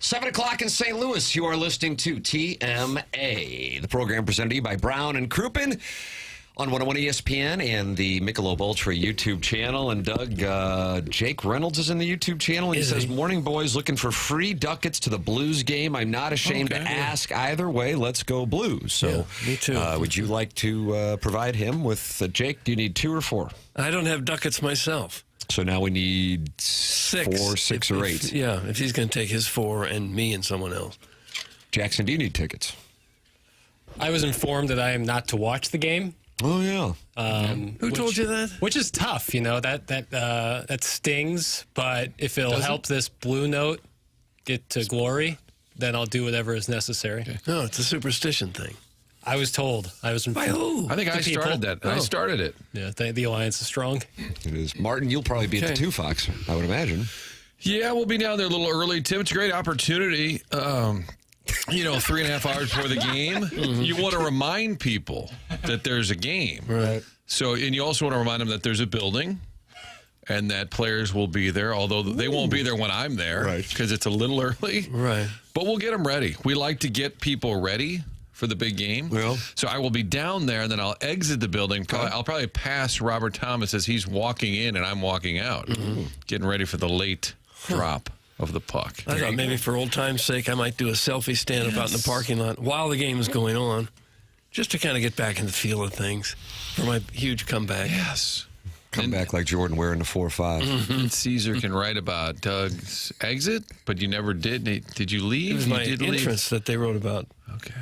7 o'clock in St. Louis. You are listening to TMA, the program presented to you by Brown and Crouppen on 101 ESPN and the Michelob Ultra YouTube channel. And Doug, Jake Reynolds is in the YouTube channel. And he says, "Morning, boys, looking for free ducats to the Blues game. I'm not ashamed to ask. Either way, let's go Blues." So, me too. Would you like to provide him with, Jake, do you need 2 or 4? I don't have ducats myself. So now we need 6. 4, 6, or 8. If he's going to take his 4 and me and someone else. Jackson, do you need tickets? I was informed that I am not to watch the game. Oh, yeah. Who told you that? Which is tough, that stings. But if it'll help this Blue Note get to glory, then I'll do whatever is necessary. Okay. No, it's a superstition thing. I was told. I was informed. By who? I think I started that. I started it. Yeah, the alliance is strong. It is. Martin, you'll probably be at the 2 Fox, I would imagine. Yeah, we'll be down there a little early, Tim. It's a great opportunity. 3.5 hours before the game. You want to remind people that there's a game. Right. So, and you also want to remind them that there's a building and that players will be there, although they won't be there when I'm there because it's a little early. Right. But we'll get them ready. We like to get people ready for the big game. Well, so I will be down there, and then I'll exit the building. I'll probably pass Robert Thomas as he's walking in and I'm walking out, getting ready for the late drop of the puck. I thought maybe for old time's sake, I might do a selfie stand up out in the parking lot while the game is going on, just to kind of get back in the feel of things for my huge comeback. Yes. Come back like Jordan wearing the 4-5. And Caesar can write about Doug's exit, but you never did. Did you leave? It was my entrance that they wrote about. Okay.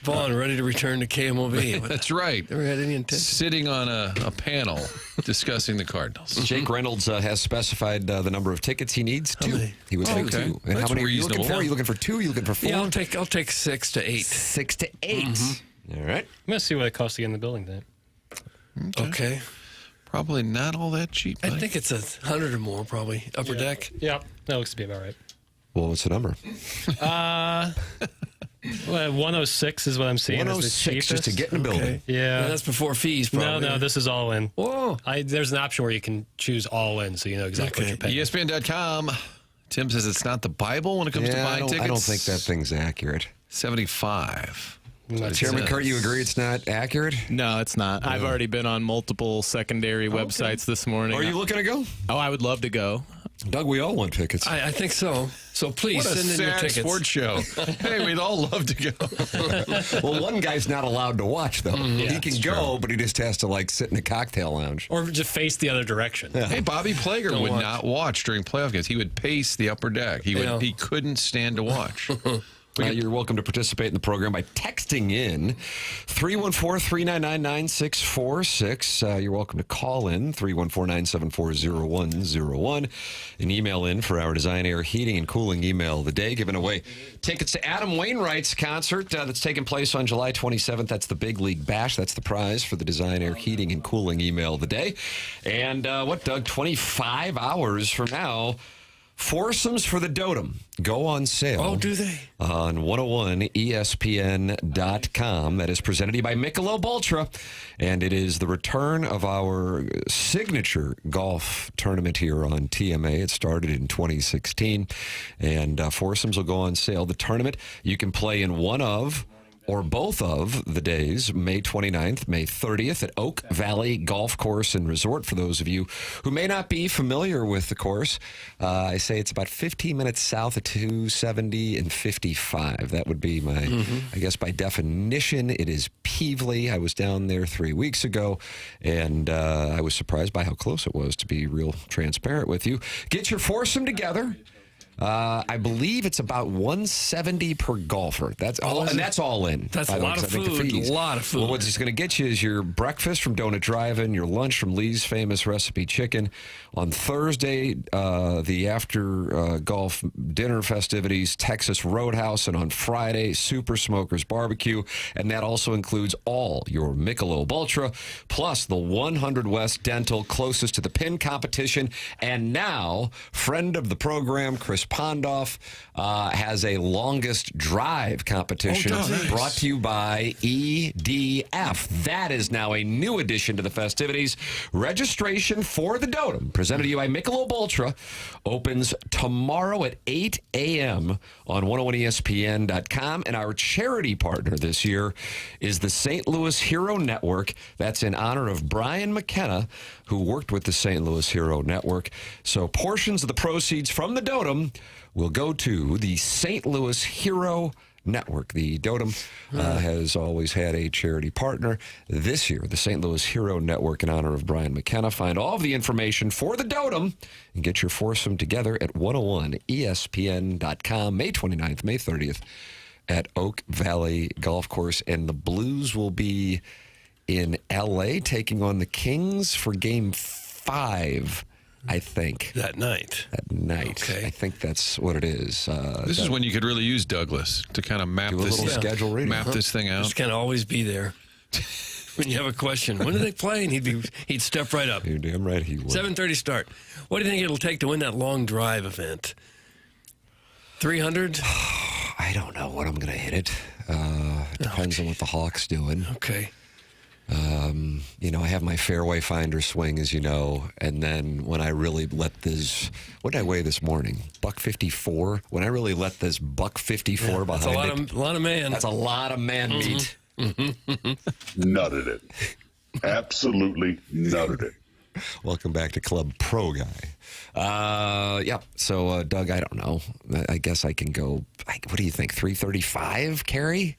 Vaughn ready to return to KMOV. That's right. Never had any intention. Sitting on a panel discussing the Cardinals. Jake Reynolds has specified the number of tickets he needs. 2. He would take 2. And That's how many are you looking reasonable. for? Are you looking for 2? Are you looking for 4? Yeah, I'll take 6 to 8. 6 to 8. All right. I'm going to see what it costs to get in the building then. Okay. Probably not all that cheap. I think it's 100 or more, probably. Upper deck. Yeah, that looks to be about right. Well, what's the number? 106 is what I'm seeing. 106 just to get in the building. Okay. Yeah. That's before fees, probably. No, this is all in. Whoa. There's an option where you can choose all in, so you know exactly what you're paying. ESPN.com. Tim says it's not the Bible when it comes to buying tickets. I don't think that thing's accurate. 75. Chairman Kurt, you agree it's not accurate? No, it's not. I've already been on multiple secondary websites this morning. Are you looking to go? Oh, I would love to go. Doug, we all want tickets. I think so. So please What a send in your sad tickets. sports show. Hey, we'd all love to go. Well, one guy's not allowed to watch, though. Yeah, he can go, but he just has to, sit in a cocktail lounge. Or just face the other direction. Hey, Bobby Plager would watch. not watch during playoff games. He would pace the upper deck. He couldn't stand to watch. You're welcome to participate in the program by texting in 314-399-9646. You're welcome to call in 314-974-0101 and email in for our Design Air Heating and Cooling email of the day, giving away tickets to Adam Wainwright's concert that's taking place on July 27th. That's the Big League Bash. That's the prize for the Design Air Heating and Cooling email of the day. And Doug, 25 hours from now, foursomes for the Dotem go on sale. Oh, do they? On 101ESPN.com. That is presented to you by Michelob Ultra. And it is the return of our signature golf tournament here on TMA. It started in 2016. And foursomes will go on sale. The tournament, you can play in one of or both of the days, May 29th, May 30th at Oak Valley Golf Course and Resort. For those of you who may not be familiar with the course, I say it's about 15 minutes south of 270 and 55. That would be my, I guess by definition, it is Peevely. I was down there 3 weeks ago, and I was surprised by how close it was, to be real transparent with you. Get your foursome together. I believe it's about $170 per golfer. That's all, and that's all in. That's a lot of food. A lot of food. Well, what it's going to get you is your breakfast from Donut Drive-In, your lunch from Lee's Famous Recipe Chicken. On Thursday, the after golf dinner festivities, Texas Roadhouse, and on Friday, Super Smokers Barbecue. And that also includes all your Michelob Ultra, plus the 100 West Dental closest to the pin competition. And now, friend of the program, Chris Pondoff has a longest drive competition brought to you by EDF. That is now a new addition to the festivities. Registration for the Dotem, presented to you by Michelob Ultra, opens tomorrow at 8 a.m. on 101ESPN.com. And our charity partner this year is the St. Louis Hero Network. That's in honor of Brian McKenna, who worked with the St. Louis Hero Network. So portions of the proceeds from the Dotem will go to the St. Louis Hero Network. The Dotem has always had a charity partner. This year, the St. Louis Hero Network, in honor of Brian McKenna. Find all of the information for the Dotem and get your foursome together at 101ESPN.com, May 29th, May 30th at Oak Valley Golf Course. And the Blues will be in L.A. taking on the Kings for Game 5, I think. That night. Okay. I think that's what it is. This is when you could really use Douglas to kind of map do a this little schedule reading. map this thing out. Just kind of always be there. When you have a question, when do they play? And he'd step right up. You're damn right he would. 7:30 start. What do you think it'll take to win that long drive event? 300? I don't know what I'm going to hit it. Depends on what the Hawks doing. Okay. I have my fairway finder swing, as you know, and then when I really let this, what did I weigh this morning? $154. When I really let this $154 behind that's a lot of man. That's a lot of man meat. Nutted it. Absolutely nutted it. Welcome back to Club Pro Guy. So, Doug, I don't know. I guess I can go, what do you think, 335 carry?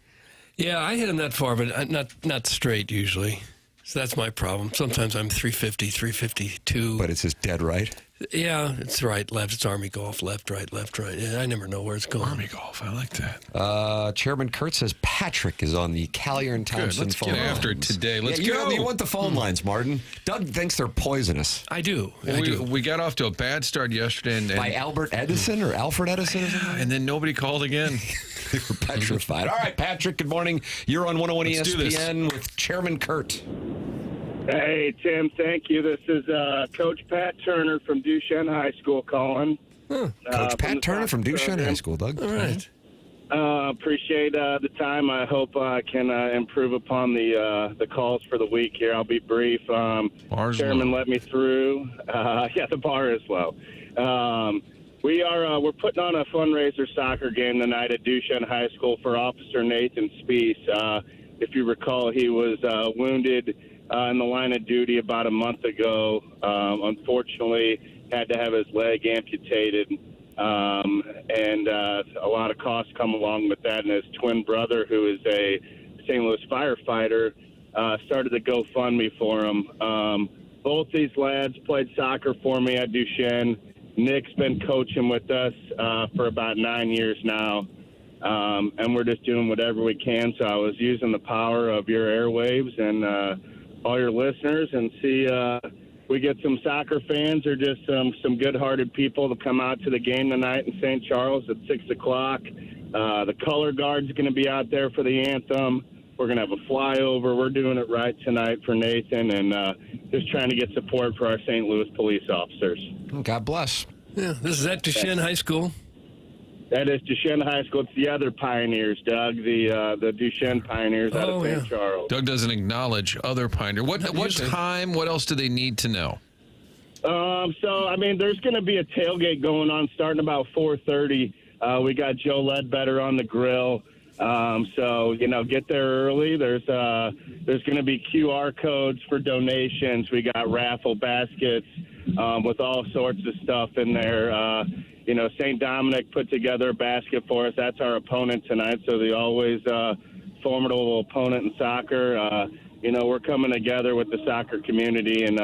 Yeah, I hit him that far, but not straight usually. So that's my problem. Sometimes I'm 350, 352. But it's just dead right? Yeah, it's right, left. It's Army golf, left, right. Yeah, I never know where it's going. Army golf, I like that. Chairman Kurt says Patrick is on the Callier and Thompson Let's phone get lines. after it today. Let's you go. You want the phone lines, Martin. Doug thinks they're poisonous. I do. We got off to a bad start yesterday. And By Albert Edison or Alfred Edison or something? and then nobody called again. They were petrified. All right, Patrick, good morning. You're on 101 Let's do this. ESPN with Chairman Kurt. Hey, Tim, thank you. This is Coach Pat Turner from Duchesne High School calling. Coach Pat Turner from Duchesne High School, Doug. All right. Appreciate the time. I hope I can improve upon the calls for the week here. I'll be brief. Chairman let me through. The bar is low. We're putting on a fundraiser soccer game tonight at Duchesne High School for Officer Nathan Speece. If you recall, he was wounded in the line of duty about a month ago. Unfortunately, had to have his leg amputated. And a lot of costs come along with that. And his twin brother, who is a St. Louis firefighter, started the GoFundMe for him. Both these lads played soccer for me at Duchesne. Nick's been coaching with us for about 9 years now. And we're just doing whatever we can. So I was using the power of your airwaves and all your listeners and see we get some soccer fans or just some good-hearted people to come out to the game tonight in St. Charles at 6 o'clock. The color guard's going to be out there for the anthem. We're going to have a flyover. We're doing it right tonight for Nathan and just trying to get support for our St. Louis police officers. God bless. Yeah, this is at Duchesne High School. That is Duchesne High School. It's the other Pioneers, Doug, the Duchesne Pioneers out of St. Charles. Doug doesn't acknowledge other Pioneers. What time? What else do they need to know? There's going to be a tailgate going on starting about 4:30. We got Joe Ledbetter on the grill. Get there early. There's going to be QR codes for donations. We got raffle baskets with all sorts of stuff in there. St. Dominic put together a basket for us. That's our opponent tonight, so the always formidable opponent in soccer. We're coming together with the soccer community and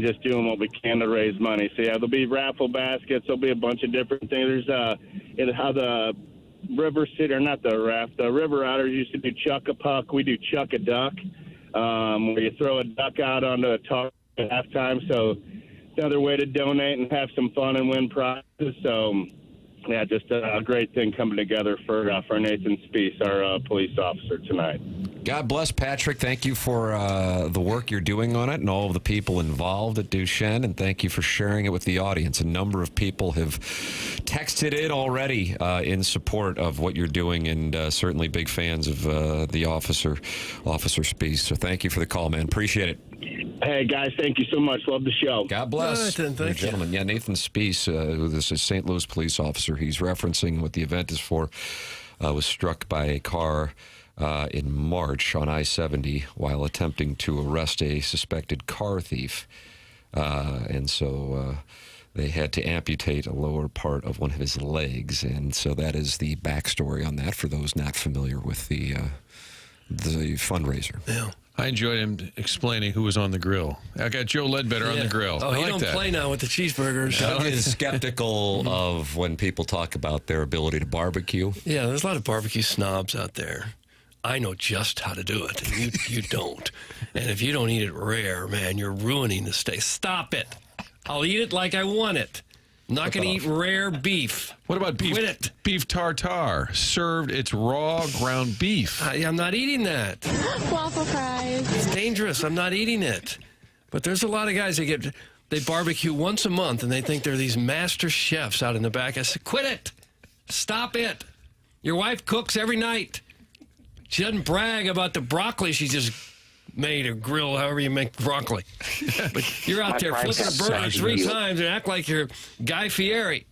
just doing what we can to raise money. So, there'll be raffle baskets. There'll be a bunch of different things. There's how the River City, or not the raft, the River Otters used to do chuck a puck. We do chuck a duck, where you throw a duck out onto a target at halftime. So another way to donate and have some fun and win prizes. So, just a great thing coming together for Nathan Speece, our police officer tonight. God bless, Patrick. Thank you for the work you're doing on it and all of the people involved at Duchenne, and thank you for sharing it with the audience. A number of people have texted in already in support of what you're doing, and certainly big fans of the Officer Spees. So thank you for the call, man. Appreciate it. Hey, guys, thank you so much. Love the show. God bless. Nathan, thank you. Gentlemen. Yeah, Nathan Spees, who this is St. Louis police officer. He's referencing what the event is for. Was struck by a car in March on I-70 while attempting to arrest a suspected car thief. And so they had to amputate a lower part of one of his legs. And so that is the backstory on that for those not familiar with the fundraiser. Yeah. I enjoyed him explaining who was on the grill. I got Joe Ledbetter on the grill. Oh, I he like don't that. play now with the cheeseburgers. Doug is skeptical of when people talk about their ability to barbecue. Yeah, there's a lot of barbecue snobs out there. I know just how to do it, and you don't. And if you don't eat it rare, man, you're ruining the steak. Stop it. I'll eat it like I want it. I'm not going to eat rare beef. What about beef? Quit it. Beef tartare served its raw ground beef. I'm not eating that. Waffle fries. It's dangerous. I'm not eating it. But there's a lot of guys that they barbecue once a month, and they think they're these master chefs out in the back. I said, quit it. Stop it. Your wife cooks every night. She doesn't brag about the broccoli she just made or grill, however you make broccoli. But you're out there flipping a burger 3 times and act like you're Guy Fieri.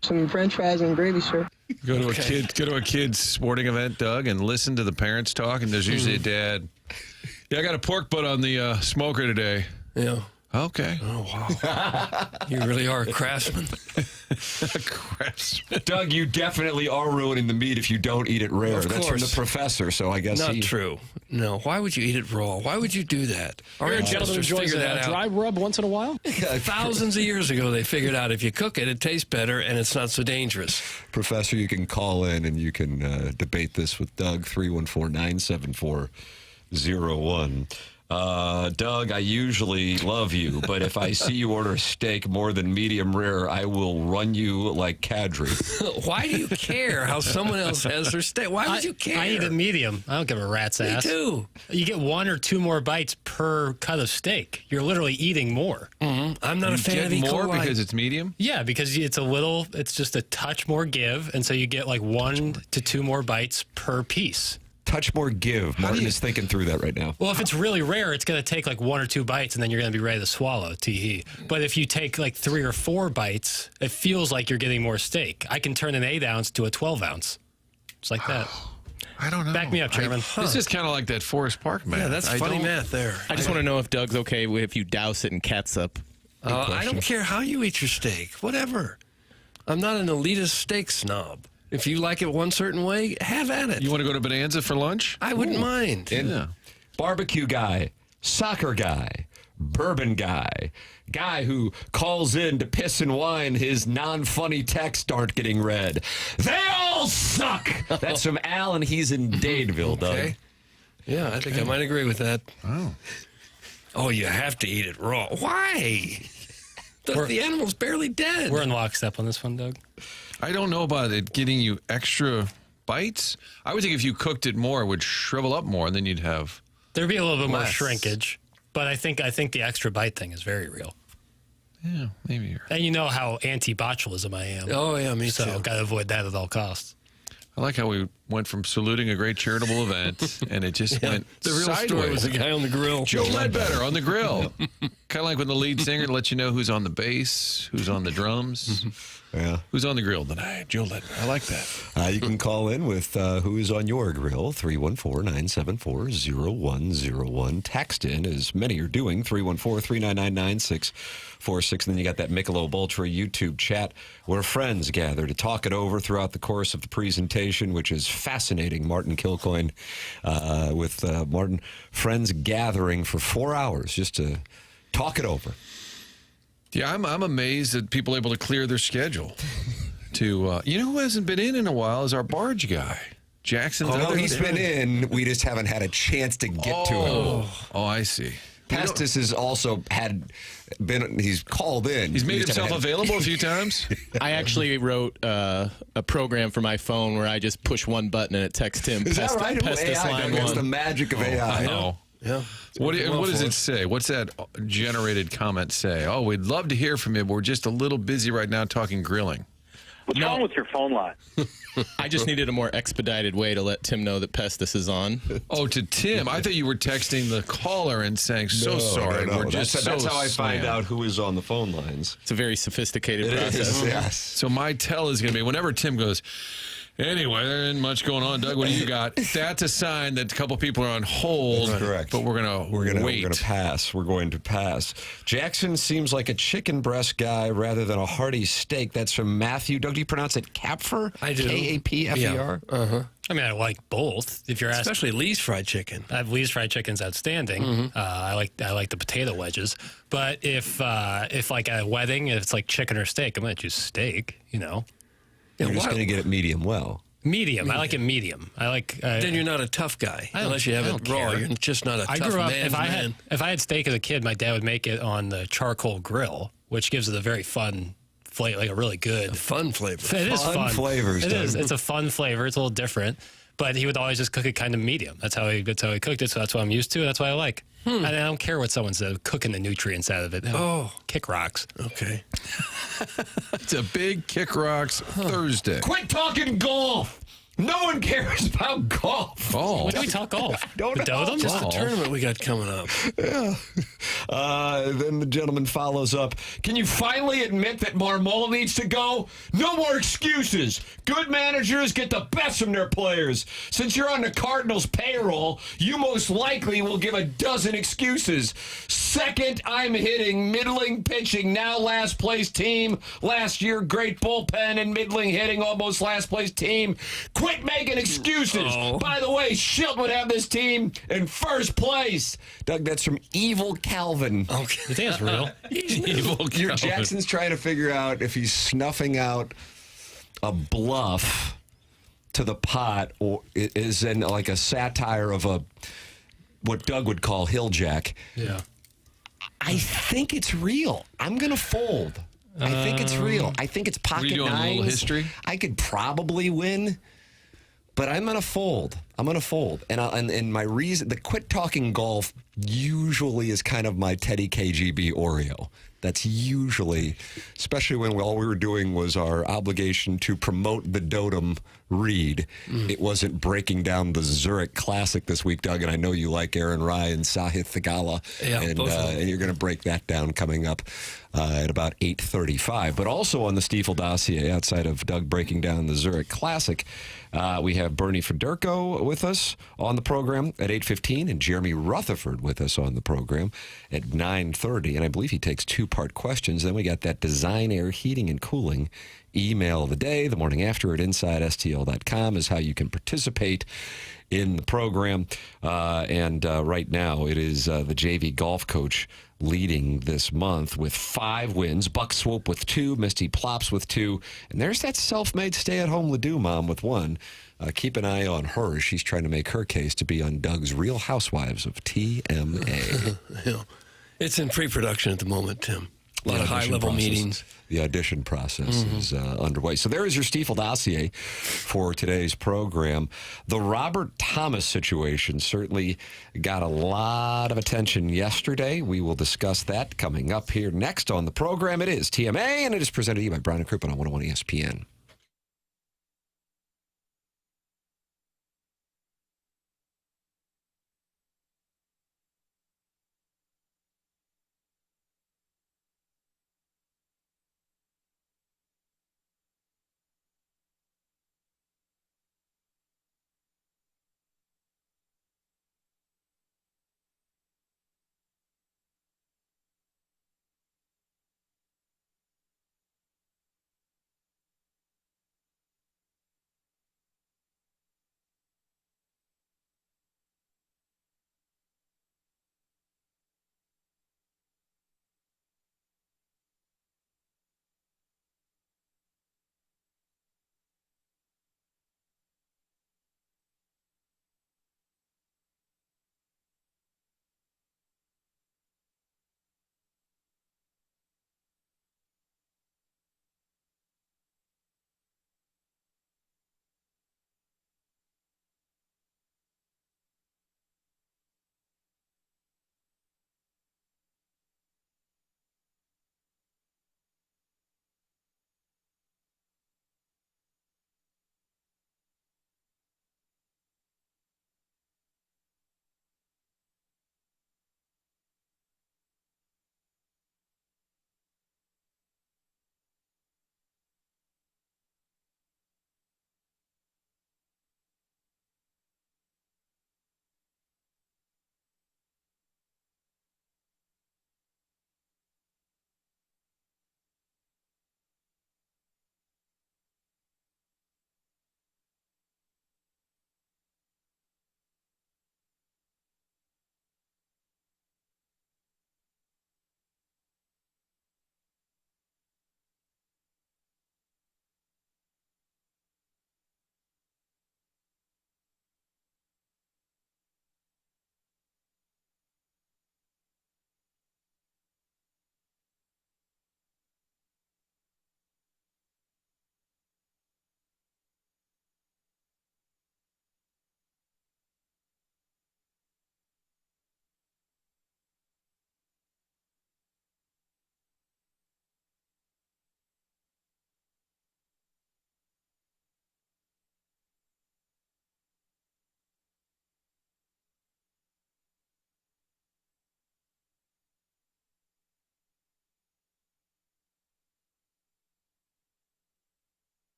Some French fries and gravy, sir. Go to a kid's sporting event, Doug, and listen to the parents talk, and there's usually a dad. Yeah, I got a pork butt on the smoker today. Yeah. Okay. Oh, wow. You really are a craftsman. Doug, you definitely are ruining the meat if you don't eat it rare. Of That's from the course. professor, so I guess Not true. No. Why would you eat it raw? Why would you do that? Our ancestors figured that out. dry rub once in a while. Thousands of years ago, they figured out if you cook it, it tastes better and it's not so dangerous. Professor, you can call in and you can debate this with Doug, 314-974-01. Doug, I usually love you, but if I see you order a steak more than medium rare, I will run you like Kadri. Why do you care how someone else has their steak? Why would you care? I eat it medium. I don't give a rat's Me ass. too. You get 1 or 2 more bites per cut of steak. You're literally eating more. I'm not a fan of E. More coli. because it's medium? Yeah, because it's just a touch more give, and so you get like 1 to 2 more bites per piece. Touch more give. Martin is thinking through that right now. Well, if it's really rare, it's going to take like 1 or 2 bites, and then you're going to be ready to swallow. Tee. But if you take like 3 or 4 bites, it feels like you're getting more steak. I can turn an 8-ounce to a 12-ounce. It's like that. I don't know. Back me up, Chairman. This is kind of like that Forest Park math. Yeah, that's funny math there. I just want to know if Doug's okay if you douse it in catsup. I don't care how you eat your steak. Whatever. I'm not an elitist steak snob. If you like it one certain way, have at it. You want to go to Bonanza for lunch? I wouldn't mind. Yeah. Barbecue guy, soccer guy, bourbon guy who calls in to piss and whine his non-funny texts aren't getting read. They all suck! That's from Al, and he's in Dadeville, Doug. Okay. Yeah, I think I might agree with that. Oh, you have to eat it raw. Why? The animal's barely dead. We're in lockstep on this one, Doug. I don't know about it getting you extra bites. I would think if you cooked it more, it would shrivel up more, and then you'd have... There'd be a little bit more Less. shrinkage, but I think the extra bite thing is very real. Yeah, maybe you're... And you know how anti-botulism I am. Oh, yeah, me So too. got to avoid that at all costs. I like how we went from saluting a great charitable event, and it just went The real sideways. story was the guy on the grill. Joe Ledbetter on the grill. Kind of like when the lead singer lets you know who's on the bass, who's on the drums, Yeah. who's on the grill tonight. Joe Ledbetter. I like that. You can call in with who is on your grill, 314-974-0101. Text in, as many are doing, 314-399-9646. And then you got that Michelob Ultra YouTube chat where friends gather to talk it over throughout the course of the presentation, which is fascinating. Martin Kilcoyne with Martin. Friends gathering for 4 hours just to talk it over. Yeah, I'm amazed that people are able to clear their schedule. You know who hasn't been in a while is our barge guy. Jackson. Oh, he's been in. We just haven't had a chance to get to him. Oh, I see. Pestis has also he's called in. He's made himself available a few times. I actually wrote a program for my phone where I just push one button and it texts him. Is that right? Pestis AI, line that's one. the magic of AI. Oh. Yeah. What does it say? What's that generated comment say? Oh, we'd love to hear from you, but we're just a little busy right now talking grilling. What's wrong with your phone line? I just needed a more expedited way to let Tim know that Pestis is on. Oh, to Tim. I thought you were texting the caller and saying, sorry. No. We're just That's how I find slammed." out who is on the phone lines. It's a very sophisticated It process. is, yes. So my tell is going to be whenever Tim goes, anyway, there isn't much going on. Doug, what do you got? That's a sign that a couple people are on hold. That's correct. But we're going to wait. We're going to pass. We're going to pass. Jackson seems like a chicken breast guy rather than a hearty steak. That's from Matthew. Doug, do you pronounce it Kapfer? I do. Kapfer? Yeah. I mean, I like both. If you're asking, Especially Lee's fried chicken. Lee's fried chicken's outstanding. I like the potato wedges. But if like at a wedding, if it's like chicken or steak, I'm gonna choose steak. You're just going to get it medium well. Medium. I like it medium. I like. Then you're not a tough guy. Unless you have it raw. care. You're just not a I tough grew up. man. If I had steak as a kid, my dad would make it on the charcoal grill, which gives it a very fun flavor, like a really good fun flavor. It is Fun fun. flavors, It Doug. is. It's a fun flavor. It's a little different. But he would always just cook it kind of medium. That's how he cooked it. So that's what I'm used to. That's what I like. And I don't care what someone says. Cooking the nutrients out of it. Kick rocks. Okay. It's a big Kick Rocks Thursday. Quit talking golf. No one cares about golf. Oh. When do we talk golf? Don't The know. Dotem? Just the tournament we got coming up. Yeah. Then the gentleman follows up. Can you finally admit that Marmol needs to go? No more excuses. Good managers get the best from their players. Since you're on the Cardinals payroll, you most likely will give a dozen excuses. Second, I'm hitting, middling pitching, now last place team. Last year, great bullpen and middling hitting, almost last place team. Quit making excuses. By the way, Schilt would have this team in first place. Doug, that's from Evil Calvin. Okay. You think it's real? Evil Calvin. Jackson's trying to figure out if he's snuffing out a bluff to the pot or is in like a satire of what Doug would call Hilljack. Yeah. I think it's real. I'm going to fold. I think it's real. I think it's pocket doing a nines. little history? I could probably win, but I'm going to fold. I'm going to fold. And my reason, the quit talking golf usually is kind of my Teddy KGB Oreo. That's usually, especially when all we were doing was our obligation to promote the Dotem read. It wasn't breaking down the Zurich Classic this week, Doug, and I know you like Aaron Rye and Sahith Thagala, Yeah, both of them. and you're going to break that down coming up at about 8:35. But also on the Stiefel dossier, outside of Doug breaking down the Zurich Classic, we have Bernie Federko with us on the program at 8:15 and Jeremy Rutherford with us on the program at 9:30. And I believe he takes two-part questions. Then we got that Design Air Heating and Cooling email of the day. The morning after at InsideSTL.com is how you can participate in the program. Right now it is the JV golf coach leading this month with 5 wins. Buck Swope with 2, Misty Plops with 2, and there's that self-made stay-at-home Ledoux mom with 1. Keep an eye on her. She's trying to make her case to be on Doug's Real Housewives of TMA. Yeah. It's in pre-production at the moment, Tim. A lot of high-level meetings. The audition process is underway. So there is your Stiefel dossier for today's program. The Robert Thomas situation certainly got a lot of attention yesterday. We will discuss that coming up here next on the program. It is TMA, and it is presented to you by Brown and Crouppen on 101 ESPN.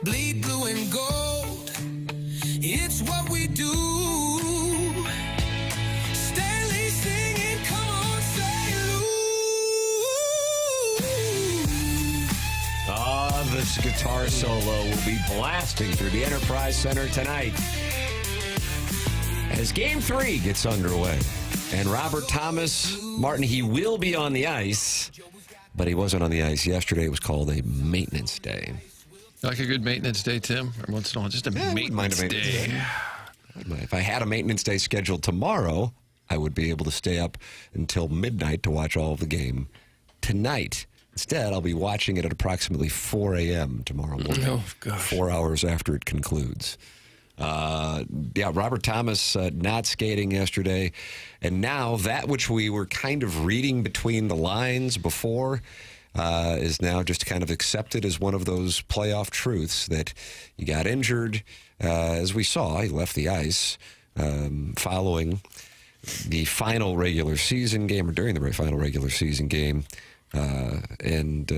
bleed blue and gold. It's what we do. Stanley singing, come on, St. Louis. This guitar solo will be blasting through the Enterprise Center tonight as Game 3 gets underway. And Robert Thomas, Martin, he will be on the ice, but he wasn't on the ice yesterday. It was called a maintenance day. Like a good maintenance day, Tim? Every once in a while, just a maintenance day. If I had a maintenance day scheduled tomorrow, I would be able to stay up until midnight to watch all of the game tonight. Instead, I'll be watching it at approximately 4 a.m. tomorrow morning, Oh, gosh. 4 hours after it concludes. Robert Thomas not skating yesterday. And now that which we were kind of reading between the lines before is now just kind of accepted as one of those playoff truths that you got injured. As we saw, he left the ice following the final regular season game or during the final regular season game. And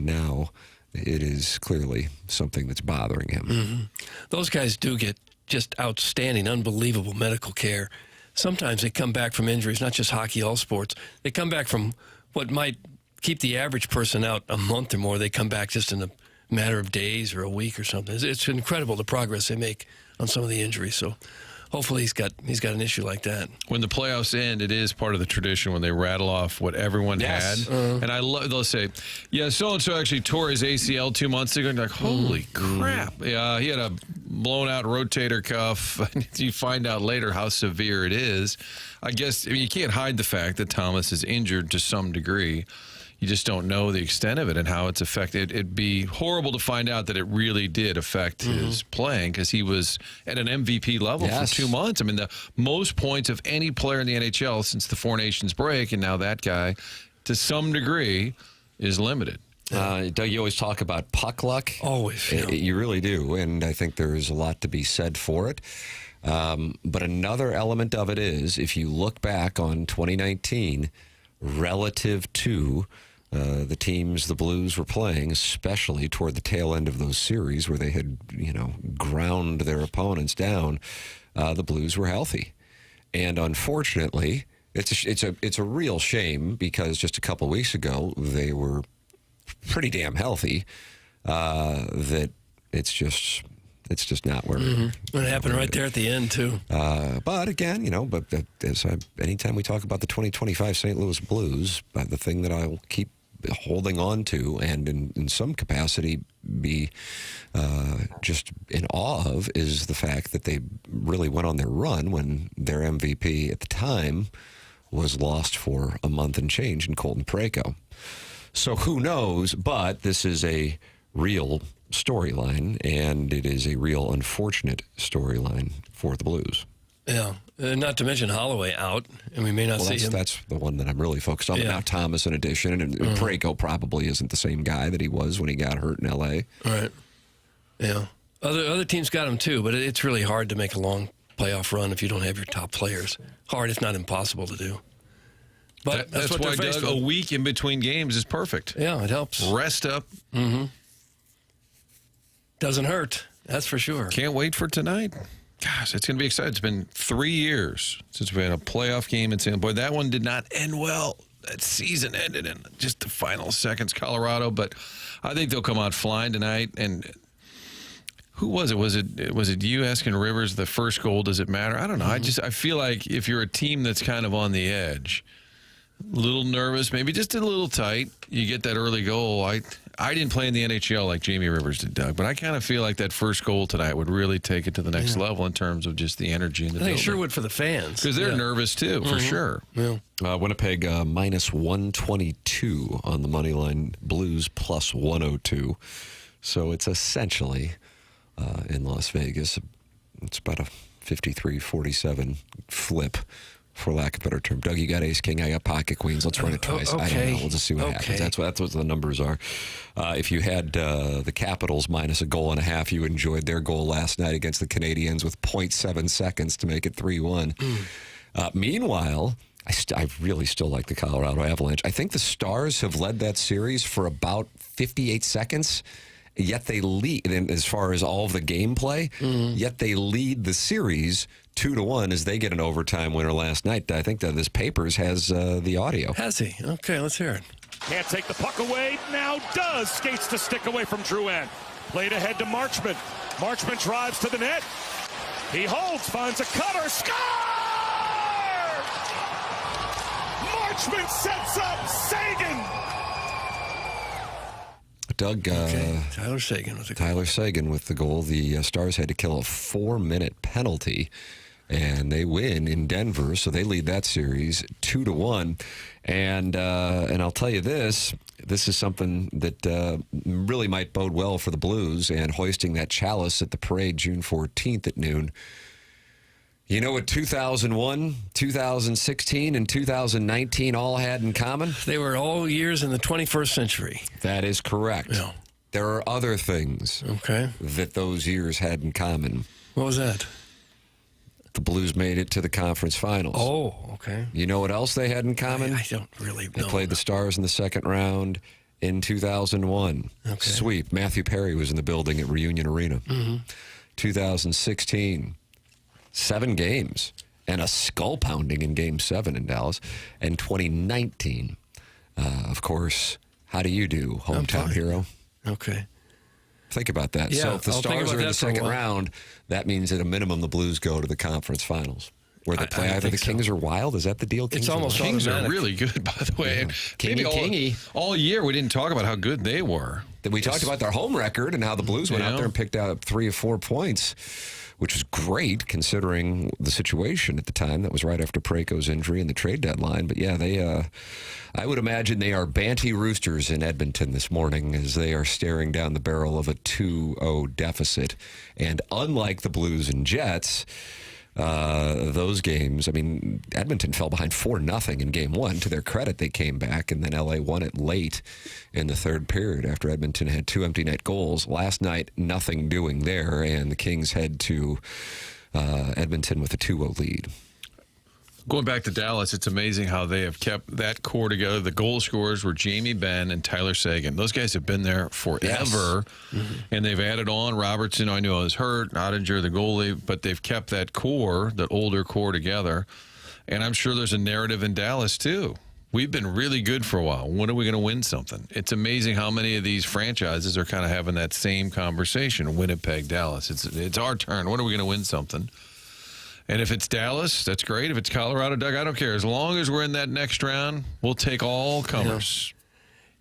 now it is clearly something that's bothering him. Mm-hmm. Those guys do get just outstanding, unbelievable medical care. Sometimes they come back from injuries, not just hockey, all sports. They come back from what might keep the average person out a month or more. They come back just in a matter of days or a week or something. It's incredible the progress they make on some of the injuries. So hopefully he's got an issue like that. When the playoffs end, it is part of the tradition when they rattle off what everyone had. And I love, they'll say, yeah, so-and-so actually tore his ACL 2 months ago. And you're like, holy crap. Yeah, he had a blown out rotator cuff. You find out later how severe it is. I guess you can't hide the fact that Thomas is injured to some degree. You just don't know the extent of it and how it's affected. It'd be horrible to find out that it really did affect his playing because he was at an MVP level for 2 months. I mean, the most points of any player in the NHL since the Four Nations break, and now that guy, to some degree, is limited. Doug, you always talk about puck luck. Always. Yeah. You really do, and I think there is a lot to be said for it. But another element of it is, if you look back on 2019 relative to the teams the Blues were playing, especially toward the tail end of those series where they had, ground their opponents down, the Blues were healthy. And unfortunately, it's a real shame because just a couple weeks ago they were pretty damn healthy. That it's just not where it happened right there at the end too. But again, anytime we talk about the 2025 St. Louis Blues, the thing that I'll keep holding on to and in some capacity be just in awe of is the fact that they really went on their run when their MVP at the time was lost for a month and change in Colton Parayko. So who knows, but this is a real storyline, and it is a real unfortunate storyline for the Blues. Yeah, not to mention Holloway out, and we may not see him. That's the one that I'm really focused on. But now Thomas in addition, and Parayko probably isn't the same guy that he was when he got hurt in L.A. Right. Yeah. Other teams got him too, but it's really hard to make a long playoff run if you don't have your top players. Hard, if not impossible to do. But that's what why, they're faced Doug, with. a week in between games is perfect. Yeah, it helps. Rest up. Mm-hmm. Doesn't hurt. That's for sure. Can't wait for tonight. Gosh, it's going to be exciting. It's been 3 years since we had a playoff game in San Boy. That one did not end well. That season ended in just the final seconds, Colorado. But I think they'll come out flying tonight. And who was it? Was it you asking Rivers the first goal? Does it matter? I don't know. I feel like if you're a team that's kind of on the edge, a little nervous, maybe just a little tight, you get that early goal. I didn't play in the NHL like Jamie Rivers did, Doug, but I kind of feel like that first goal tonight would really take it to the next level in terms of just the energy in the building. I think it sure would for the fans. Because they're nervous too, for sure. Yeah. Winnipeg minus 122 on the money line, Blues plus 102. So it's essentially in Las Vegas, it's about a 53-47 flip, for lack of a better term. Doug, you got ace king, I got pocket queens. Let's run it twice. Okay. I don't know. We'll just see what happens. That's what the numbers are. If you had the Capitals minus a goal and a half, you enjoyed their goal last night against the Canadiens with 0.7 seconds to make it 3-1. Meanwhile, I really still like the Colorado Avalanche. I think the Stars have led that series for about 58 seconds, yet they lead, and as far as all of the gameplay, yet they lead the series 2-1 as they get an overtime winner last night. I think that this Papers has the audio. Has he? Okay, let's hear it. Can't take the puck away. Now does. Skates the stick away from Drouin. Played ahead to Marchment. Marchment drives to the net. He holds, finds a cutter. Score! Marchment sets up Sagan. Doug, Tyler Sagan with the goal. Tyler Sagan with the goal. The Stars had to kill a 4-minute penalty, and they win in Denver, so they lead that series 2-1. And I'll tell you this is something that really might bode well for the Blues, and hoisting that chalice at the parade June 14th at noon. You know what 2001, 2016, and 2019 all had in common? They were all years in the 21st century. That is correct. Yeah. There are other things that those years had in common. What was that? The Blues made it to the conference finals. Oh, okay. You know what else they had in common? I don't really know. They played the Stars in the second round in 2001. Okay. Sweep. Matthew Perry was in the building at Reunion Arena. 2016, 7 games and a skull pounding in Game 7 in Dallas. And 2019, of course, how do you do, hometown hero? Okay. Think about that. Yeah, So if the I'll think Stars about are in that the for a second while. round, that means at a minimum the Blues go to the conference finals, where they play I either the think so. Kings or Wild. Is that the deal? It's almost Kings are automatic. really good, by the way. And maybe Kingy. all year we didn't talk about how good they were. We talked about their home record and how the Blues went out Yeah. there and picked out 3 or 4 points, which was great considering the situation at the time. That was right after Preko's injury and the trade deadline. But yeah, they, I would imagine they are Banty Roosters in Edmonton this morning as they are staring down the barrel of a 2-0 deficit. And unlike the Blues and Jets, those games, I mean, Edmonton fell behind 4-0 in Game 1. To their credit, they came back, and then LA won it late in the third period after Edmonton had 2 empty net goals. Last night, nothing doing there, and the Kings head to Edmonton with a 2-0 lead. Going back to Dallas, it's amazing how they have kept that core together. The goal scorers were Jamie Benn and Tyler Sagan. Those guys have been there forever, and they've added on Robertson. I knew I was hurt, Ottinger, the goalie, but they've kept that core, that older core together. And I'm sure there's a narrative in Dallas, too. We've been really good for a while. When are we going to win something? It's amazing how many of these franchises are kind of having that same conversation. Winnipeg, Dallas. It's our turn. When are we going to win something? And if it's Dallas, that's great. If it's Colorado, Doug, I don't care. As long as we're in that next round, we'll take all comers.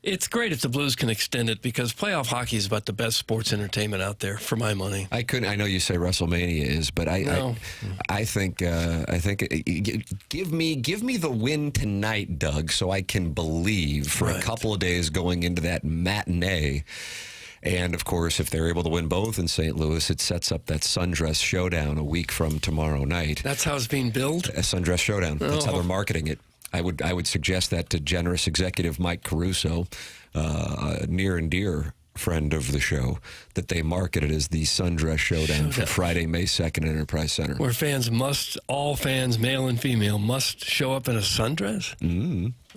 It's great if the Blues can extend it because playoff hockey is about the best sports entertainment out there, for my money. I know you say WrestleMania is, but I think give me the win tonight, Doug, so I can believe for a couple of days going into that matinee. And, of course, if they're able to win both in St. Louis, it sets up that Sundress Showdown a week from tomorrow night. That's how it's being billed? A Sundress Showdown. That's how they're marketing it. I would suggest that to generous executive Mike Caruso, a near and dear friend of the show, that they market it as the Sundress Showdown for Friday, May 2nd at Enterprise Center. Where all fans, male and female, must show up in a sundress?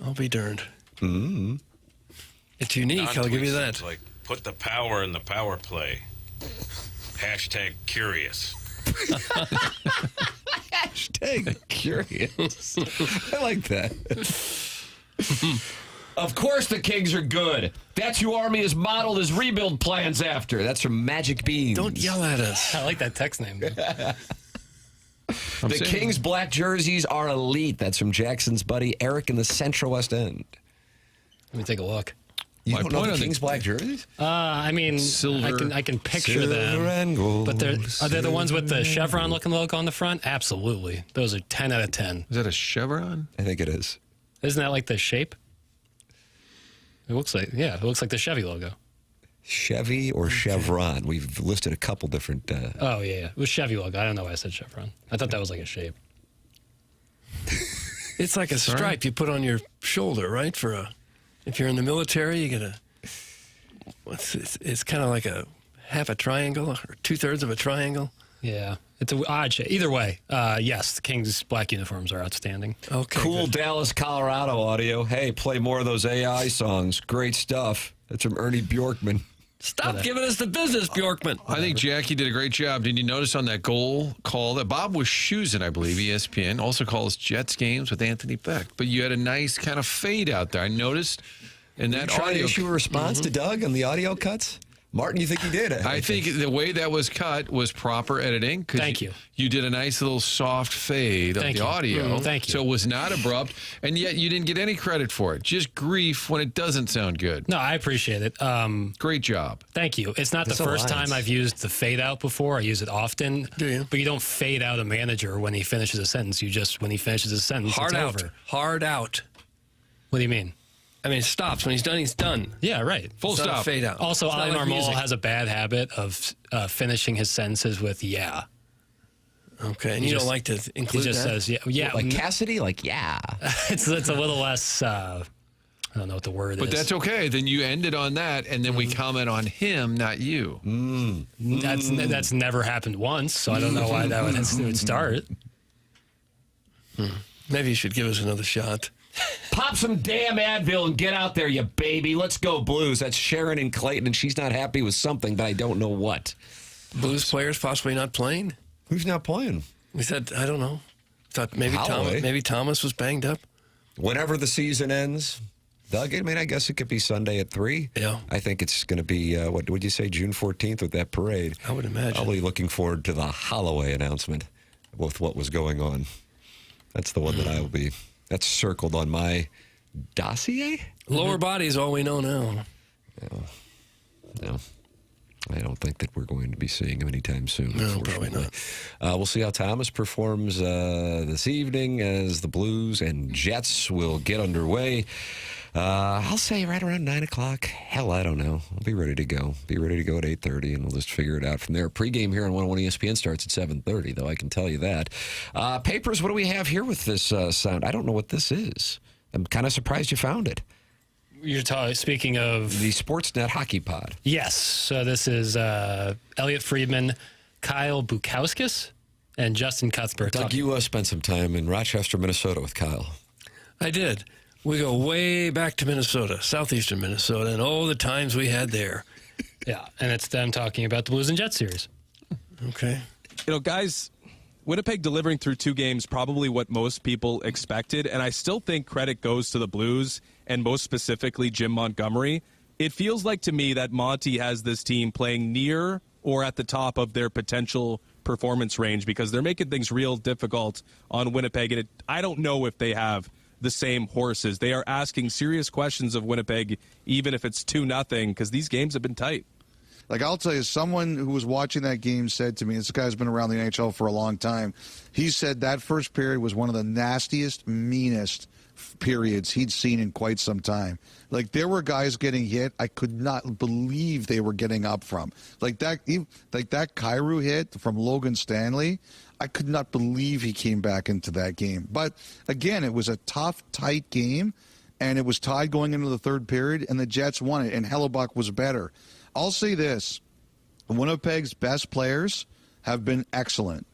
I'll be darned. It's unique, I'll give you that. Like, put the power in the power play. Hashtag curious. Hashtag curious. I like that. Of course the Kings are good. That's who Army has modeled his rebuild plans after. That's from Magic Beans. Don't yell at us. I like that text name. The Kings' black jerseys are elite. That's from Jackson's buddy Eric in the Central West End. Let me take a look. You don't know the Kings' black jerseys? I mean, Silver. I can picture Silver them. and gold, But are they the ones with the chevron-looking logo on the front? Absolutely. Those are 10 out of 10. Is that a chevron? I think it is. Isn't that like the shape? It looks like the Chevy logo. Chevy or Chevron? We've listed a couple different... Oh, yeah. It was Chevy logo. I don't know why I said chevron. I thought that was like a shape. It's like a stripe you put on your shoulder, right? If you're in the military, you get it's kind of like a half a triangle or 2/3 of a triangle. Yeah. It's an odd shape. Either way, yes, the Kings' black uniforms are outstanding. Okay. Cool good. Dallas, Colorado audio. Hey, play more of those AI songs. Great stuff. That's from Ernie Bjorkman. Stop giving us the business, Bjorkman. I think Jackie did a great job. Did you notice on that goal call that Bob was choosing, I believe, ESPN, also calls Jets games with Anthony Beck. But you had a nice kind of fade out there. I noticed in that Trying audio. to issue a response to Doug on the audio cuts? Martin, you think he did? I think the way that was cut was proper editing. Thank you. You did a nice little soft fade of the audio. Thank you. So it was not abrupt, and yet you didn't get any credit for it. Just grief when it doesn't sound good. No, I appreciate it. Great job. Thank you. It's not That's the first alliance. time I've used the fade out before. I use it often. Do you? But you don't fade out a manager when he finishes a sentence. You just, when he finishes a sentence, Hard it's out. over. Hard out. What do you mean? I mean, it stops. When he's done, he's done. Yeah, right. Full It's not a stop. fade out. Also, It's not Ali like Marmol music. has a bad habit of finishing his sentences with "yeah." Okay, and He you just- don't like to He include just that? says "yeah." Yeah, Like Cassidy? Like, yeah. it's a little less. I don't know what the word But is. that's okay. Then you ended on that, and then we comment on him, not you. That's never happened once, so I don't know why that would start. Maybe you should give us another shot. Pop some damn Advil and get out there, you baby. Let's go Blues. That's Sharon in Clayton, and she's not happy with something, but I don't know what. Blues players possibly not playing? Who's not playing? We said, I don't know. Thought maybe Holloway. Thomas was banged up. Whenever the season ends, Doug, I mean, I guess it could be Sunday at 3. Yeah. I think it's going to be, what would you say, June 14th with that parade? I would imagine. I'll be looking forward to the Holloway announcement with what was going on. That's the one that I will be. That's circled on my dossier? Lower body is all we know now. No. I don't think that we're going to be seeing him anytime soon. No, probably not. We'll see how Thomas performs this evening as the Blues and Jets will get underway. I'll say right around 9 o'clock. Hell, I don't know. I'll be ready to go. Be ready to go at 8:30, and we'll just figure it out from there. Pregame here on 101 ESPN starts at 7:30, though, I can tell you that. Papers, what do we have here with this sound? I don't know what this is. I'm kind of surprised you found it. You're speaking of the Sportsnet Hockey Pod. Yes. So this is Elliot Friedman, Kyle Bukowskis, and Justin Cuthbert. Doug, you spent some time in Rochester, Minnesota with Kyle. I did. We go way back to Minnesota, southeastern Minnesota, and all the times we had there. Yeah, and it's them talking about the Blues and Jets series. Okay. You know, guys, Winnipeg delivering through 2 games, probably what most people expected, and I still think credit goes to the Blues, and most specifically Jim Montgomery. It feels like to me that Monty has this team playing near or at the top of their potential performance range because they're making things real difficult on Winnipeg, and I don't know if they have the same horses. They are asking serious questions of Winnipeg, even if it's 2-0, because these games have been tight. Like, I'll tell you, someone who was watching that game said to me, this guy's been around the NHL for a long time, he said that first period was one of the nastiest, meanest periods he'd seen in quite some time. Like, there were guys getting hit I could not believe they were getting up from. Like that Kyrou hit from Logan Stanley, I could not believe he came back into that game. But, again, it was a tough, tight game, and it was tied going into the third period, and the Jets won it, and Hellebuck was better. I'll say this. Winnipeg's best players have been excellent.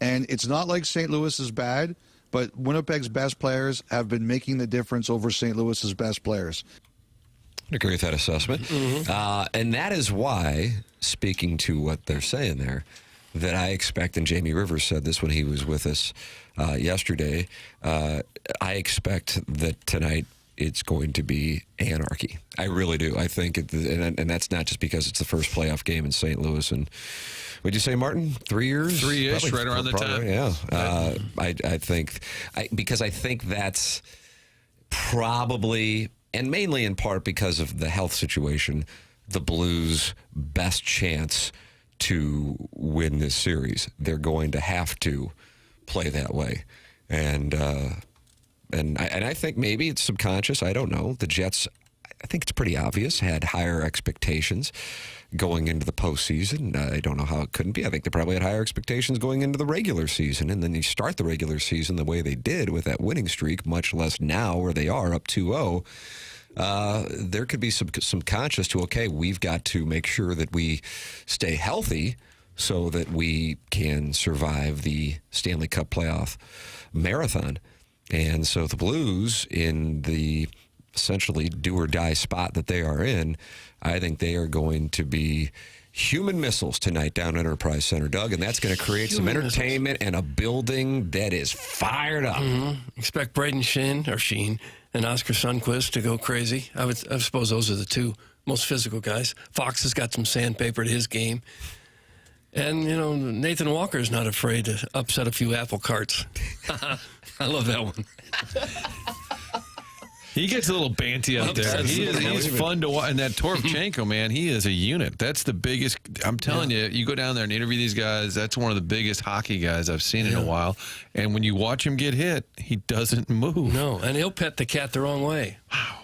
And it's not like St. Louis is bad, but Winnipeg's best players have been making the difference over St. Louis's best players. I agree with that assessment. And that is why, speaking to what they're saying there, that I expect, and Jamie Rivers said this when he was with us yesterday, I expect that tonight it's going to be anarchy. I really do. I think, and that's not just because it's the first playoff game in St. Louis. And would you say, Martin, 3 years? 3-ish, right around the time. Yeah. I think, because I think that's probably, and mainly in part because of the health situation, the Blues' best chance to win this series. They're going to have to play that way. And I think maybe it's subconscious. I don't know. The Jets, I think it's pretty obvious, had higher expectations going into the postseason. I don't know how it couldn't be. I think they probably had higher expectations going into the regular season. And then you start the regular season the way they did with that winning streak, much less now where they are up 2-0. There could be some conscious to, okay, we've got to make sure that we stay healthy so that we can survive the Stanley Cup playoff marathon. And so the Blues, in the essentially do-or-die spot that they are in, I think they are going to be human missiles tonight down at Enterprise Center, Doug, and that's going to create some entertainment and a building that is fired up. Expect Braden Sheen and Oscar Sundquist to go crazy. I suppose those are the two most physical guys. Fox has got some sandpaper to his game. And, Nathan Walker's not afraid to upset a few apple carts. I love that one. He gets a little banty out there. He's fun to watch. And that Toropchenko, man, he is a unit. That's the biggest. I'm telling you, you go down there and interview these guys, that's one of the biggest hockey guys I've seen in a while. And when you watch him get hit, he doesn't move. No, and he'll pet the cat the wrong way. Wow.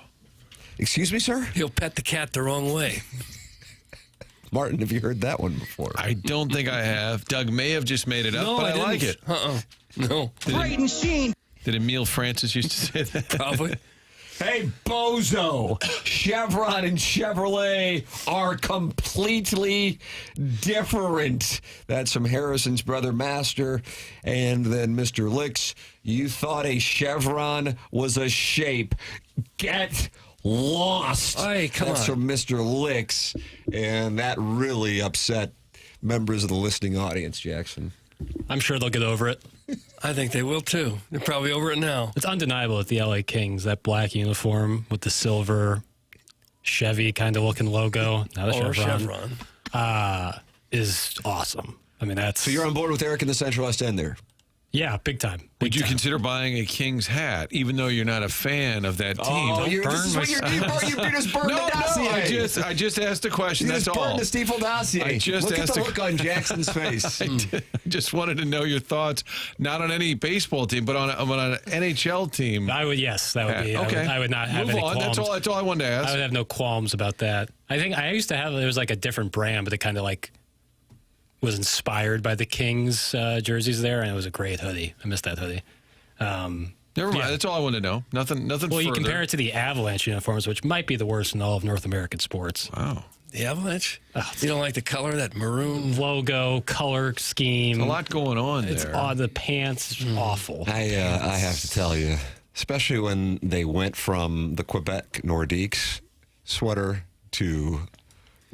Excuse me, sir? He'll pet the cat the wrong way. Martin, have you heard that one before? I don't think I have. Doug may have just made it up, but I like it. No. Braden Sheen. Did Emile Francis used to say that? Probably. Hey, bozo, Chevron and Chevrolet are completely different. That's from Harrison's brother Master. And then Mr. Licks, you thought a Chevron was a shape. Get lost. Hey, That's from Mr. Licks. And that really upset members of the listening audience, Jackson. I'm sure they'll get over it. I think they will, too. They're probably over it now. It's undeniable that the LA Kings, that black uniform with the silver Chevy kind of looking logo, not a Chevron, is awesome. I mean, that's... So you're on board with Eric in the Central West End there? Yeah, big time. Would you consider buying a Kings hat, even though you're not a fan of that team? Oh, you just burned the dossier. I just asked a question. You That's just all. burned the Stiefel dossier. I just Look asked at the look on Jackson's face. I just wanted to know your thoughts, not on any baseball team, but on an NHL team. I would, yes, that would be. Okay. I would not have any qualms. That's all I wanted to ask. I would have no qualms about that. I think I used to have, it was like a different brand, but it kind of like was inspired by the Kings jerseys there, and it was a great hoodie. I missed that hoodie. Never mind. That's all I wanted to know. Nothing Well, further. you compare it to the Avalanche uniforms, which might be the worst in all of North American sports. Wow. The Avalanche? You don't like the color, that maroon? Logo, color scheme. There's a lot going on there. It's odd. The pants, awful. I have to tell you, especially when they went from the Quebec Nordiques sweater to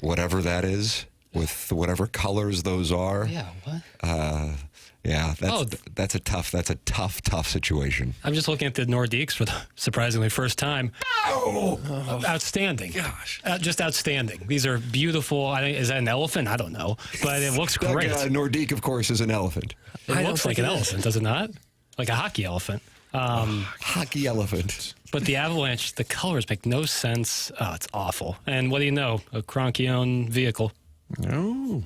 whatever that is, with whatever colors those are. Yeah, what? Yeah, that's a tough situation. I'm just looking at the Nordiques for the surprisingly first time. Oh! Outstanding. Gosh. Just outstanding. These are beautiful. I think, is that an elephant? I don't know. But it looks great. Nordique, of course, is an elephant. It looks like an elephant, does it not? Like a hockey elephant. Hockey elephant. But the Avalanche, the colors make no sense. Oh, it's awful. And what do you know? A Kroenke-owned vehicle. Oh.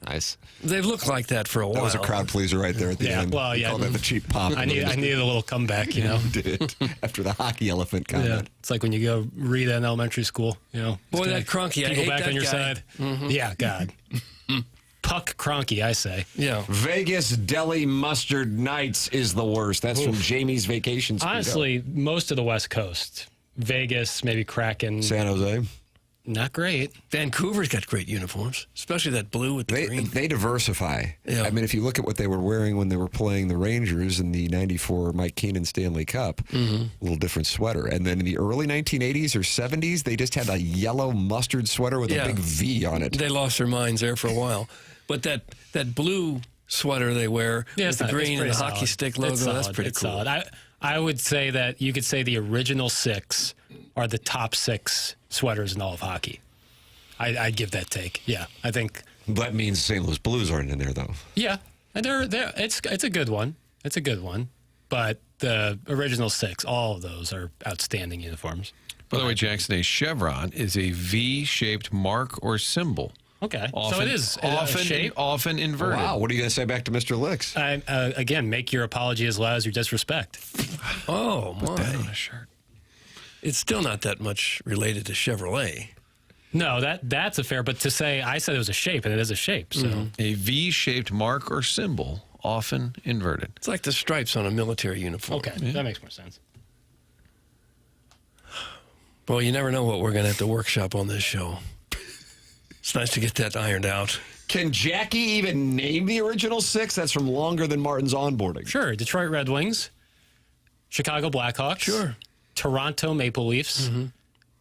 Nice. They've looked like that for a while. That was a crowd pleaser right there at the end. Well, We called that the cheap pop. I needed a little comeback, you know. Did after the hockey elephant comment. Yeah, it's like when you go read in elementary school, you know. Boy, that Kroenke, I people hate back that on your guy. side. Mm-hmm. Yeah, God. Puck Kroenke, I say. Yeah. Vegas Deli Mustard Nights is the worst. That's from Jamie's Vacation Speedo. Honestly, most of the West Coast, Vegas, maybe Kraken, San Jose. not great. Vancouver's got great uniforms, especially that blue with the green. They diversify. Yeah. I mean, if you look at what they were wearing when they were playing the Rangers in the 94 Mike Keenan Stanley Cup, a little different sweater. And then in the early 1980s or 70s, they just had a yellow mustard sweater with a big V on it. They lost their minds there for a while. But that blue sweater they wear with the green and the hockey stick logo, that's pretty cool. Solid. I would say that you could say the original six are the top six sweaters in all of hockey. I'd give that take. Yeah, I think. That means St. Louis Blues aren't in there, though. Yeah, and it's a good one. It's a good one. But the original six, all of those are outstanding uniforms. By the way, Jackson, a chevron is a V-shaped mark or symbol. Okay, often, so it is often inverted. Wow, what are you going to say back to Mr. Licks? Again, make your apology as loud as your disrespect. Oh, my. Put that on a shirt. It's still not that much related to Chevrolet. No, that's a fair, but to say, I said it was a shape, and it is a shape. So A V-shaped mark or symbol, often inverted. It's like the stripes on a military uniform. Okay, that makes more sense. Well, you never know what we're going to have to workshop on this show. It's nice to get that ironed out. Can Jackie even name the original six? That's from longer than Martin's onboarding. Sure, Detroit Red Wings, Chicago Blackhawks. Sure. Toronto Maple Leafs,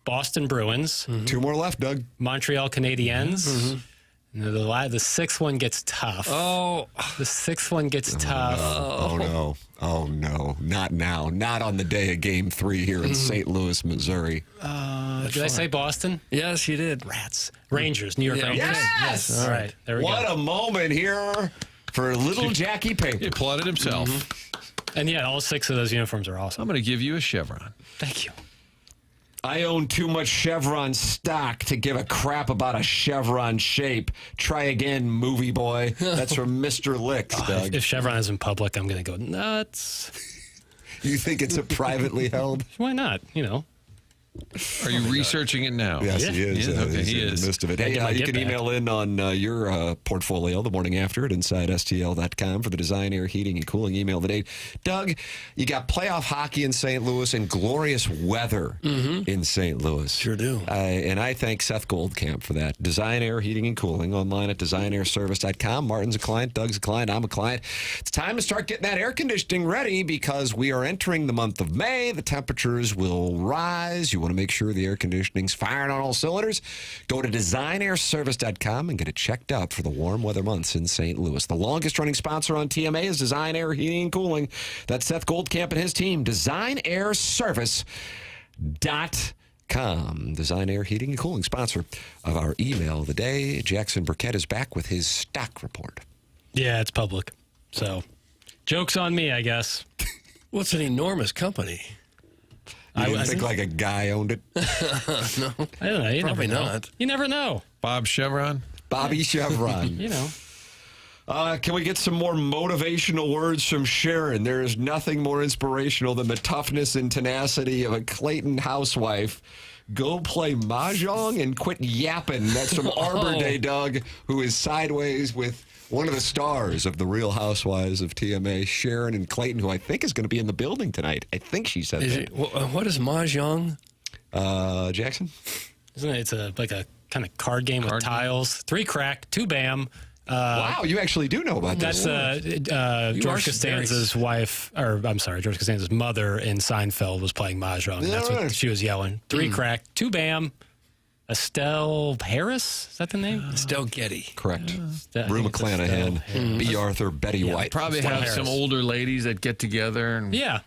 Boston Bruins. 2 more left, Doug. Montreal Canadiens. The sixth one gets tough. Oh, the sixth one gets tough. No. Oh, no. Not now. Not on the day of Game 3 here in St. Louis, Missouri. Did I say Boston? Yes, you did. Rats. Rangers. New York Rangers. Yes! All right. There we go. What a moment here for little Jackie Paper. He applauded himself. And yeah, all 6 of those uniforms are awesome. I'm going to give you a chevron. Thank you. I own too much Chevron stock to give a crap about a chevron shape. Try again, movie boy. That's from Mr. Licks, Doug. If Chevron is in public, I'm going to go nuts. You think it's a privately held? Why not? You know. Are you researching it now? Yes, he is. Okay, He's he in the is. midst of it. Hey, you can email in on your portfolio the morning after at InsideSTL.com for the Design, Air, Heating, and Cooling email of the day. Doug, you got playoff hockey in St. Louis and glorious weather in St. Louis. Sure do. And I thank Seth Goldcamp for that. Design, Air, Heating, and Cooling online at designairservice.com. Martin's a client, Doug's a client, I'm a client. It's time to start getting that air conditioning ready because we are entering the month of May. The temperatures will rise. You want to make sure the air conditioning's firing on all cylinders. Go to designairservice.com and get it checked out for the warm weather months in St. Louis. The longest running sponsor on TMA is Design, Air, Heating, and Cooling. That's Seth Goldcamp and his team. DesignairService.com. Design, Air, Heating, and Cooling, sponsor of our email of the day. Jackson Burkett is back with his stock report. Yeah, it's public. So, joke's on me, I guess. Well, it's an enormous company. You didn't think like a guy owned it? No. I don't know. You Probably never know. not. You never know. Bob Chevron? Bobby Chevron. You know. Can we get some more motivational words from Sharon? There is nothing more inspirational than the toughness and tenacity of a Clayton housewife. Go play mahjong and quit yapping. That's from Arbor Day Doug, who is sideways with one of the stars of the Real Housewives of TMA, Sharon and Clayton, who I think is going to be in the building tonight. I think she said that. What is mahjong? Jackson? Isn't it? It's like a kind of card game with tiles. 3 crack, 2 bam. Wow, you actually do know about this. That's George Costanza's wife, or I'm sorry, George Costanza's mother in Seinfeld was playing mahjong. That's what she was yelling. 3 crack, 2 bam. Estelle Harris? Is that the name? Estelle Getty. Correct. Rue McClanahan, B. Arthur, Betty White. Probably Estelle have Harris. some older ladies that get together. And Yeah.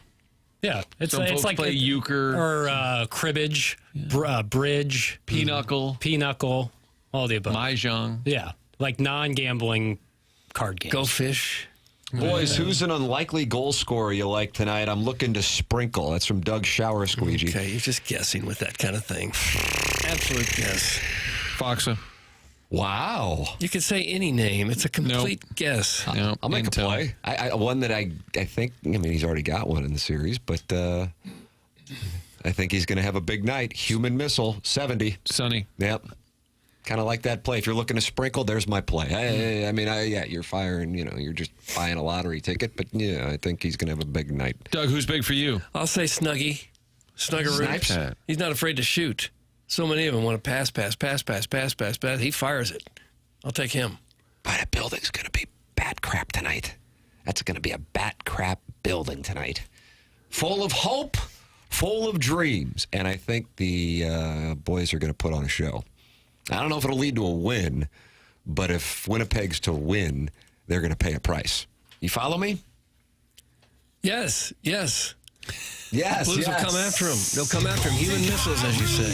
It's folks like play euchre. or cribbage, bridge, pinochle, all the above. Mahjong. Yeah, like non-gambling card games. Go fish. Boys, who's an unlikely goal scorer you like tonight? I'm looking to sprinkle. That's from Doug Shower Squeegee. Okay, you're just guessing with that kind of thing. Absolute guess. Foxa. Wow. You could say any name. It's a complete guess. I'll make a play. One that I think, he's already got one in the series, but I think he's going to have a big night. Human Missile, 70. Sonny. Yep. Kind of like that play. If you're looking to sprinkle, there's my play. You're firing, you're just buying a lottery ticket, but yeah, I think he's going to have a big night. Doug, who's big for you? I'll say Snuggie. Snuggeroo. Snipes? He's not afraid to shoot. So many of them want to pass. He fires it. I'll take him. But that building's going to be bat crap tonight. That's going to be a bat crap building tonight. Full of hope, full of dreams. And I think the boys are going to put on a show. I don't know if it'll lead to a win, but if Winnipeg's to win, they're going to pay a price. You follow me? Yes. Yes. The Blues will come after him. They'll come after him. Human missiles, as you say.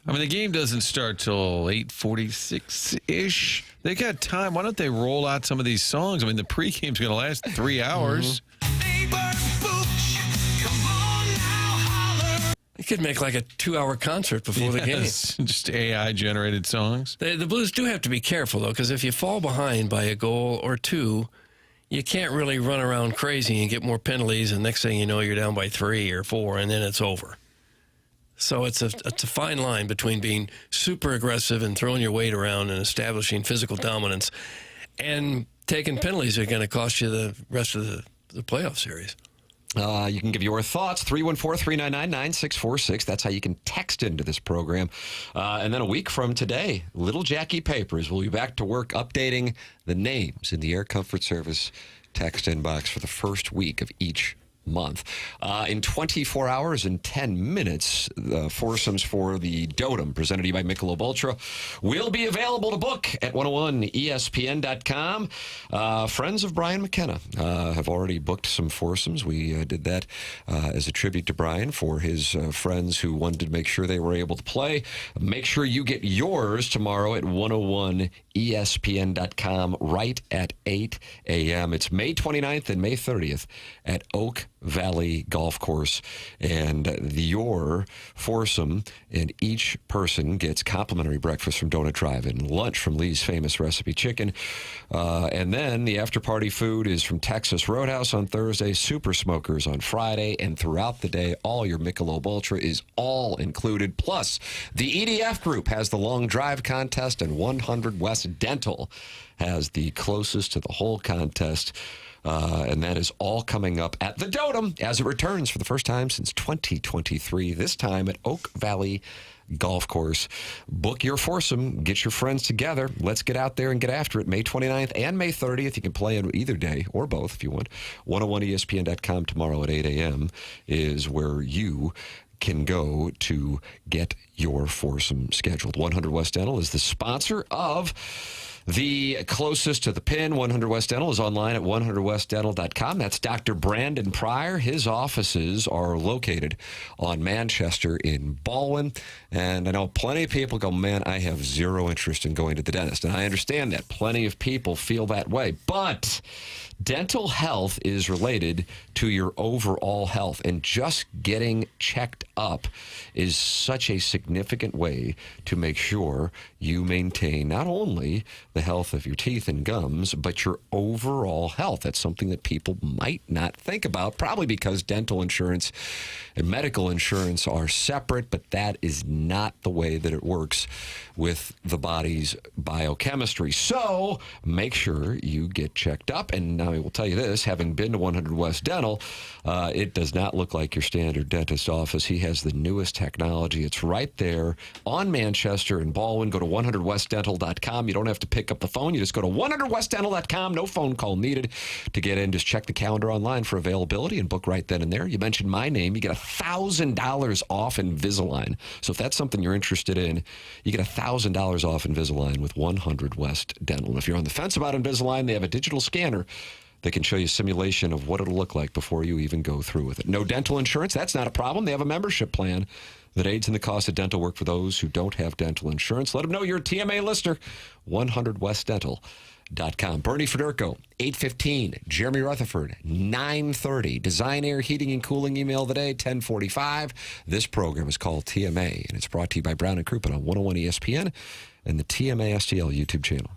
The game doesn't start till 8:46-ish. They got time. Why don't they roll out some of these songs? The pregame's going to last 3 hours. You could make like a 2-hour concert before the game. Just AI-generated songs. The Blues do have to be careful, though, because if you fall behind by a goal or two, you can't really run around crazy and get more penalties, and next thing you know, you're down by 3 or 4, and then it's over. So it's a fine line between being super aggressive and throwing your weight around and establishing physical dominance and taking penalties that are going to cost you the rest of the playoff series. You can give your thoughts, 314-399-9646. That's how you can text into this program. And then a week from today, Little Jackie Papers will be back to work updating the names in the Air Comfort Service text inbox for the first week of each month. In 24 hours and 10 minutes, the foursomes for the Dotem, presented to you by Michelob Ultra, will be available to book at 101ESPN.com. Friends of Brian McKenna have already booked some foursomes. We did that as a tribute to Brian for his friends who wanted to make sure they were able to play. Make sure you get yours tomorrow at 101ESPN.com right at 8 a.m. It's May 29th and May 30th at Oak Valley Golf Course, and your foursome and each person gets complimentary breakfast from Donut Drive-In, lunch from Lee's Famous Recipe Chicken, and then the after-party food is from Texas Roadhouse on Thursday, Super Smokers on Friday, and throughout the day, all your Michelob Ultra is all included. Plus, the EDF Group has the Long Drive contest, and 100 West Dental has the closest to the whole contest. And that is all coming up at the Dotem as it returns for the first time since 2023, this time at Oak Valley Golf Course. Book your foursome, get your friends together. Let's get out there and get after it. May 29th and May 30th. You can play on either day or both if you want. 101ESPN.com tomorrow at 8 a.m. is where you can go to get your foursome scheduled. 100 West Dental is the sponsor of the closest to the pin. 100 West Dental is online at 100westdental.com. That's Dr. Brandon Pryor. His offices are located on Manchester in Baldwin. And I know plenty of people go, man, I have zero interest in going to the dentist. And I understand that. Plenty of people feel that way. But dental health is related to your overall health, and just getting checked up is such a significant way to make sure you maintain not only the health of your teeth and gums, but your overall health. That's something that people might not think about, probably because dental insurance and medical insurance are separate, but that is not the way that it works with the body's biochemistry. So make sure you get checked up. And now I will tell you this, having been to 100 West Dental, it does not look like your standard dentist office. He has the newest technology. It's right there on Manchester in Baldwin. Go to 100westdental.com. You don't have to pick up the phone. You just go to 100westdental.com. No phone call needed to get in. Just check the calendar online for availability and book right then and there. You mentioned my name. You get $1,000 off Invisalign. So if that's something you're interested in, you get $1,000 off Invisalign with 100 West Dental. And if you're on the fence about Invisalign, they have a digital scanner that can show you a simulation of what it'll look like before you even go through with it. No dental insurance, that's not a problem. They have a membership plan that aids in the cost of dental work for those who don't have dental insurance. Let them know you're a TMA listener. 100westdental.com. Bernie Federko, 8:15. Jeremy Rutherford, 9:30. Design, Air, Heating, and Cooling email today, 10:45. This program is called TMA, and it's brought to you by Brown & Crouppen on 101 ESPN and the TMA STL YouTube channel.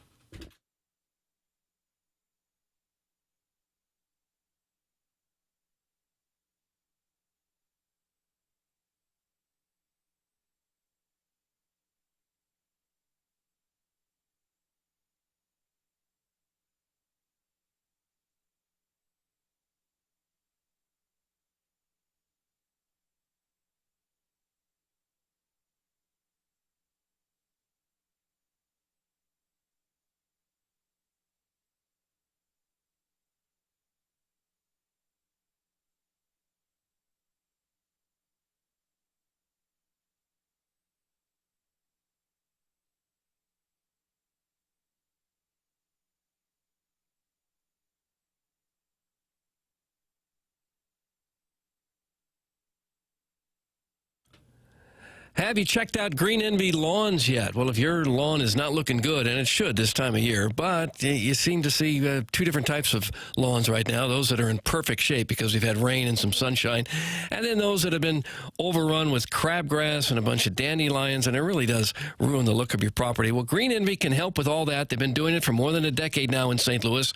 Have you checked out Green Envy Lawns yet? Well, if your lawn is not looking good, and it should this time of year, but you seem to see two different types of lawns right now, those that are in perfect shape because we've had rain and some sunshine, and then those that have been overrun with crabgrass and a bunch of dandelions, and it really does ruin the look of your property. Well, Green Envy can help with all that. They've been doing it for more than a decade now in St. Louis.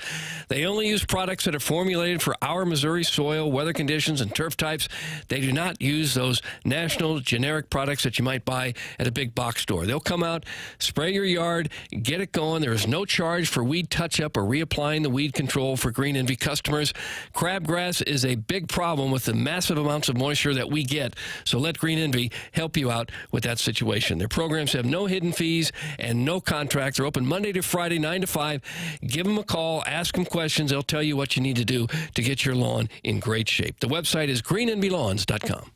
They only use products that are formulated for our Missouri soil, weather conditions, and turf types. They do not use those national generic products that that you might buy at a big box store. They'll come out, spray your yard, get it going. There is no charge for weed touch-up or reapplying the weed control for Green Envy customers. Crabgrass is a big problem with the massive amounts of moisture that we get, so let Green Envy help you out with that situation. Their programs have no hidden fees and no contract. They're open Monday to Friday, 9 to 5. Give them a call, ask them questions. They'll tell you what you need to do to get your lawn in great shape. The website is greenenvylawns.com.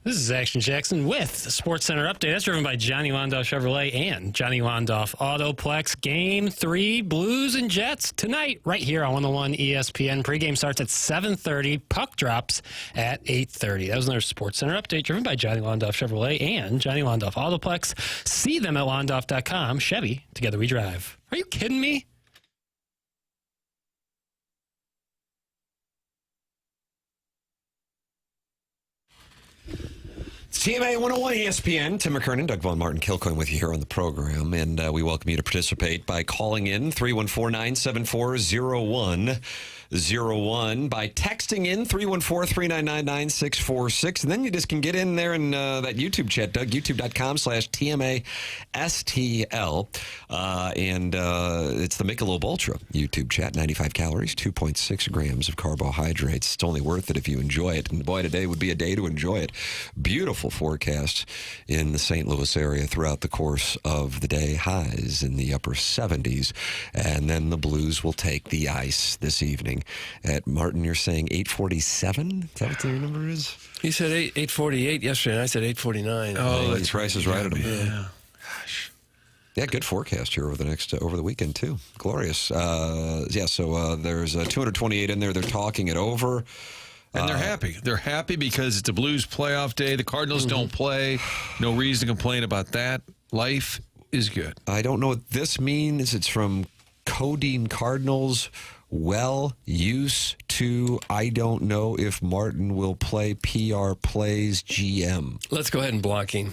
This is Action Jackson with the Sports Center update. That's driven by Johnny Londoff Chevrolet and Johnny Londoff Autoplex. Game 3, Blues and Jets tonight, right here on 101 ESPN. Pregame starts at 7:30. Puck drops at 8:30. That was another Sports Center update driven by Johnny Londoff Chevrolet and Johnny Londoff Autoplex. See them at londoff.com. Chevy, together we drive. Are you kidding me? TMA 101 ESPN. Tim McKernan, Doug Vaughn, Martin Kilcoyne with you here on the program. And we welcome you to participate by calling in 314-974-0101, by texting in 314-399-9646. And then you just can get in there in that YouTube chat, Doug, youtube.com/TMA-STL. And it's the Michelob Ultra YouTube chat, 95 calories, 2.6 grams of carbohydrates. It's only worth it if you enjoy it. And boy, today would be a day to enjoy it. Beautiful forecast in the St. Louis area throughout the course of the day. Highs in the upper 70s. And then the Blues will take the ice this evening. At Martin, you're saying 8:47? Is that what the number is? He said 8:48 yesterday, and I said 8:49. Oh, that's Price is right at him. Yeah. Gosh. Yeah, good forecast here over the weekend too. Glorious. So there's 228 in there. They're talking it over. And they're happy. They're happy because it's a Blues playoff day. The Cardinals don't play. No reason to complain about that. Life is good. I don't know what this means. It's from Codeine Cardinals. Well, used to, I don't know if Martin will play PR Plays GM. Let's go ahead and block him.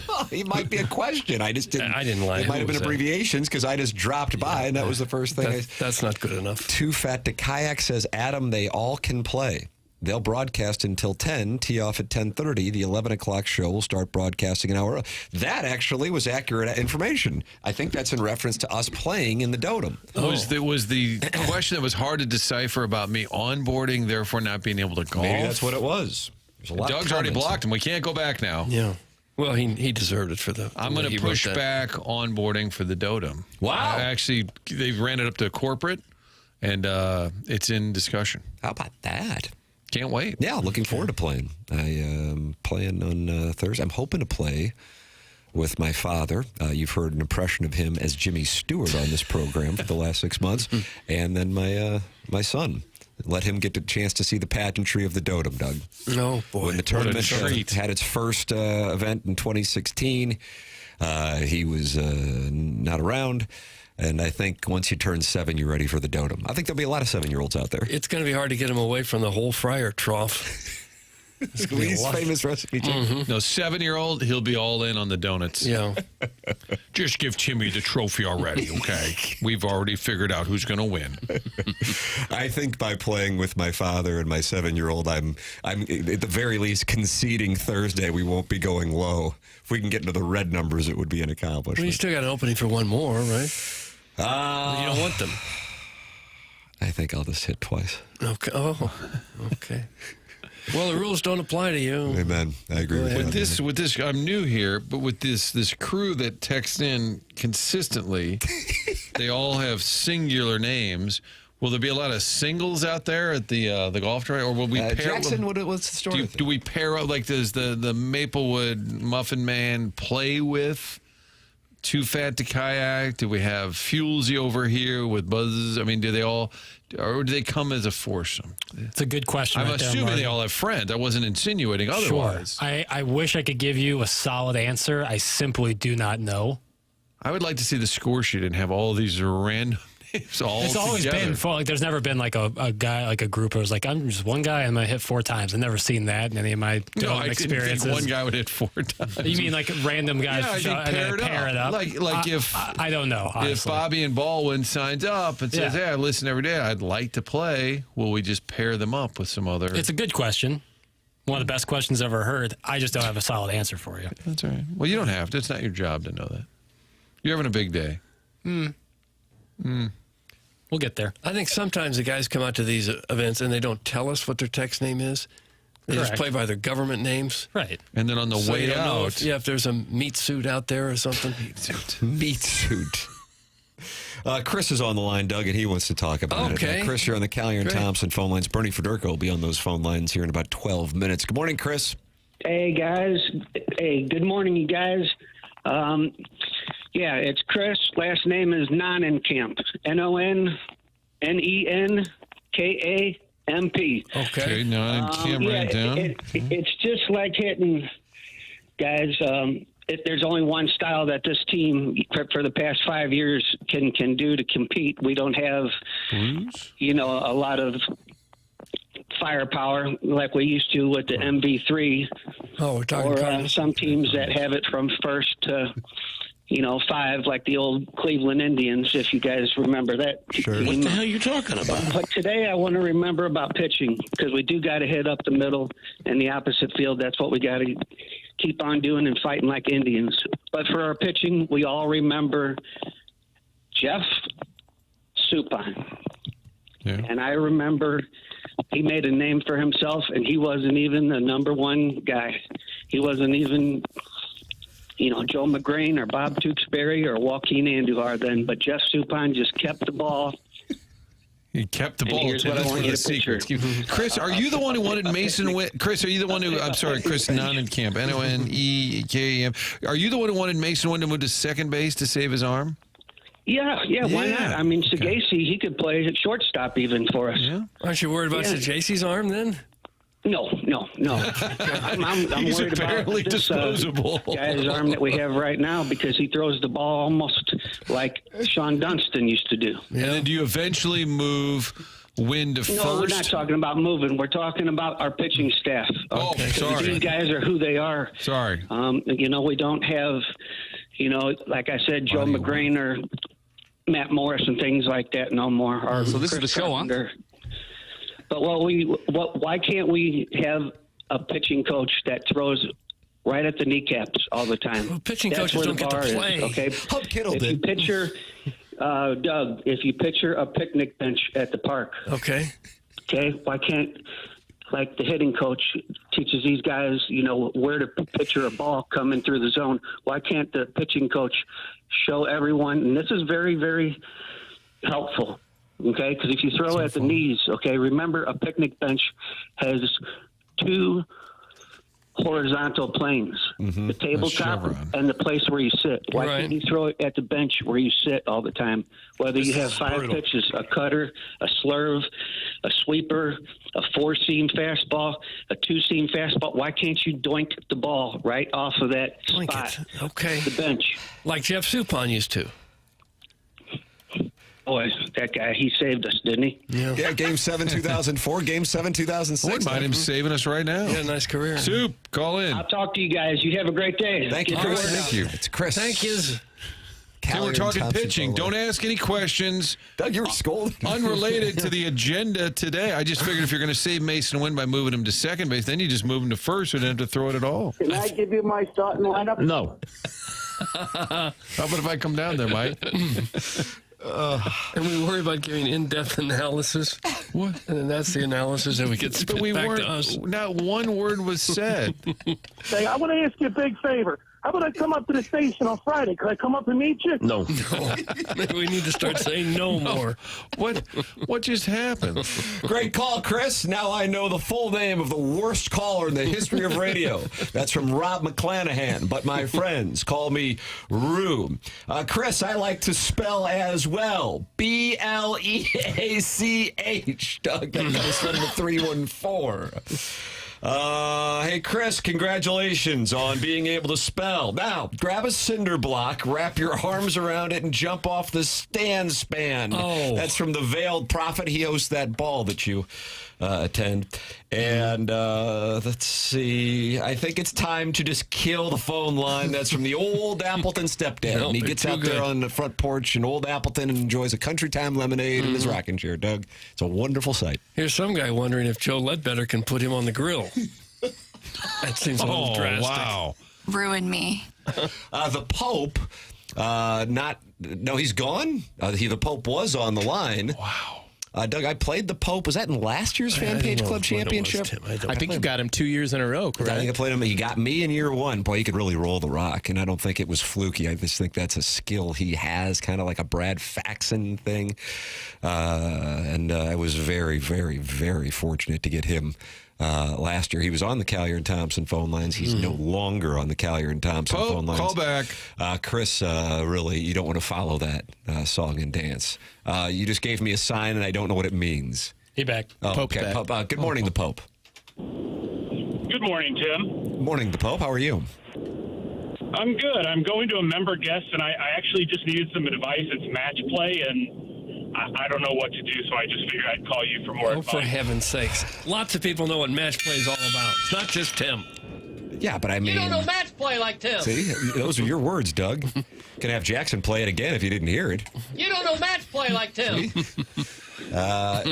Oh, he might be a question. I didn't lie. It might have been abbreviations because I just dropped by, and that was the first thing. That's not good enough. Too Fat to Kayak says, Adam, they all can play. They'll broadcast until 10, tee off at 10:30. The 11 o'clock show will start broadcasting an hour early. That actually was accurate information. I think that's in reference to us playing in the Dotem. Was the question that was hard to decipher about me onboarding, therefore not being able to golf? Maybe that's what it was. Doug's already blocked him. We can't go back now. Yeah. Well, he deserved it for the. I'm going to push back onboarding for the Dotem. Wow. Actually, they ran it up to corporate, and it's in discussion. How about that? Can't wait. Yeah, looking forward to playing. I am playing on Thursday. I'm hoping to play with my father. You've heard an impression of him as Jimmy Stewart on this program for the last 6 months. And then my son. Let him get the chance to see the pageantry of the Dotem, Doug. Oh, boy. When the tournament had its first event in 2016, he was not around. And I think once you turn 7, you're ready for the Dotem. I think there'll be a lot of 7-year-olds out there. It's going to be hard to get him away from the whole fryer trough. Lee's famous recipe. No, 7-year-old, he'll be all in on the donuts. Yeah. Just give Timmy the trophy already, okay? We've already figured out who's going to win. I think by playing with my father and my 7-year-old, I'm at the very least conceding Thursday we won't be going low. If we can get into the red numbers, it would be an accomplishment. Well, you still got an opening for one more, right? You don't want them. I think I'll just hit twice. Okay. Oh, okay. Well, the rules don't apply to you. Amen. I agree with that. With this, I'm new here, but with this crew that texts in consistently, they all have singular names. Will there be a lot of singles out there at the golf tournament, or will we pair? Jackson, what's the story? Do we pair up? Like, does the Maplewood Muffin Man play with Too Fat to Kayak? Do we have Fuelsy over here with Buzz? I mean, do they all, or do they come as a foursome? It's a good question. I'm assuming they all have friends. I wasn't insinuating otherwise. Sure. I wish I could give you a solid answer. I simply do not know. I would like to see the score sheet and have all these random names all It's always together. been fun. Like, there's never been like a guy, like a group where it was like, I'm just one guy, I'm going to hit 4 times. I've never seen that in any of my experiences. Didn't think one guy would hit 4 times. You mean like random guys and then pair it up? Like if I don't know. Honestly. If Bobby and Baldwin signs up and says, "Hey, I listen every day. I'd like to play," will we just pair them up with some other? It's a good question. One of the best questions I've ever heard. I just don't have a solid answer for you. That's all right. Well, you don't have to. It's not your job to know that. You're having a big day. We'll get there. I think sometimes the guys come out to these events and they don't tell us what their text name is. They just play by their government names. Right. And then on the way out. If there's a meat suit out there or something. Meat suit. Chris is on the line, Doug, and he wants to talk about it. Chris, you're on the Callier and Thompson phone lines. Bernie Federko will be on those phone lines here in about 12 minutes. Good morning, Chris. Hey, guys. Hey, good morning, you guys. Yeah, it's Chris. Last name is Nonenkamp. Nonenkamp. Okay, Nonenkamp, write it down. It's just like hitting, guys. There's only one style that this team for the past 5 years can do to compete. We don't have, a lot of firepower like we used to with the MV3. Oh, we're talking or some teams that have it from first to 5, like the old Cleveland Indians, if you guys remember that. Sure. What the hell are you talking about? But today I want to remember about pitching, because we do got to hit up the middle and the opposite field. That's what we got to keep on doing and fighting like Indians. But for our pitching, we all remember Jeff Suppan. Yeah. And I remember he made a name for himself, and he wasn't even the number one guy. He wasn't even, Joe McGrain or Bob Tewksbury or Joaquin Andujar then, but Jeff Suppan just kept the ball. He kept the And ball. here's That's what I one want of you the to picture. secrets. Chris, are you the one who wanted Mason win? Chris, are you the one who? I'm sorry, Chris Nonenkamp. Nonekam. Are you the one who wanted Mason Wynn to move to second base to save his arm? Yeah, why not? I mean, Sagasi, he could play at shortstop even for us. Yeah. Aren't you worried about Sagasi's arm then? No. I'm He's worried apparently about this disposable. guy's arm that we have right now, because he throws the ball almost like Sean Dunston used to do. And then do you eventually move Wynn to first? No, we're not talking about moving. We're talking about our pitching staff. Oh, sorry. These guys are who they are. Sorry. We don't have, like I said, Joe McGrain or Matt Morris and things like that no more. So this is the show, huh? But why can't we have a pitching coach that throws right at the kneecaps all the time? Well, pitching That's coaches where don't the get to bar is, play. okay? If you picture, Doug, if you picture a picnic bench at the park, okay, why can't, like the hitting coach teaches these guys, where to picture a ball coming through the zone, why can't the pitching coach show everyone? And this is very, very helpful. Okay, because if you throw at the knees, remember a picnic bench has 2 horizontal planes, the tabletop and the place where you sit. Why can't you throw it at the bench where you sit all the time? Whether you have 5 pitches, a cutter, a slurve, a sweeper, a 4-seam fastball, a 2-seam fastball, why can't you doink the ball right off of that spot? Okay. The bench. Like Jeff Suppan used to. Boy, that guy, he saved us, didn't he? Yeah, Game 7, 2004, Game 7, 2006. I wouldn't mind him saving us right now. He had a nice career. Soup, call in. I'll talk to you guys. You have a great day. Thank you, Chris. Thank you. It's Chris. Thank you. Hey, we're talking pitching. Don't ask any questions. Doug, you're scolding. Unrelated to the agenda today. I just figured if you're going to save Mason Wynn by moving him to second base, then you just move him to first. You don't have to throw it at all. Can I give you my starting lineup? No. How about if I come down there, Mike? And we worry about giving in-depth analysis. What? And then that's the analysis that we get spit back to us. Not one word was said. Say, I want to ask you a big favor. How about I come up to the station on Friday? Could I come up and meet you? No. Maybe we need to start saying no more. What just happened? Great call, Chris. Now I know the full name of the worst caller in the history of radio. That's from Rob McClanahan. But my friends call me Rue. Chris, I like to spell as well. B-L-E-A-C-H. Doug, that comes from the 314. Hey, Chris, congratulations on being able to spell. Now, grab a cinder block, wrap your arms around it, and jump off the stand span. Oh. That's from the Veiled Prophet. He hosts that ball that you attend. And let's see. I think it's time to just kill the phone line. That's from the old Appleton stepdad. Nope, And he gets out there on the front porch in old Appleton and enjoys a country time lemonade in his rocking chair, Doug. It's a wonderful sight. Here's some guy wondering if Joe Ledbetter can put him on the grill. That seems a little drastic. Wow. Ruin me. The Pope, he's gone. The Pope was on the line. Wow. Doug, I played the Pope. Was that in last year's Fan Page Club Championship? I think you got him 2 years in a row, correct? I think I played him. He got me in year 1. Boy, he could really roll the rock, and I don't think it was fluky. I just think that's a skill he has, kind of like a Brad Faxon thing. And I was very, very, very fortunate to get him last year. He was on the Collier and Thompson phone lines. He's no longer on the Collier and Thompson phone lines. Call back. Chris, really, you don't want to follow that song and dance. You just gave me a sign, and I don't know what it means. He back. Oh, okay. back. Good morning, the Pope. Good morning, Tim. Morning, the Pope. How are you? I'm good. I'm going to a member guest, and I actually just needed some advice. It's match play, and I don't know what to do, so I just figured I'd call you for more advice. For heaven's sakes. Lots of people know what match play is all about. It's not just Tim. Yeah, but I mean... You don't know match play like Tim. See, those are your words, Doug. Can have Jackson play it again if you didn't hear it. You don't know match play like Tim.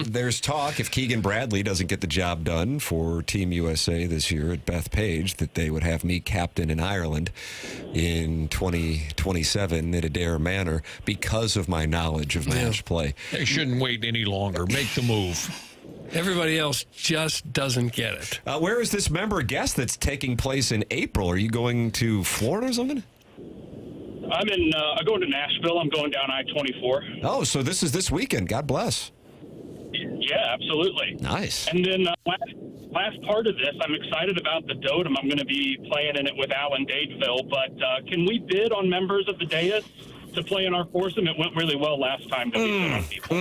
There's talk, if Keegan Bradley doesn't get the job done for Team USA this year at Bethpage, that they would have me captain in Ireland in 2027 at Adair Manor because of my knowledge of match play. They shouldn't wait any longer. Make the move. Everybody else just doesn't get it. Where is this member guest that's taking place in April? Are you going to Florida or something? I'm going to Nashville. I'm going down I-24. Oh, so this is this weekend. God bless. Yeah, absolutely. Nice. And then last part of this, I'm excited about the Dotem. I'm going to be playing in it with Alan Dadeville, but can we bid on members of the dais to play in our foursome? It went really well last time that we bid on people.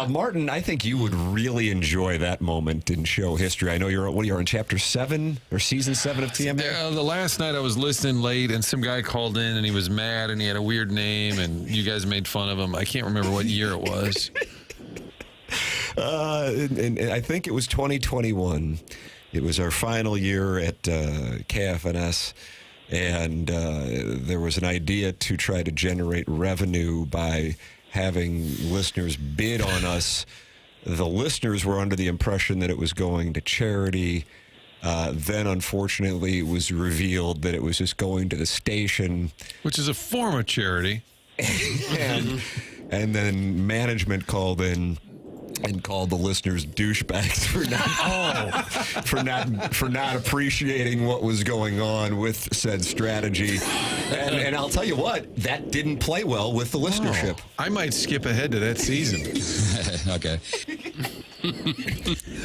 Martin, I think you would really enjoy that moment in show history. I know you're on chapter 7 or season 7 of TMA. The last night I was listening late, and some guy called in, and he was mad, and he had a weird name, and you guys made fun of him. I can't remember what year it was. And I think it was 2021. It was our final year at KFNS. And there was an idea to try to generate revenue by having listeners bid on us. The listeners were under the impression that it was going to charity. Then, unfortunately, it was revealed that it was just going to the station. Which is a form of charity. and then management called in and called the listeners douchebags for not appreciating what was going on with said strategy. And I'll tell you what, that didn't play well with the listenership. I might skip ahead to that season. Okay.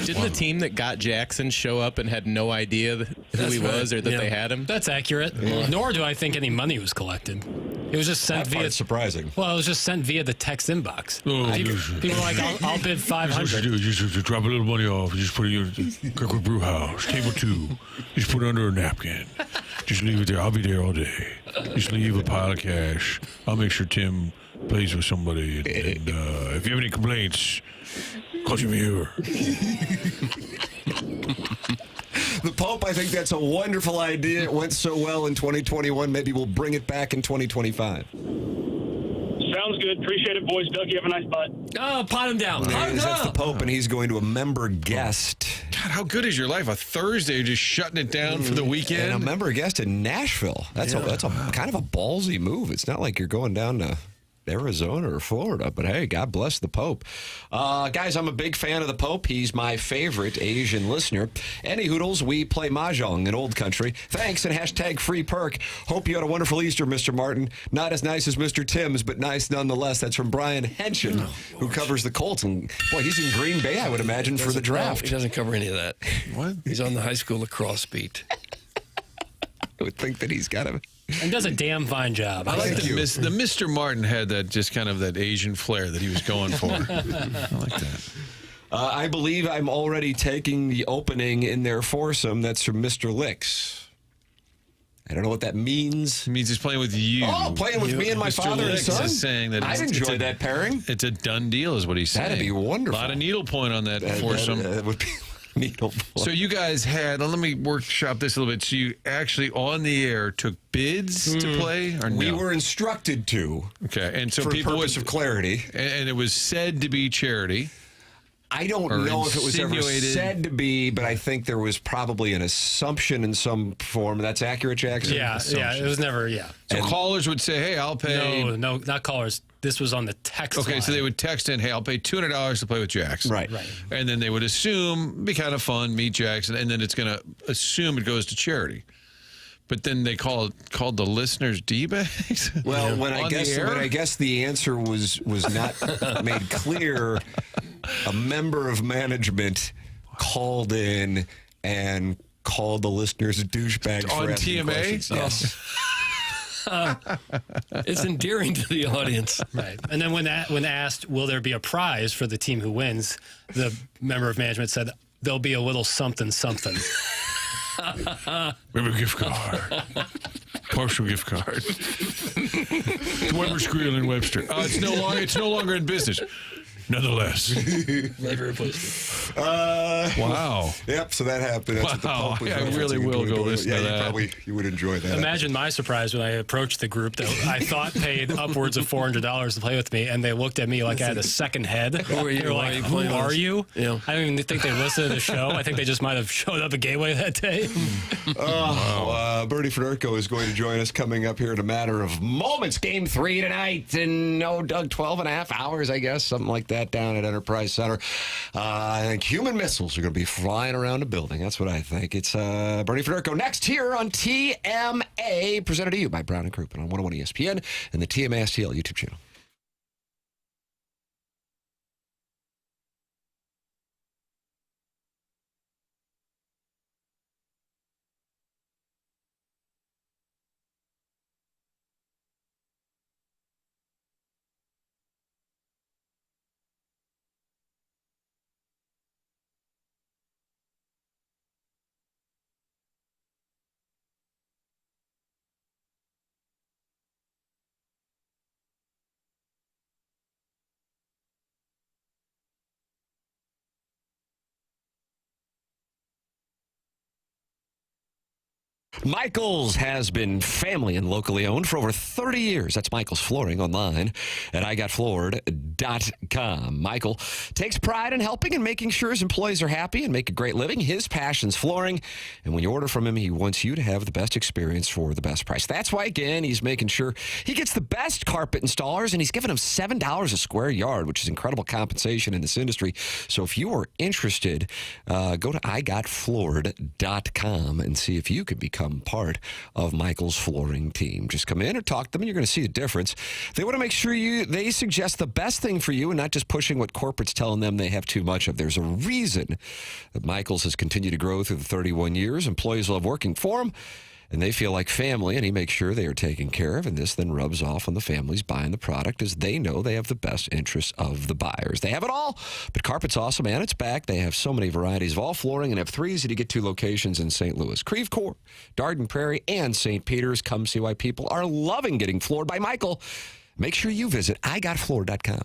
Didn't the team that got Jackson show up and had no idea who he was or that they had him? That's accurate. Yeah. Nor do I think any money was collected. It was just sent via. Surprising. Well, it was just sent via the text inbox. People were like, I'll bid 500. You just drop a little money off. You just put it in your Kirkwood Brew House, table 2. Just put it under a napkin. Just leave it there. I'll be there all day. Just leave a pile of cash. I'll make sure Tim plays with somebody. And if you have any complaints, call Jimmy here. The Pope, I think that's a wonderful idea. It went so well in 2021. Maybe we'll bring it back in 2025. Sounds good. Appreciate it, boys. Doug, you have a nice butt. Oh, pot him down. Pot him That's the down. Pope, and he's going to a member guest. God, how good is your life? A Thursday, just shutting it down for the weekend? And a member guest in Nashville. That's a kind of a ballsy move. It's not like you're going down to Arizona or Florida, but hey, God bless the Pope. Guys, I'm a big fan of the Pope. He's my favorite Asian listener. Any hoodles, we play mahjong in old country. Thanks, and hashtag free perk. Hope you had a wonderful Easter, Mr. Martin. Not as nice as Mr. Tim's, but nice nonetheless. That's from Brian Henshin, who covers the Colts. And boy, he's in Green Bay, I would imagine, for the draft. No, he doesn't cover any of that. What? He's on the high school lacrosse beat. I would think that he's got a... And does a damn fine job. I like the Mr. Martin had that just kind of that Asian flair that he was going for. I like that. I believe I'm already taking the opening in their foursome. That's from Mr. Licks. I don't know what that means. It means he's playing with you. Oh, playing with me and my Mr. father Licks and son? is saying that I'd enjoy that pairing. It's a done deal is what he's saying. That'd be wonderful. A lot of needlepoint on that foursome. That would be needlepoint. So you guys had, let me workshop this a little bit. So you actually on the air took bids to play? Or no? We were instructed to. Okay. And so for people purpose of clarity. And it was said to be charity. I don't know if it was ever said to be, but I think there was probably an assumption in some form. That's accurate, Jackson? Yeah, it was never, So callers would say, hey, I'll pay. No, not callers. This was on the text line. So they would text in, hey, I'll pay $200 to play with Jackson. Right. And then they would assume, be kind of fun, meet Jackson, and then it's going to assume it goes to charity. But then they called the listeners D-bags? Well, when I guess the answer was not made clear, a member of management called in and called the listeners douchebags On for asking TMA? questions. Yes. It's endearing to the audience. Right. And then when asked, will there be a prize for the team who wins, the member of management said, there'll be a little something, something. We have a gift card. Partial gift card. Weber, Screel, and Webster. It's no longer in business. Nonetheless. Never replaced it. Wow. Yep, so that happened. That's what the Wow. Pope was Yeah, I referencing. really will go listen to that. You would enjoy that. Imagine my surprise when I approached the group that I thought paid upwards of $400 to play with me, and they looked at me like I had a second head. Who are you? They were Why like, are you who playing are this? you? Yeah. I don't even think they listened to the show. I think they just might have showed up at Gateway that day. Bernie Federko is going to join us coming up here in a matter of moments. Game 3 tonight in, Doug, 12 and a half hours, I guess, something like that down at Enterprise Center. I think human missiles are going to be flying around the building. That's what I think. It's Bernie Federko next here on TMA, presented to you by Brown & Crouppen on 101 ESPN and the TMA STL YouTube channel. Michaels has been family and locally owned for over 30 years. That's Michaels Flooring online at igotfloored.com. Michael takes pride in helping and making sure his employees are happy and make a great living. His passion's flooring, and when you order from him, he wants you to have the best experience for the best price. That's why, again, he's making sure he gets the best carpet installers, and he's giving them $7 a square yard, which is incredible compensation in this industry. So if you are interested, go to igotfloored.com and see if you can become part of Michael's flooring team. Just come in or talk to them and you're going to see a difference. They want to make sure they suggest the best thing for you and not just pushing what corporate's telling them they have too much of. There's a reason that Michael's has continued to grow through the 31 years. Employees love working for him, and they feel like family, and he makes sure they are taken care of, and this then rubs off on the families buying the product as they know they have the best interests of the buyers. They have it all, but carpet's awesome, and it's back. They have so many varieties of all flooring and have 3 easy-to-get to locations in St. Louis. Creve Coeur, Darden Prairie, and St. Peter's. Come see why people are loving getting floored by Michael. Make sure you visit igotfloored.com.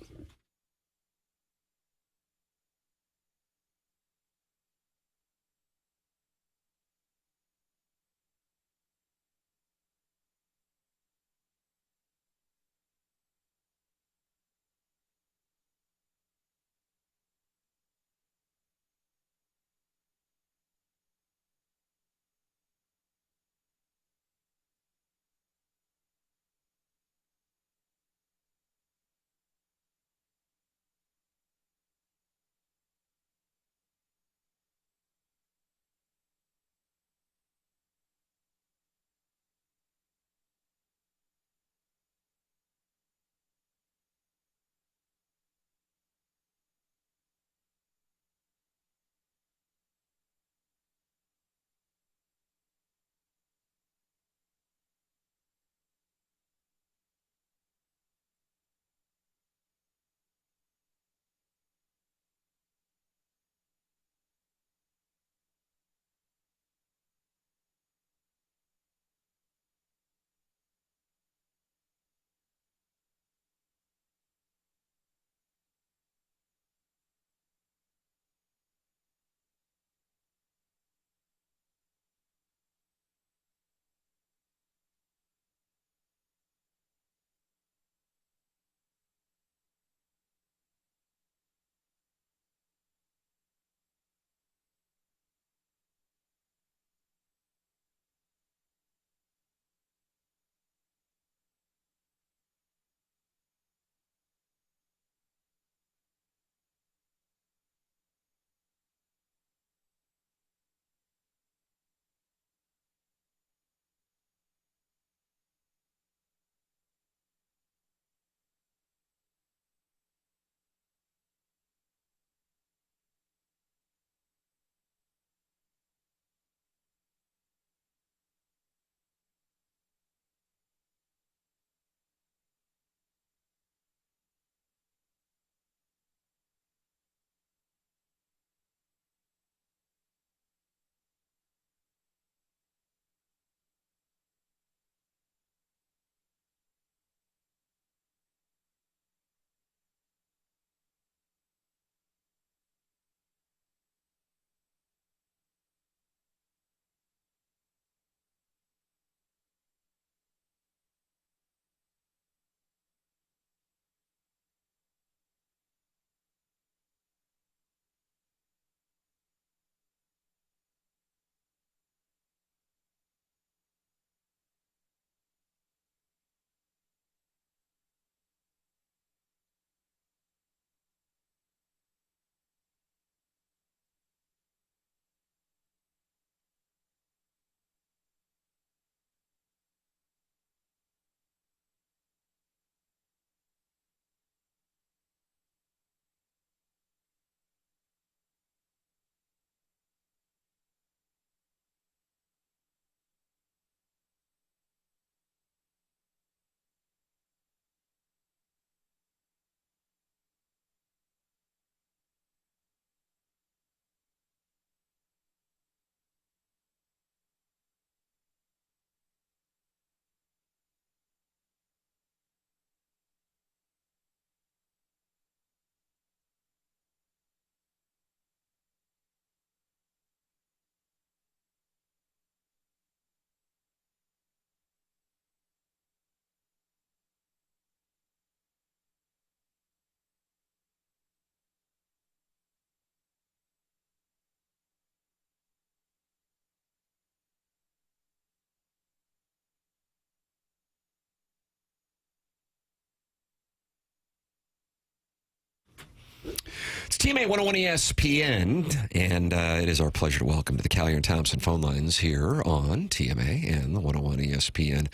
Teammate 101 ESPN, and it is our pleasure to welcome to the Callier and Thompson phone lines here on TMA and the 101 ESPN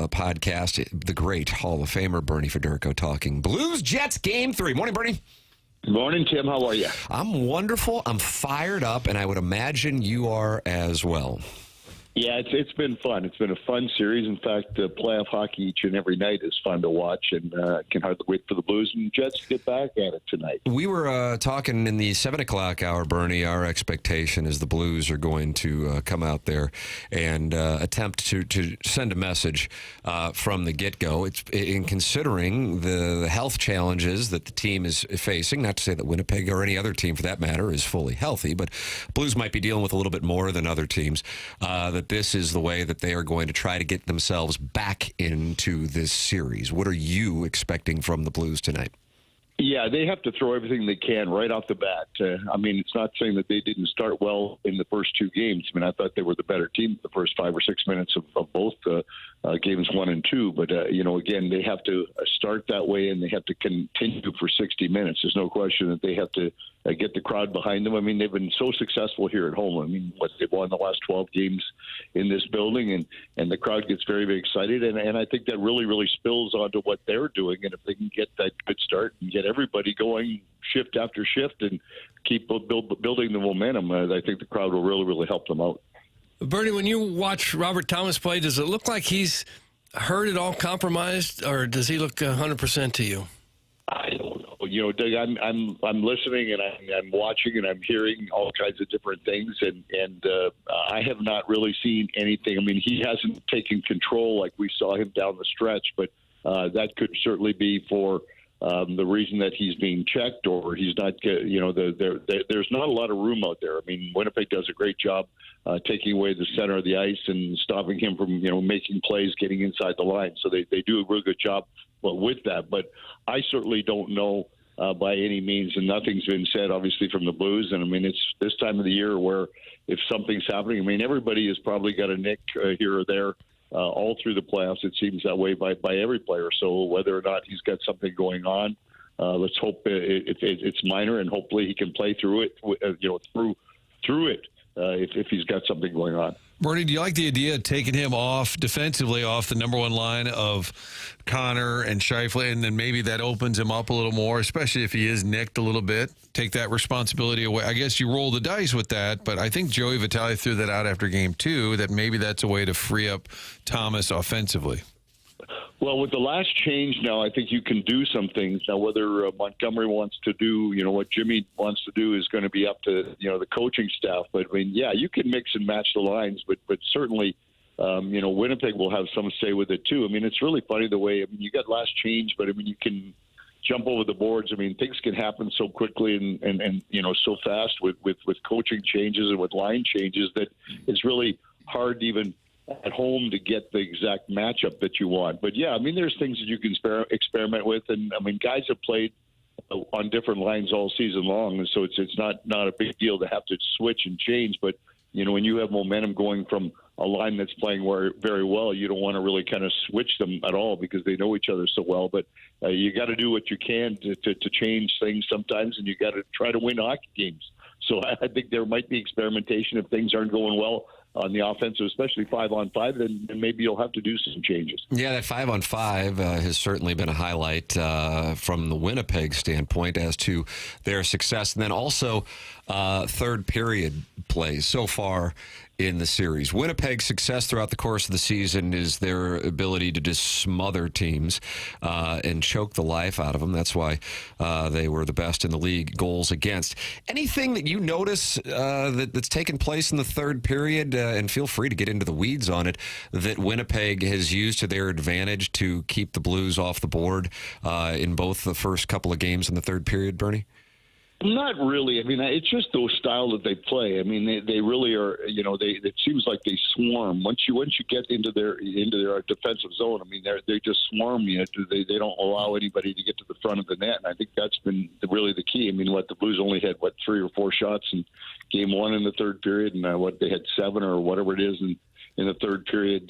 podcast, the great Hall of Famer Bernie Federko talking Blues Jets Game 3. Morning, Bernie. Good morning, Tim. How are you? I'm wonderful. I'm fired up, and I would imagine you are as well. Yeah, it's been fun. It's been a fun series. In fact, playoff hockey each and every night is fun to watch, and can hardly wait for the Blues and Jets to get back at it tonight. We were talking in the 7 o'clock hour, Bernie. Our expectation is the Blues are going to come out there and attempt to send a message from the get-go. It's in considering the health challenges that the team is facing, not to say that Winnipeg or any other team for that matter is fully healthy, but Blues might be dealing with a little bit more than other teams, that this is the way that they are going to try to get themselves back into this series. What are you expecting from the Blues tonight? Yeah, they have to throw everything they can right off the bat. I mean, it's not saying that they didn't start well in the first two games. I mean, I thought they were the better team the first 5 or 6 minutes of both games 1 and 2. But, again, they have to start that way, and they have to continue for 60 minutes. There's no question that they have to get the crowd behind them. I mean, they've been so successful here at home. I mean, they've won the last 12 games in this building, and the crowd gets very, very excited. And I think that really, really spills onto what they're doing. And if they can get that good start and get everybody going shift after shift and keep building the momentum, I think the crowd will really, really help them out. Bernie, when you watch Robert Thomas play, does it look like he's hurt at all, compromised, or does he look 100% to you? I don't know. Doug, I'm listening and I'm watching and I'm hearing all kinds of different things, and I have not really seen anything. I mean, he hasn't taken control like we saw him down the stretch, but that could certainly be for the reason that he's being checked, or he's not. There's not a lot of room out there. I mean, Winnipeg does a great job taking away the center of the ice and stopping him from making plays, getting inside the line. So they do a really good job with that. But I certainly don't know by any means, and nothing's been said obviously from the Blues. And I mean, it's this time of the year where if something's happening, I mean, everybody has probably got a nick here or there. All through the playoffs, it seems that way by every player. So whether or not he's got something going on, let's hope it's minor, and hopefully he can play through it. Through it if he's got something going on. Bernie, do you like the idea of taking him off defensively off the number one line of Connor and Scheifele, and then maybe that opens him up a little more, especially if he is nicked a little bit? Take that responsibility away. I guess you roll the dice with that, but I think Joey Vitale threw that out after game 2, that maybe that's a way to free up Thomas offensively. Well, with the last change now, I think you can do some things. Now, whether Montgomery wants to do, what Jimmy wants to do is going to be up to, the coaching staff. But, I mean, yeah, you can mix and match the lines, but certainly, Winnipeg will have some say with it, too. I mean, it's really funny the way, you got last change, but, you can jump over the boards. I mean, things can happen so quickly and so fast with coaching changes and with line changes that it's really hard even at home to get the exact matchup that you want. But yeah, I mean, there's things that you can experiment with, and I mean, guys have played on different lines all season long, and so it's not a big deal to have to switch and change. But when you have momentum going from a line that's playing very well, you don't want to really kind of switch them at all because they know each other so well. But you got to do what you can to change things sometimes, and you got to try to win hockey games. So I think there might be experimentation if things aren't going well on the offensive, especially 5-on-5, then maybe you'll have to do some changes. Yeah, that 5-on-5 has certainly been a highlight from the Winnipeg standpoint as to their success. And then also third period plays so far in the series. Winnipeg's success throughout the course of the season is their ability to just smother teams and choke the life out of them. That's why they were the best in the league goals against. Anything that you notice that's taken place in the third period, and feel free to get into the weeds on it, that Winnipeg has used to their advantage to keep the Blues off the board in both the first couple of games in the third period, Bernie? Not really. I mean, it's just those style that they play. I mean, they really are. It seems like they swarm. Once you get into their defensive zone, I mean, they just swarm you. They don't allow anybody to get to the front of the net, and I think that's been really the key. I mean, the Blues only had 3 or 4 shots in game 1 in the third period, and they had 7 or whatever it is in the third period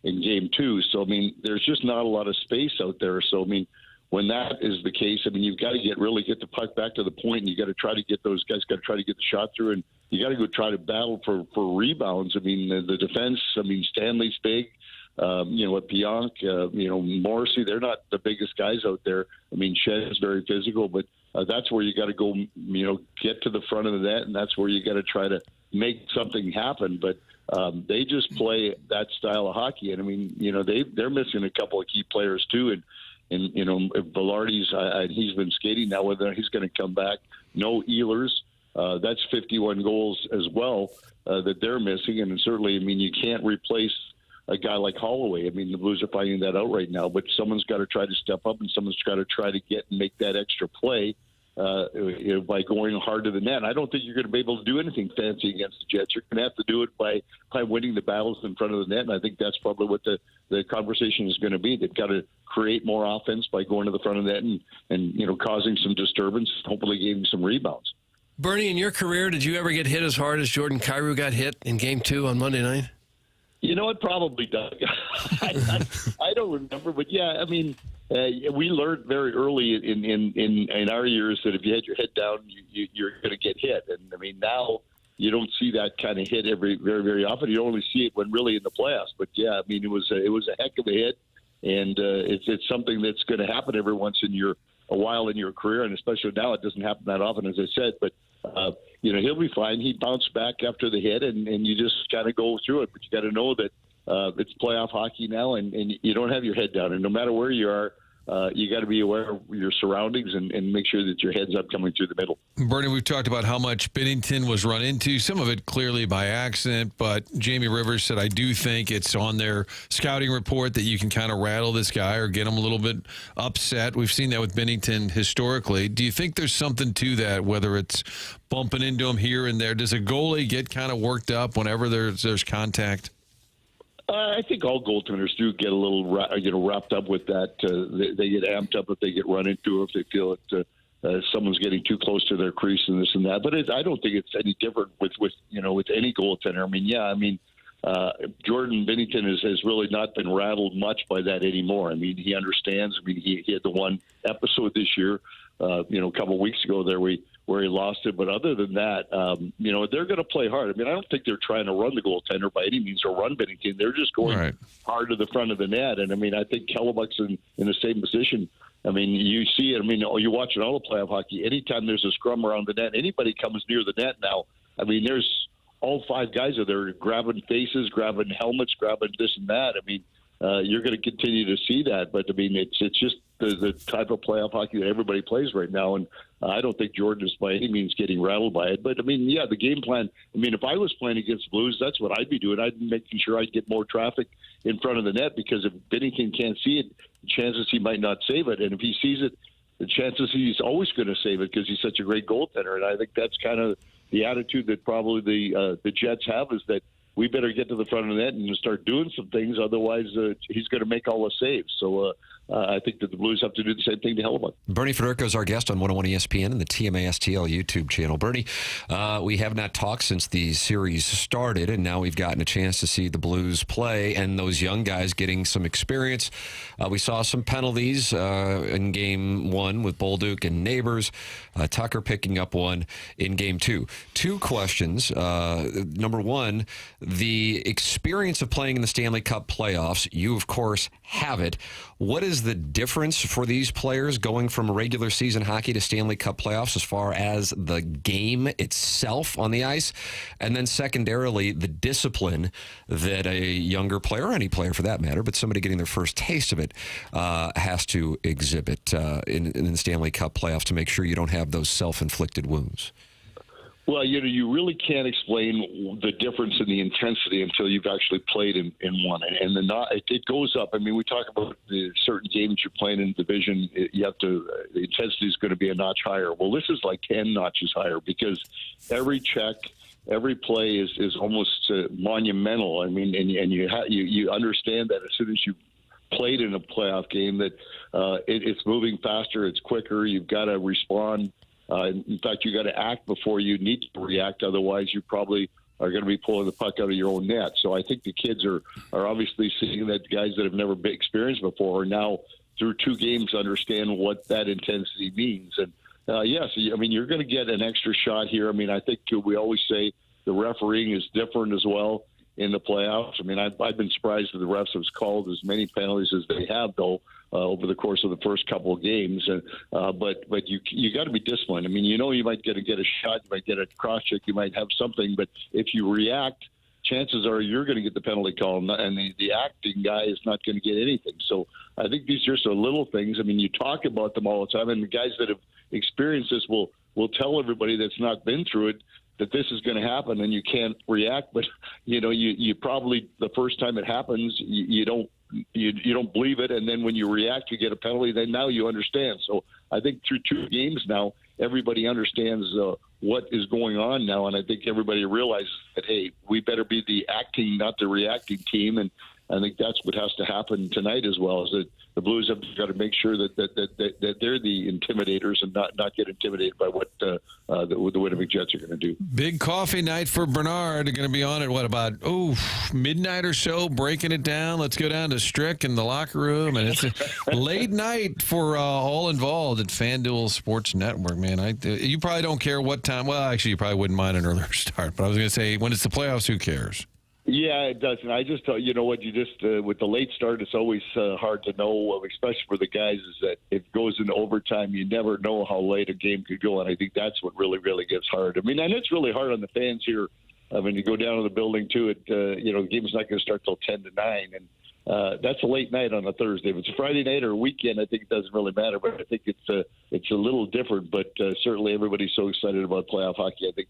in game 2. So I mean, there's just not a lot of space out there. So I mean, when that is the case, I mean, you've got to get the puck back to the point, and you got to try to get those guys, got to try to get the shot through, and you got to go try to battle for rebounds. I mean, the defense, I mean, Stanley's big. With Pionk, Morrissey, they're not the biggest guys out there. I mean, Shed is very physical, but that's where you got to go, get to the front of the net, and that's where you got to try to make something happen. But they just play that style of hockey. And, I mean, they're missing a couple of key players, too. And if Velarde's, he's been skating now, whether he's going to come back. No Ehlers. That's 51 goals as well that they're missing. And certainly, I mean, you can't replace a guy like Holloway. I mean, the Blues are finding that out right now, but someone's got to try to step up, and someone's got to try to get and make that extra play by going hard to the net. I don't think you're going to be able to do anything fancy against the Jets. You're going to have to do it by winning the battles in front of the net, and I think that's probably what the conversation is going to be. They've got to create more offense by going to the front of the net and causing some disturbance, hopefully giving some rebounds. Bernie, in your career, did you ever get hit as hard as Jordan Kyrou got hit in Game 2 on Monday night? It probably does. I don't remember, but yeah, I mean, we learned very early in our years that if you had your head down, you're going to get hit. And I mean, now you don't see that kind of hit very, very often. You only see it when really in the playoffs. But yeah, I mean, it was a heck of a hit, and it's something that's going to happen every once in a while in your career, and especially now it doesn't happen that often, as I said. But he'll be fine. He bounced back after the hit, and you just got to go through it. But you got to know that it's playoff hockey now, and you don't have your head down. And no matter where you are, you got to be aware of your surroundings and make sure that your head's up coming through the middle. Bernie, we've talked about how much Binnington was run into, some of it clearly by accident, but Jamie Rivers said, I do think it's on their scouting report that you can kind of rattle this guy or get him a little bit upset. We've seen that with Binnington historically. Do you think there's something to that, whether it's bumping into him here and there? Does a goalie get kind of worked up whenever there's contact? I think all goaltenders do get a little, wrapped up with that. They get amped up if they get run into, or if they feel that someone's getting too close to their crease and this and that. But I don't think it's any different with any goaltender. I mean, Jordan Binnington has really not been rattled much by that anymore. I mean, he understands. I mean, he had the one episode this year, a couple of weeks ago there where he lost it. But other than that, they're going to play hard. I mean, I don't think they're trying to run the goaltender by any means or run Binnington. They're just going hard to the front of the net. And, I mean, I think Kellebuck's in the same position. I mean, you see it. I mean, you watch it all the playoff hockey. Anytime there's a scrum around the net, anybody comes near the net now, I mean, there's all five guys are there grabbing faces, grabbing helmets, grabbing this and that. I mean, you're going to continue to see that. But, I mean, it's just the type of playoff hockey that everybody plays right now. And I don't think Jordan is by any means getting rattled by it. But, I mean, yeah, the game plan, I mean, if I was playing against Blues, that's what I'd be doing. I'd be making sure I'd get more traffic in front of the net, because if Binnington can't see it, the chances he might not save it. And if he sees it, the chances he's always going to save it because he's such a great goaltender. And I think that's kind of the attitude that probably the Jets have, is that we better get to the front of the net and start doing some things. Otherwise, he's going to make all the saves. So I think that the Blues have to do the same thing to Hellebuck. Bernie Federko is our guest on 101 ESPN and the TMA STL YouTube channel. Bernie, we have not talked since the series started, and now we've gotten a chance to see the Blues play and those young guys getting some experience. We saw some penalties in Game 1 with Bolduc and Neighbors. Tucker picking up one in Game 2. Two questions. Number one, the experience of playing in the Stanley Cup playoffs, you, of course, have it. What is the difference for these players going from regular season hockey to Stanley Cup playoffs as far as the game itself on the ice? And then secondarily, the discipline that a younger player, or any player for that matter, but somebody getting their first taste of it, has to exhibit in the Stanley Cup playoffs to make sure you don't have those self-inflicted wounds. Well, you really can't explain the difference in the intensity until you've actually played in one. And it goes up. I mean, we talk about the certain games you're playing in division. The intensity is going to be a notch higher. Well, this is like 10 notches higher, because every check, every play is almost monumental. I mean, and you understand that as soon as you played in a playoff game, that it's moving faster, it's quicker. You've got to respond. In fact, you got to act before you need to react. Otherwise, you probably are going to be pulling the puck out of your own net. So I think the kids are obviously seeing that guys that have never been experienced before are now through 2 games understand what that intensity means. And yes, I mean, you're going to get an extra shot here. I mean, I think we always say the refereeing is different as well in the playoffs. I mean, I've been surprised that the refs have called as many penalties as they have, though, over the course of the first couple of games. And but you got to be disciplined. I mean, you might get a shot, you might get a cross check, you might have something, but if you react, chances are you're going to get the penalty call, and the acting guy is not going to get anything. So I think these are some little things. I mean, you talk about them all the time, and the guys that have experienced this will tell everybody that's not been through it that this is going to happen, and you can't react. But you probably, the first time it happens, you don't believe it, and then when you react, you get a penalty. Then now you understand. So I think through 2 games now, everybody understands what is going on now, and I think everybody realizes that, hey, we better be the acting, not the reacting team, and I think that's what has to happen tonight as well, is that the Blues have got to make sure that they're the intimidators and not get intimidated by what the Winnipeg Jets are going to do. Big coffee night for Bernard. They're going to be on at about midnight or so, breaking it down. Let's go down to Strick in the locker room, and it's a late night for all involved at FanDuel Sports Network. Man, you probably don't care what time. Well, actually, you probably wouldn't mind an earlier start, but I was going to say when it's the playoffs, who cares? Yeah, it doesn't. I just thought, with the late start, it's always hard to know, especially for the guys, is that if it goes into overtime, you never know how late a game could go, and I think that's what really, really gets hard. I mean, and it's really hard on the fans here. I mean, you go down to the building, too, the game's not going to start till 10 to 9, and that's a late night on a Thursday. If it's a Friday night or a weekend, I think it doesn't really matter, but I think it's a little different, but certainly everybody's so excited about playoff hockey. I think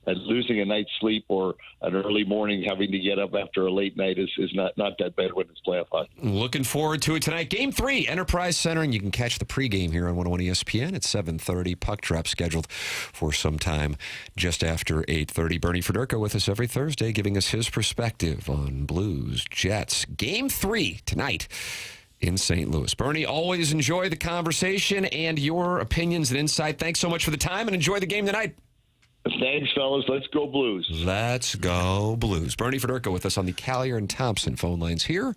that losing a night's sleep or an early morning having to get up after a late night is not that bad when it's playoff hockey. Looking forward to it tonight. Game 3, Enterprise Center, and you can catch the pregame here on 101 ESPN at 7:30. Puck drop scheduled for some time just after 8:30. Bernie Federko with us every Thursday, giving us his perspective on Blues, Jets. Game 3 tonight in St. Louis. Bernie, always enjoy the conversation and your opinions and insight. Thanks so much for the time, and enjoy the game tonight. Thanks, fellas. Let's go Blues. Let's go Blues. Bernie Federko with us on the Callier and Thompson phone lines here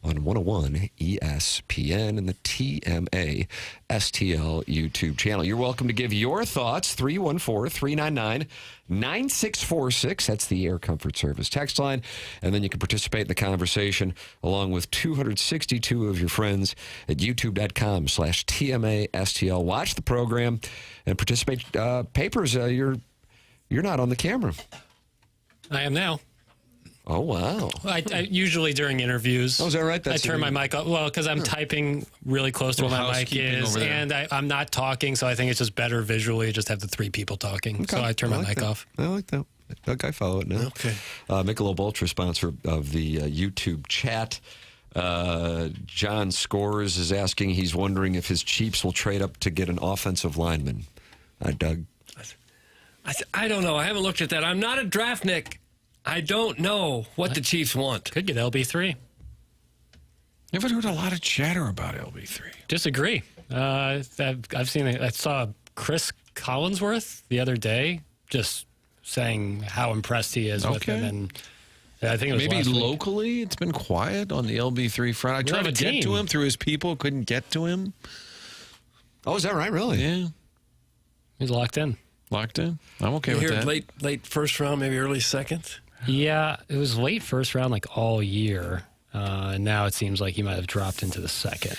on 101 ESPN and the TMA STL YouTube channel. You're welcome to give your thoughts. 314-399-9646. That's the Air Comfort Service text line. And then you can participate in the conversation along with 262 of your friends at youtube.com/TMA STL. Watch the program and participate. Papers, you're not on the camera. I am now. Oh, wow. I usually during interviews. Oh, is that right? I turn my mic off. Well, because I'm typing really close to where my mic is, and I'm not talking, so I think it's just better visually just have the 3 people talking. Okay. So I turn my mic off. I like that. Okay, I follow it now. Okay. Michelob Ultra, sponsor of the YouTube chat. John Scores is asking, he's wondering if his Chiefs will trade up to get an offensive lineman. Doug? I don't know. I haven't looked at that. I'm not a draftnik. I don't know what the Chiefs want. Could get LB3. Never heard a lot of chatter about LB3. Disagree. I've seen it. I saw Chris Collinsworth the other day just saying how impressed he is with him. And I think it was maybe locally it's been quiet on the LB3 front. I tried to get to him through his people, couldn't get to him. Oh, is that right? Really? Yeah. He's locked in. Locked in? I'm okay with that. Late first round, maybe early second? Yeah, it was late first round like all year. And now it seems like he might have dropped into the second.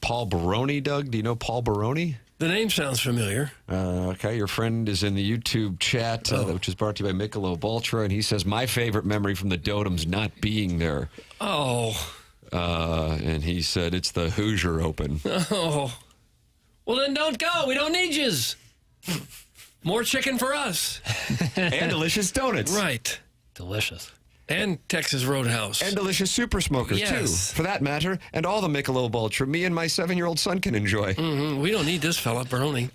Paul Baroni, Doug. Do you know Paul Baroni? The name sounds familiar. Okay, your friend is in the YouTube chat, which is brought to you by Michelob Ultra, and he says, my favorite memory from the Dotems not being there. Oh. And he said, it's the Hoosier Open. Oh. Well, then don't go. We don't need yous. More chicken for us. And delicious donuts. Right. Delicious. And Texas Roadhouse. And delicious Super Smokers, too, for that matter. And all the Michelob Ultra me and my 7-year-old son can enjoy. Mm-hmm. We don't need this fella, Baroni.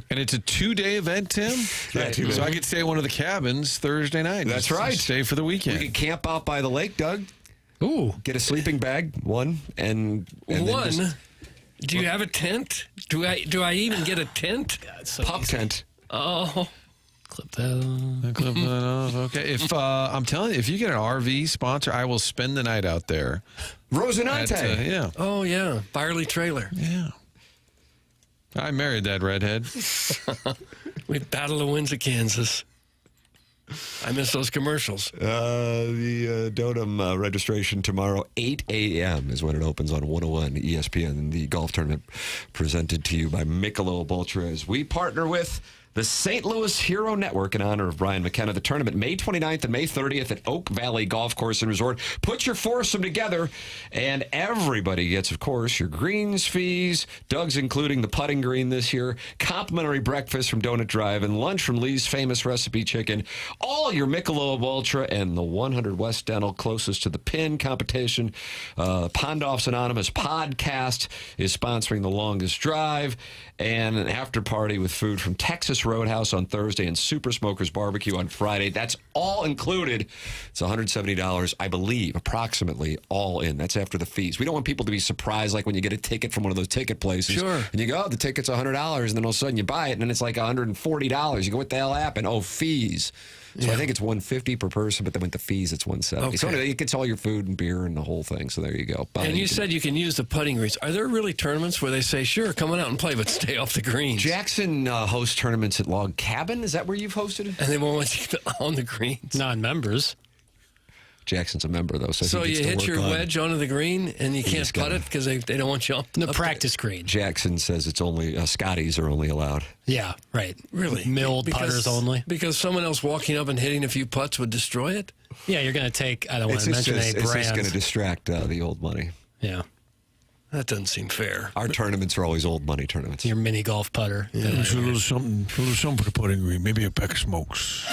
And it's a 2-day event, Tim? Yeah, 2 days. So I could stay at one of the cabins Thursday night. That's right. Stay for the weekend. We could camp out by the lake, Doug. Ooh. Get a sleeping bag, one. And one? Do you have a tent? Do I even get a tent? Pop tent. Oh. Clip that. Clip that off. Okay. If I'm telling you, if you get an RV sponsor, I will spend the night out there. Roseanne. Yeah. Oh, yeah. Byerly trailer. Yeah. I married that redhead. We battle the winds of Kansas. I miss those commercials. The Dotem registration tomorrow, 8 a.m. is when it opens on 101 ESPN. The golf tournament presented to you by Michelob Ultra as we partner with the St. Louis Hero Network in honor of Brian McKenna. The tournament, May 29th and May 30th at Oak Valley Golf Course and Resort. Put your foursome together, and everybody gets, of course, your greens fees. Doug's including the putting green this year, complimentary breakfast from Donut Drive, and lunch from Lee's Famous Recipe Chicken. All your Michelob Ultra and the 100 West Dental closest to the pin competition. Pondoff's Anonymous podcast is sponsoring the longest drive, and an after party with food from Texas Roadhouse on Thursday and Super Smokers Barbecue on Friday. That's all included. It's $170, I believe, approximately, all in. That's after the fees. We don't want people to be surprised like when you get a ticket from one of those ticket places. Sure. And you go, oh, the ticket's $100, and then all of a sudden you buy it, and then it's like $140. You go, what the hell happened? Oh, fees. So I think it's $150 per person, but then with the fees, it's $170. Okay. So anyway, it gets all your food and beer and the whole thing. So there you go. And you said you can use the putting greens. Are there really tournaments where they say, sure, come on out and play, but stay off the greens? Jackson hosts tournaments at Log Cabin. Is that where you've hosted it? And they won't let you on the greens. Non-members. Jackson's a member, though. So he you gets to hit work your on wedge onto the green, and you can't putt it because they don't want you up The up practice green. Jackson says it's only Scotties are only allowed. Yeah, right. Really? Milled putters only. Because someone else walking up and hitting a few putts would destroy it? Yeah, you're going to take, I don't want to mention a It's just brand. going to distract the old money. Yeah. That doesn't seem fair. Our tournaments are always old money tournaments. Your mini golf putter. There's a little something for the putting green. Maybe a pack of smokes.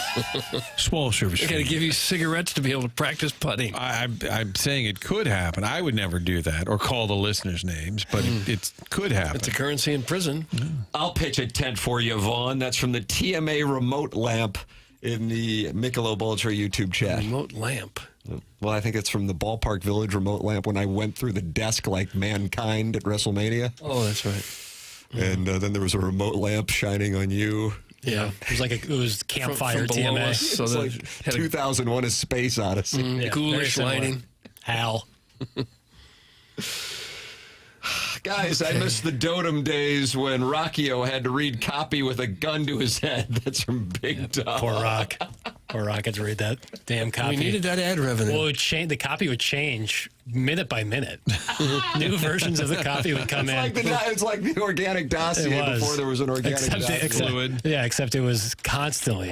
Small service. They got to give you cigarettes to be able to practice putting. I'm saying it could happen. I would never do that or call the listeners' names, but it could happen. It's a currency in prison. I'll pitch a tent for you, Vaughn. That's from the TMA remote lamp in the Michelob Ultra YouTube chat. Remote lamp. Well, I think it's from the Ballpark Village remote lamp when I went through the desk like mankind at WrestleMania. Oh, that's right. And then there was a remote lamp shining on you. Yeah, it was campfire from below TMA. us, so It's that like had a 2001: A Space Odyssey. Yeah, ghoulish very similar. lighting. Hal. Guys, I miss the Dotem days when Rockio had to read copy with a gun to his head. That's from Big Dog. Poor Rock. Poor Rock had to read that damn copy. We needed that ad revenue. Well, the copy would change minute by minute. New versions of the copy would come in. It's like the organic dossier before there was an organic dossier. Fluid. Yeah, except it was constantly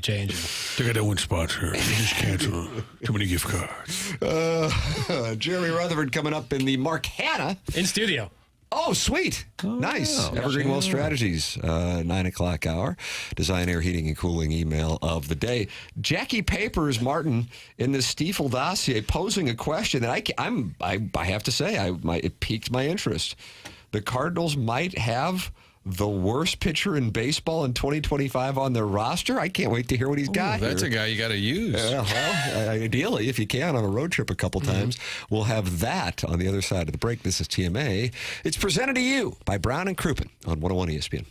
changing. They got that one sponsor. They just cancel too many gift cards. Jeremy Rutherford coming up in the Mark Hanna. In studio. Oh, sweet. Nice. Yeah. Evergreen Wealth Strategies, 9 o'clock hour. Design, air, heating, and cooling email of the day. Jackie Papers, Martin, in the Stiefel dossier, posing a question that I have to say, it piqued my interest. The Cardinals might have the worst pitcher in baseball in 2025 on their roster. I can't wait to hear what he's got. That's here. a guy you got to use. Well, ideally, if you can, on a road trip a couple times, we'll have that on the other side of the break. This is TMA. It's presented to you by Brown and Crouppen on 101 ESPN.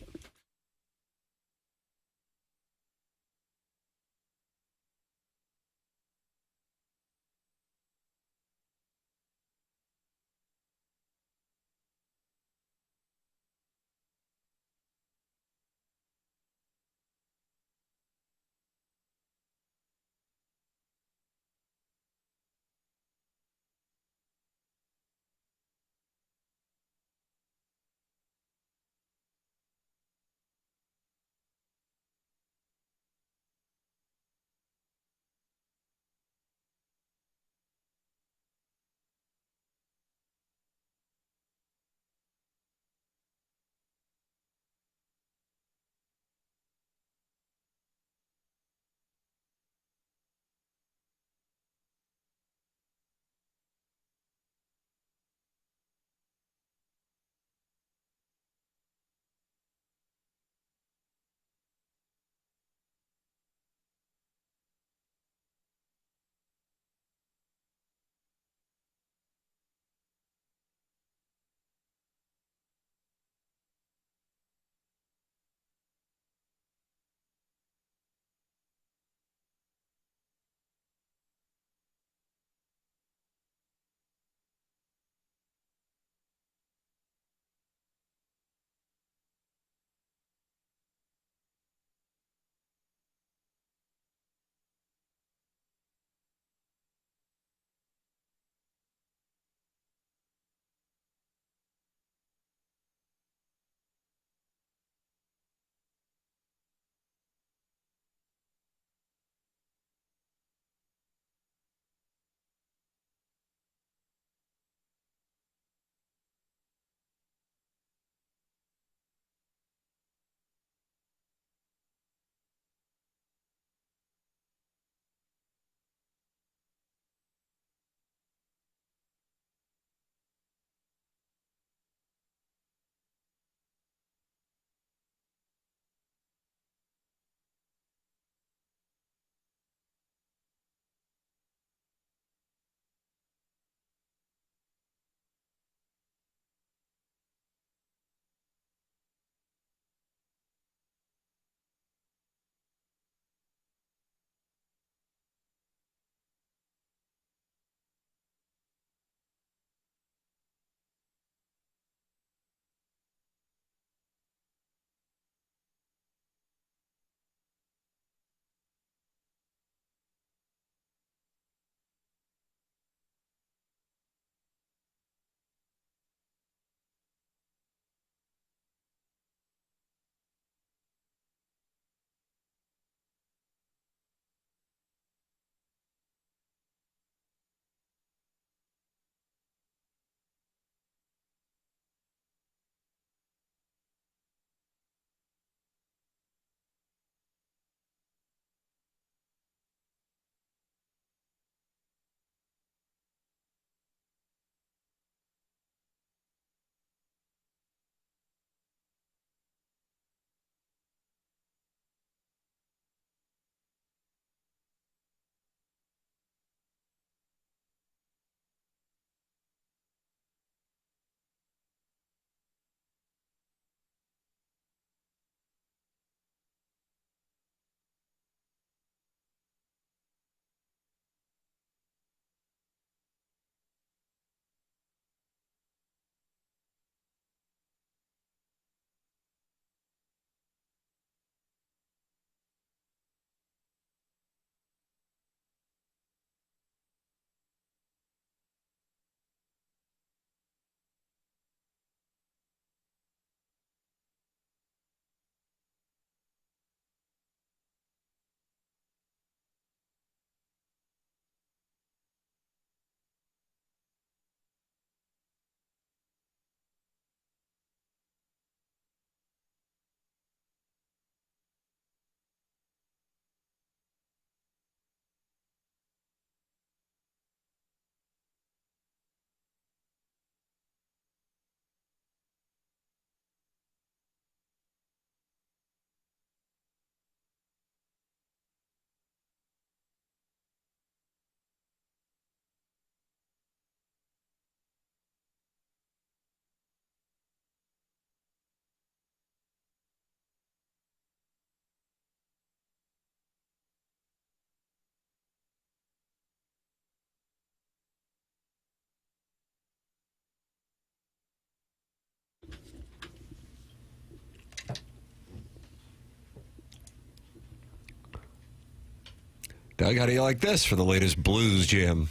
Doug, how do you like this for the latest blues jam?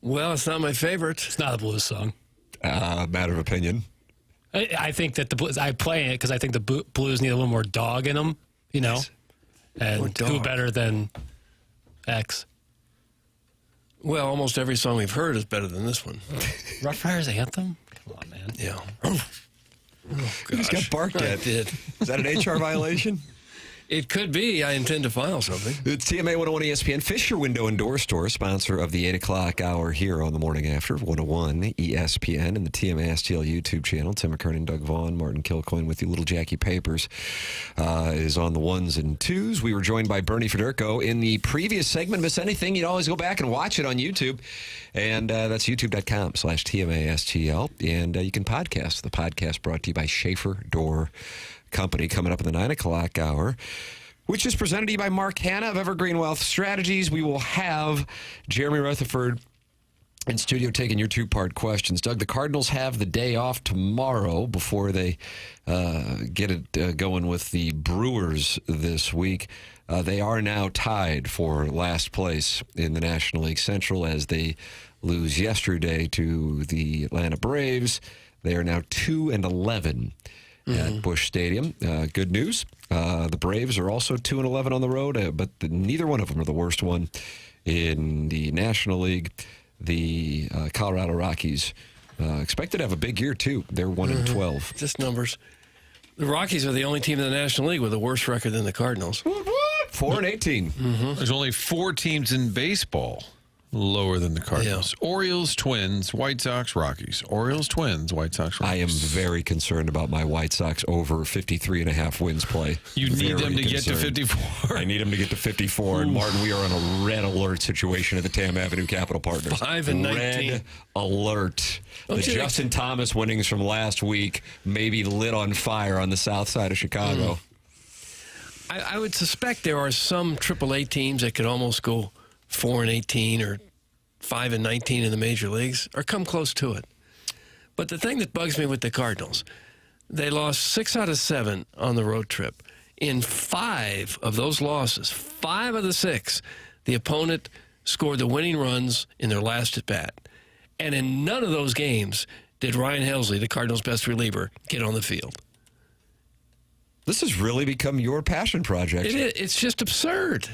Well, it's not my favorite. It's not a blues song. Matter of opinion. I think that the blues, I play it because I think the blues need a little more dog in them, you know? And who better than X? Well, almost every song we've heard is better than this one. Rough Riders Anthem? Come on, man. Yeah. You just got barked at. I did. Is that an HR violation? It could be. I intend to file something. It's TMA 101 ESPN. Fisher Window and Door Store, sponsor of the 8 o'clock hour here on the Morning After 101 ESPN and the TMA STL YouTube channel. Tim McKernan, Doug Vaughn, Martin Kilcoyne with you. Little Jackie Papers is on the ones and twos. We were joined by Bernie Federko in the previous segment. Miss anything, you'd always go back and watch it on YouTube. And that's youtube.com/TMA STL. And you can podcast. The podcast brought to you by Schaefer Door Company, coming up in the 9 o'clock hour, which is presented to you by Mark Hanna of Evergreen Wealth Strategies. We will have Jeremy Rutherford in studio taking your two-part questions. Doug, the Cardinals have the day off tomorrow before they get it going with the Brewers this week. They are now tied for last place in the National League Central as they lose yesterday to the Atlanta Braves. They are now 2-11. At Busch Stadium. Good news. The Braves are also 2-11 on the road, but neither one of them are the worst one in the National League. The Colorado Rockies expected to have a big year, too. They're 1-12. Just numbers. The Rockies are the only team in the National League with a worse record than the Cardinals. 4-18. There's only 4 teams in baseball lower than the Cardinals. Yeah. Orioles, Twins, White Sox, Rockies. Orioles, Twins, White Sox, Rockies. I am very concerned about my White Sox over 53.5 wins play. You need them to get to 54. I need them to get to 54. And Martin, we are on a red alert situation at the Tam Avenue Capital Partners. 5-19. Red alert. The Justin Thomas winnings from last week may be lit on fire on the south side of Chicago. I would suspect there are some AAA teams that could almost go 4-18 or 5-19 in the major leagues, or come close to it. But the thing that bugs me with the Cardinals, they lost 6 out of 7 on the road trip. In 5 of those losses, 5 of the 6, the opponent scored the winning runs in their last at bat. And in none of those games did Ryan Helsley, the Cardinals' best reliever, get on the field. This has really become your passion project. It is. It's just absurd.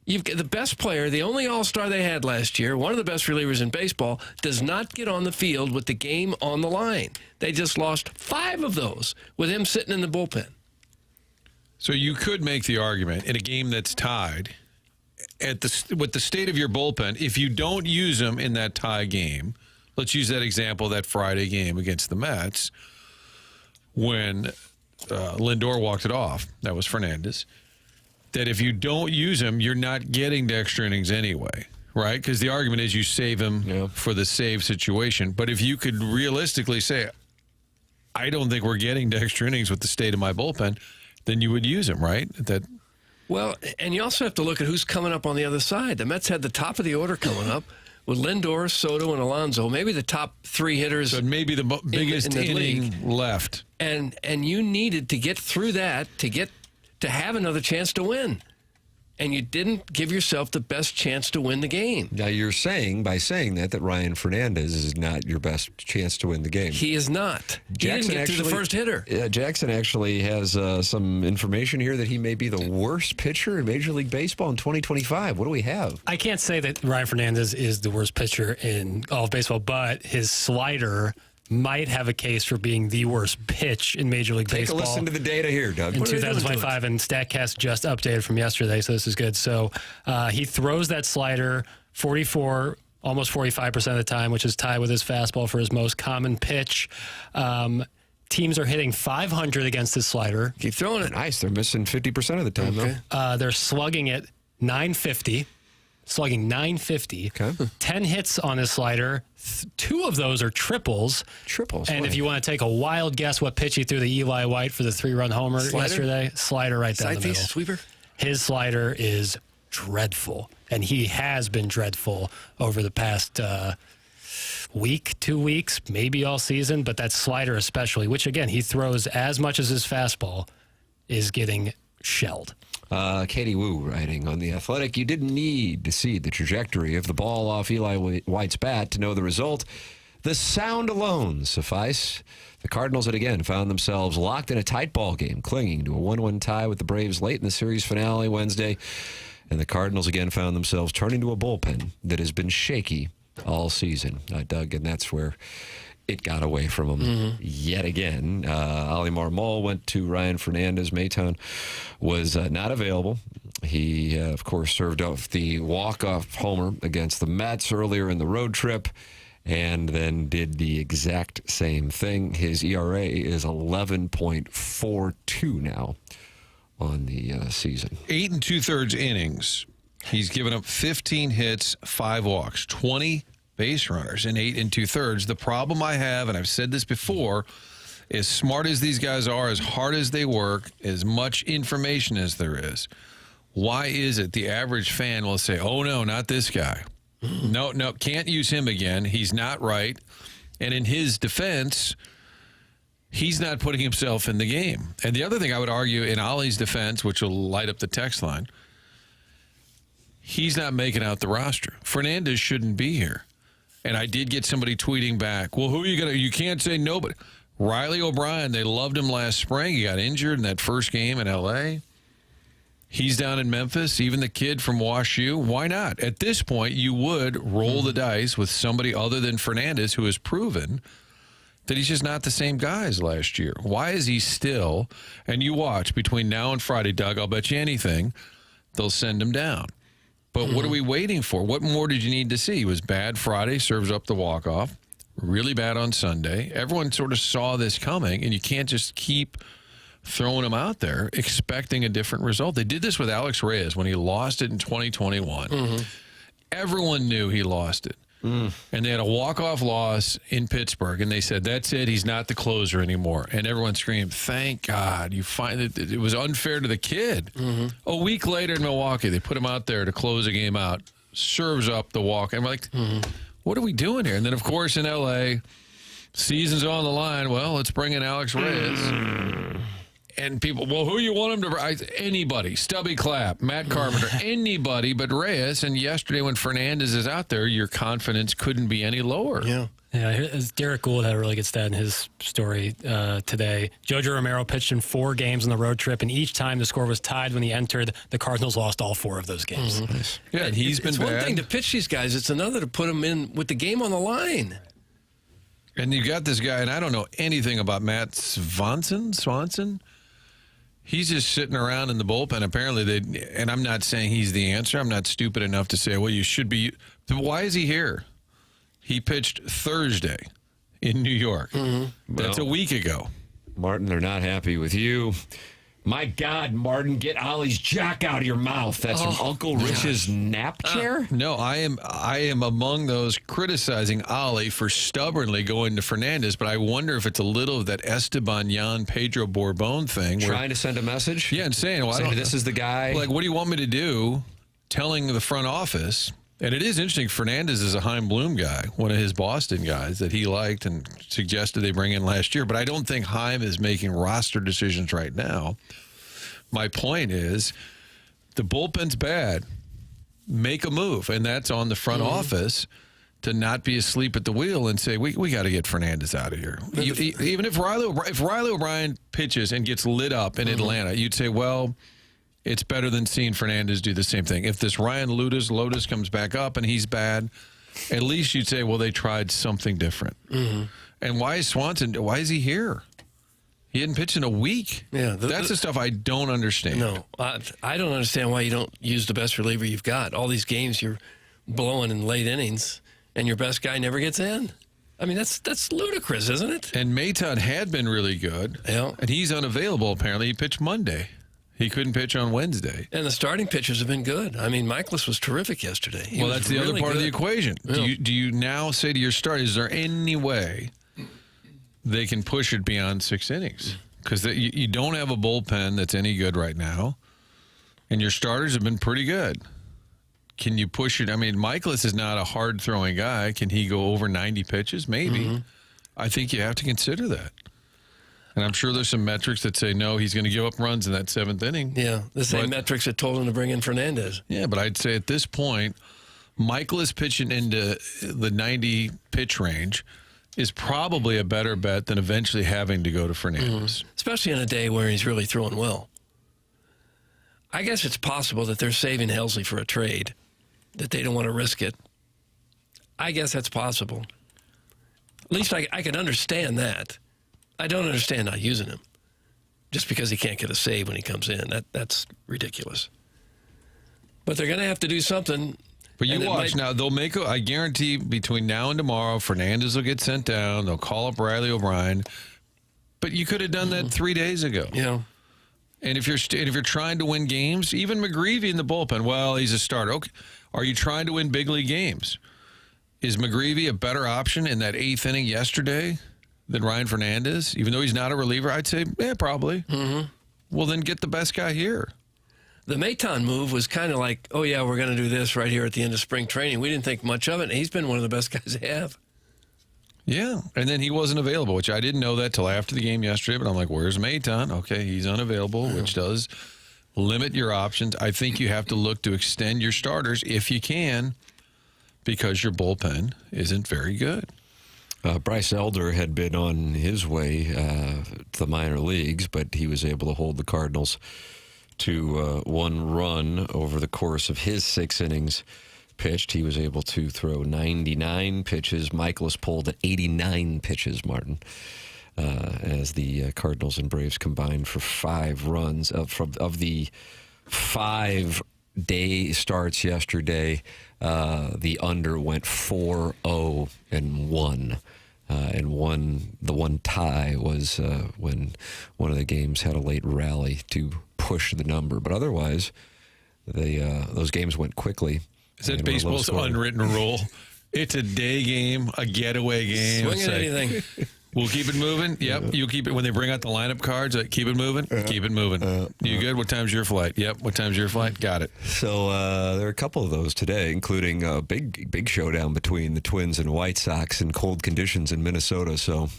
You've got the best player, the only all-star they had last year, one of the best relievers in baseball, does not get on the field with the game on the line. They just lost 5 of those with him sitting in the bullpen. So you could make the argument in a game that's tied with the state of your bullpen, if you don't use them in that tie game, let's use that example, that Friday game against the Mets, when Lindor walked it off, that was Fernandez, that if you don't use him, you're not getting to extra innings anyway, right? Because the argument is you save him for the save situation. But if you could realistically say, I don't think we're getting to extra innings with the state of my bullpen, then you would use him, right? Well, and you also have to look at who's coming up on the other side. The Mets had the top of the order coming up with Lindor, Soto, and Alonso. Maybe the top 3 hitters. So maybe the biggest in the inning league. left. And you needed to get through that to have another chance to win. And you didn't give yourself the best chance to win the game. Now, you're saying, by saying that Ryan Fernandez is not your best chance to win the game. He is not. Jackson he didn't get through the first hitter. Jackson actually has some information here that he may be the worst pitcher in Major League Baseball in 2025. What do we have? I can't say that Ryan Fernandez is the worst pitcher in all of baseball, but his slider might have a case for being the worst pitch in Major League Baseball. Take a listen to the data here, Doug. In 2025, and StatCast just updated from yesterday, so this is good. So he throws that slider 44, almost 45% of the time, which is tied with his fastball for his most common pitch. Teams are hitting 500 against this slider. Keep throwing it. Nice. They're missing 50% of the time, though. They're slugging it 950. Slugging 950. Okay. 10 hits on his slider. 2 of those are triples. And if you want to take a wild guess what pitch he threw to Eli White for the 3-run homer yesterday, slider right down the middle. Sweeper? His slider is dreadful. And he has been dreadful over the past week, 2 weeks, maybe all season. But that slider especially, which, again, he throws as much as his fastball, is getting shelled. Katie Wu writing on The Athletic, you didn't need to see the trajectory of the ball off Eli White's bat to know the result. The sound alone suffice. The Cardinals had again found themselves locked in a tight ball game, clinging to a 1-1 tie with the Braves late in the series finale Wednesday. And the Cardinals again found themselves turning to a bullpen that has been shaky all season, Doug, and that's where it got away from him yet again. Ali Marmol went to Ryan Fernandez. Mayton was not available. He, of course, served off the walk-off homer against the Mets earlier in the road trip and then did the exact same thing. His ERA is 11.42 now on the season. 8 2/3 innings. He's given up 15 hits, 5 walks, 20 base runners in 8 2/3. The problem I have, and I've said this before, as smart as these guys are, as hard as they work, as much information as there is, why is it the average fan will say, oh, no, not this guy. No, can't use him again. He's not right. And in his defense, he's not putting himself in the game. And the other thing I would argue in Ollie's defense, which will light up the text line, he's not making out the roster. Fernandez shouldn't be here. And I did get somebody tweeting back, well, who are you going to, you can't say nobody. Riley O'Brien, they loved him last spring. He got injured in that first game in L.A. He's down in Memphis. Even the kid from WashU. Why not? At this point, you would roll the dice with somebody other than Fernandez, who has proven that he's just not the same guy as last year. Why is he still, and you watch, between now and Friday, Doug, I'll bet you anything, they'll send him down. But what are we waiting for? What more did you need to see? He was bad Friday, serves up the walk-off. Really bad on Sunday. Everyone sort of saw this coming, and you can't just keep throwing him out there expecting a different result. They did this with Alex Reyes when he lost it in 2021. Everyone knew he lost it. And they had a walk-off loss in Pittsburgh, and they said, that's it, he's not the closer anymore. And everyone screamed, thank God. You find that it was unfair to the kid. A week later in Milwaukee, they put him out there to close the game out, serves up the walk. And we're like, what are we doing here? And then, of course, in L.A., season's on the line. Well, let's bring in Alex Reyes. And people, well, who you want him to? Anybody. Stubby Clapp, Matt Carpenter, anybody but Reyes. And yesterday when Fernandez is out there, your confidence couldn't be any lower. Yeah, Derek Gould had a really good stat in his story today. Jojo Romero pitched in 4 games on the road trip, and each time the score was tied when he entered, the Cardinals lost all 4 of those games. Yeah, and he's been it's bad. One thing to pitch these guys. It's another to put them in with the game on the line. And you got this guy, and I don't know anything about Matt Swanson. He's just sitting around in the bullpen. Apparently, and I'm not saying he's the answer. I'm not stupid enough to say, well, you should be. Why is he here? He pitched Thursday in New York. That's a week ago. Martin, they're not happy with you. My God, Martin, get Ollie's jack out of your mouth. That's from Uncle Rich's nap chair? No, I am among those criticizing Ollie for stubbornly going to Fernandez, but I wonder if it's a little of that Esteban Yan Pedro Borbon thing. Trying to send a message? Yeah, and saying, well, this is the guy. Like, what do you want me to do? Telling the front office. And it is interesting, Fernandez is a Chaim Bloom guy, one of his Boston guys that he liked and suggested they bring in last year. But I don't think Chaim is making roster decisions right now. My point is, the bullpen's bad. Make a move. And that's on the front office to not be asleep at the wheel and say, we got to get Fernandez out of here. Even if Riley O'Brien pitches and gets lit up in Atlanta, you'd say, well, it's better than seeing Fernandez do the same thing. If this Ryan Lotus comes back up and he's bad, at least you'd say, well, they tried something different. And why is Swanson, why is he here? He hadn't pitched in a week. Yeah, that's the stuff I don't understand. No, I don't understand why you don't use the best reliever you've got. All these games you're blowing in late innings, and your best guy never gets in. I mean, that's ludicrous, isn't it? And Mayton had been really good. Yeah. And he's unavailable, apparently. He pitched Monday. He couldn't pitch on Wednesday. And the starting pitchers have been good. I mean, Michaelis was terrific yesterday. Well, that's the other part of the equation. Yeah. Do you now say to your starters, is there any way they can push it beyond 6 innings? Because you don't have a bullpen that's any good right now, and your starters have been pretty good. Can you push it? I mean, Michaelis is not a hard-throwing guy. Can he go over 90 pitches? Maybe. I think you have to consider that. And I'm sure there's some metrics that say, no, he's going to give up runs in that 7th inning. Yeah, the same metrics that told him to bring in Fernandez. Yeah, but I'd say at this point, Michael is pitching into the 90 pitch range is probably a better bet than eventually having to go to Fernandez. Especially on a day where he's really throwing well. I guess it's possible that they're saving Helsley for a trade, that they don't want to risk it. I guess that's possible. At least I can understand that. I don't understand not using him just because he can't get a save when he comes in. That's ridiculous. But they're going to have to do something. But you watch now. They'll make. I guarantee between now and tomorrow, Fernandez will get sent down. They'll call up Riley O'Brien. But you could have done that 3 days ago. Yeah. And if you're trying to win games, even McGreevy in the bullpen. Well, he's a starter. Okay. Are you trying to win big league games? Is McGreevy a better option in that 8th inning yesterday than Ryan Fernandez? Even though he's not a reliever, I'd say, yeah, probably. Mm-hmm. Well, then get the best guy here. The Maton move was kind of like, oh, yeah, we're going to do this right here at the end of spring training. We didn't think much of it, and he's been one of the best guys they have. Yeah, and then he wasn't available, which I didn't know that till after the game yesterday, but I'm like, where's Maton? Okay, he's unavailable, which does limit your options. I think you have to look to extend your starters if you can because your bullpen isn't very good. Bryce Elder had been on his way to the minor leagues, but he was able to hold the Cardinals to 1 run over the course of his 6 innings pitched. He was able to throw 99 pitches. Michaelis pulled at 89 pitches, Martin, as the Cardinals and Braves combined for 5 runs. Of the 5-day starts yesterday, the under went 4-0 and 1. The one tie was when one of the games had a late rally to push the number. But otherwise, those games went quickly. Is that baseball's unwritten rule? It's a day game, a getaway game. Swing at anything. We'll keep it moving. Yep, you keep it. When they bring out the lineup cards, keep it moving. Keep it moving. You good? What time's your flight? Yep. What time's your flight? Got it. So there are a couple of those today, including a big showdown between the Twins and White Sox in cold conditions in Minnesota. So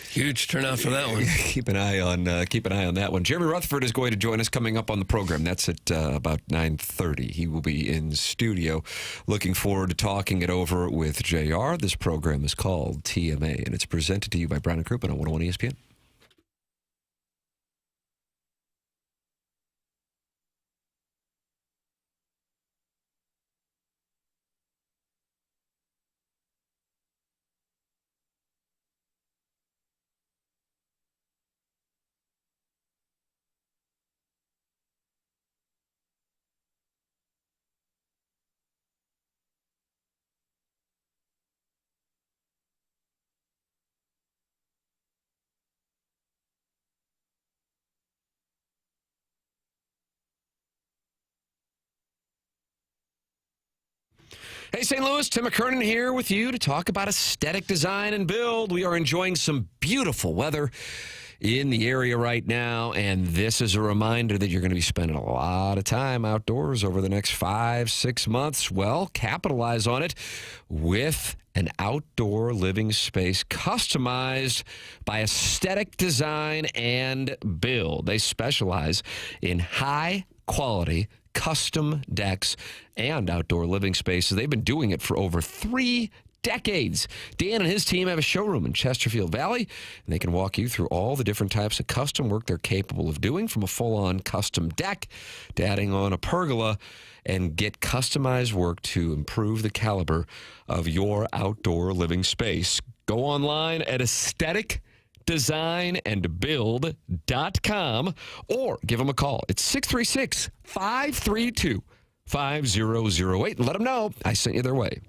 huge turnout for that one. Keep an eye on that one. Jeremy Rutherford is going to join us coming up on the program. That's at about 9:30. He will be in studio. Looking forward to talking it over with JR. This program is called TMA, and it's presented to you by Brown & Crouppen on 101 ESPN. Hey, St. Louis, Tim McKernan here with you to talk about aesthetic design and build. We are enjoying some beautiful weather in the area right now, and this is a reminder that you're going to be spending a lot of time outdoors over the next 5-6 months. Well, capitalize on it with an outdoor living space customized by Aesthetic Design and Build. They specialize in high-quality custom decks and outdoor living spaces. They've been doing it for over 3 decades. Dan and his team have a showroom in Chesterfield Valley, and they can walk you through all the different types of custom work they're capable of doing, from a full-on custom deck to adding on a pergola, and get customized work to improve the caliber of your outdoor living space. Go online at aestheticdesignandbuild.com or give them a call. It's 636-532-5008. Let them know I sent you their way.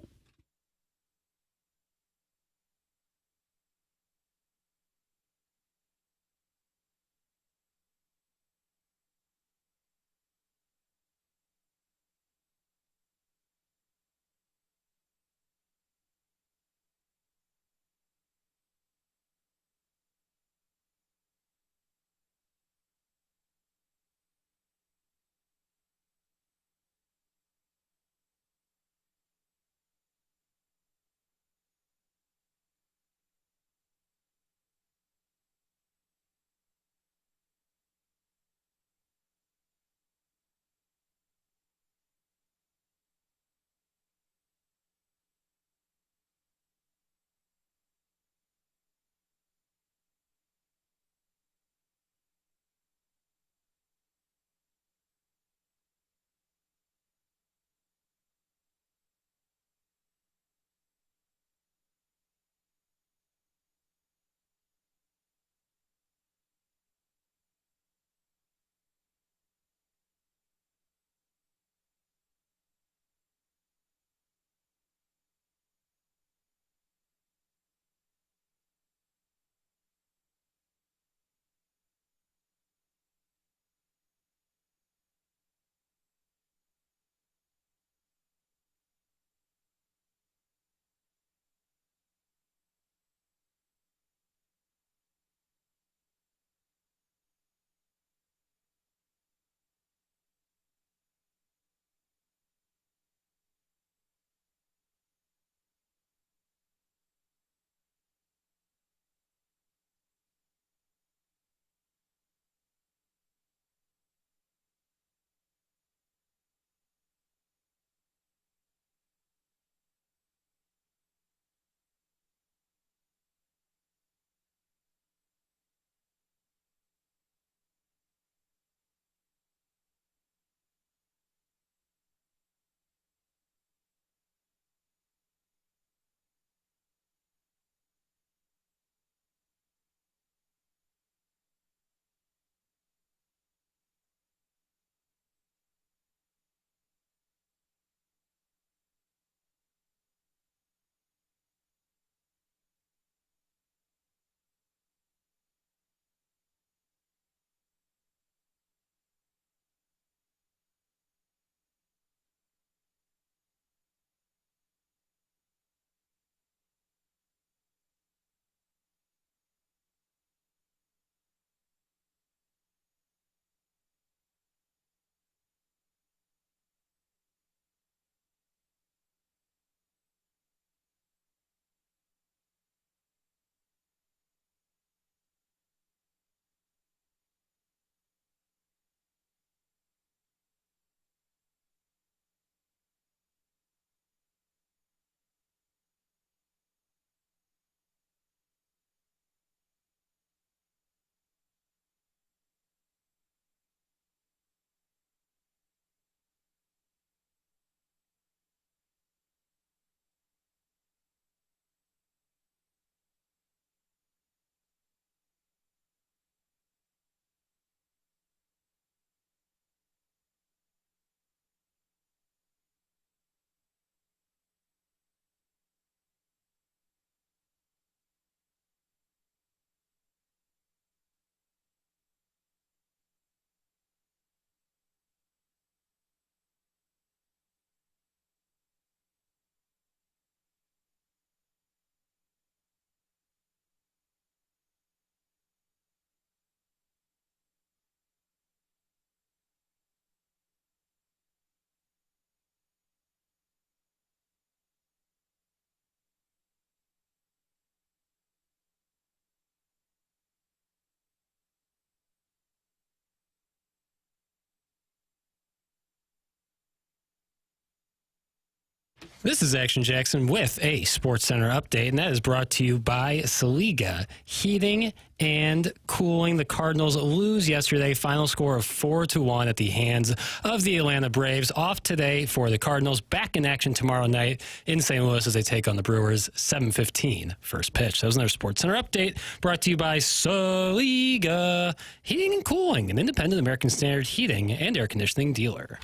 This is Action Jackson with a Sports Center update, and that is brought to you by Saliga Heating and Cooling. The Cardinals lose yesterday, final score of 4-1 at the hands of the Atlanta Braves. Off today for the Cardinals, back in action tomorrow night in St. Louis as they take on the Brewers, 7:15 first pitch. That was another Sports Center update brought to you by Saliga Heating and Cooling, an independent American Standard heating and air conditioning dealer.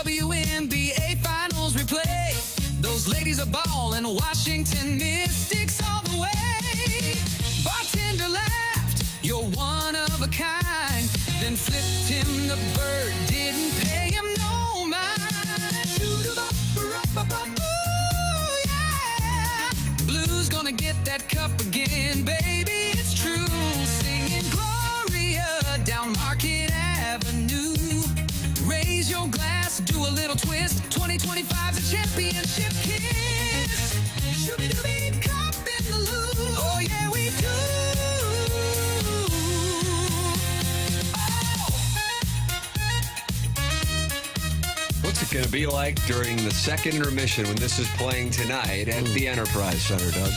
WNBA Finals replay. Those ladies are ballin', Washington Mystics all the way. Bartender laughed, you're one of a kind. Then flipped him the bird, didn't pay him no mind. Ooh, yeah. Blues gonna get that cup again, baby, it's true. Singing Gloria down Market Avenue. Raise your glass, do a little twist. 2025's a championship kiss. Shooby-dooby, cup in the loo. Oh, yeah, we do. What's it going to be like during the second intermission when this is playing tonight at the Enterprise Center, Doug?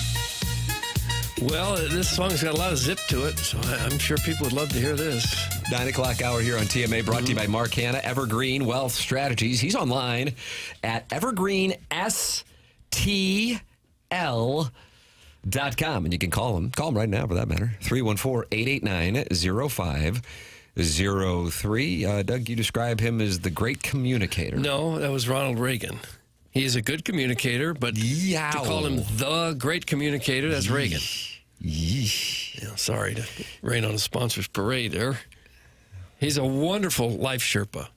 Well, this song's got a lot of zip to it, so I'm sure people would love to hear this. 9 o'clock hour here on TMA, brought to you by Mark Hanna, Evergreen Wealth Strategies. He's online at evergreenstl.com, and you can call him right now for that matter, 314-889-0503. Doug, you describe him as the great communicator. No, that was Ronald Reagan. He is a good communicator, but to call him the great communicator, that's Reagan. Yeah, sorry to rain on a sponsor's parade there. He's a wonderful life Sherpa.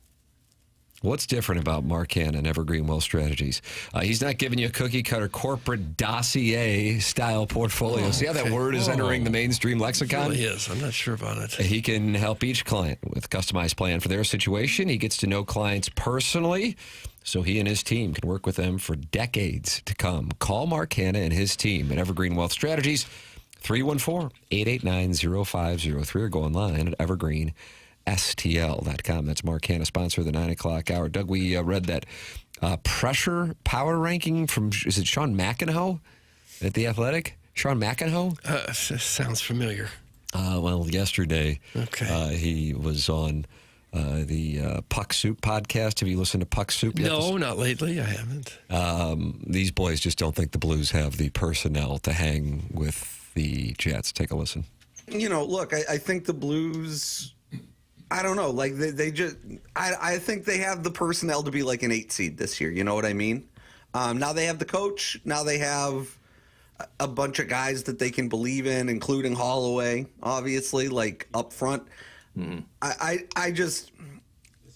What's different about Mark Hanna and Evergreen Wealth Strategies? He's not giving you a cookie-cutter corporate dossier-style portfolio. See how that word is entering the mainstream lexicon? It really is. I'm not sure about it. He can help each client with a customized plan for their situation. He gets to know clients personally, so he and his team can work with them for decades to come. Call Mark Hanna and his team at Evergreen Wealth Strategies, 314-889-0503, or go online at evergreenstl.com. That's Mark Hanna, sponsor of the 9 o'clock hour. Doug, we read that pressure power ranking from, is it Sean McEnhoe at The Athletic? Sean McEnhoe? Sounds familiar. Well, yesterday he was on the Puck Soup podcast. Have you listened to Puck Soup yet? No, not lately. I haven't. These boys just don't think the Blues have the personnel to hang with the Jets. Take a listen. You know, look, I think the Blues, I don't know, like they just, I think they have the personnel to be like an 8 seed this year. You know what I mean? Now they have the coach. Now they have a bunch of guys that they can believe in, including Holloway, obviously, like up front. Mm-hmm. I just,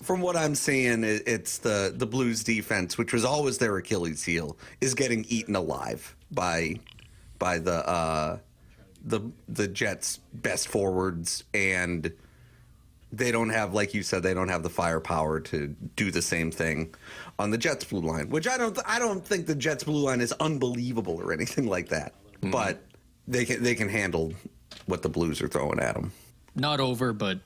from what I'm seeing, it's the Blues defense, which was always their Achilles heel, is getting eaten alive by the Jets' best forwards, and they don't have, like you said, they don't have the firepower to do the same thing on the Jets' blue line, which I don't think the Jets' blue line is unbelievable or anything like that, but they can handle what the Blues are throwing at them. Not over, but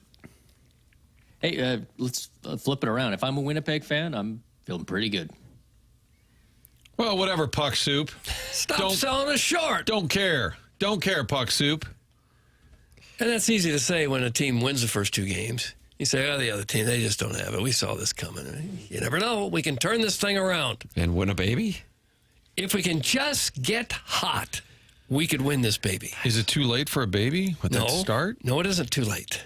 hey, let's flip it around. If I'm a Winnipeg fan, I'm feeling pretty good. Well, whatever, Puck Soup. Stop selling us short. Don't care. Don't care, Puck Soup. And that's easy to say when a team wins the first 2 games. You say, oh, the other team, they just don't have it. We saw this coming. You never know. We can turn this thing around. And win a baby? If we can just get hot, we could win this baby. Is it too late for a baby with that start? No, it isn't too late.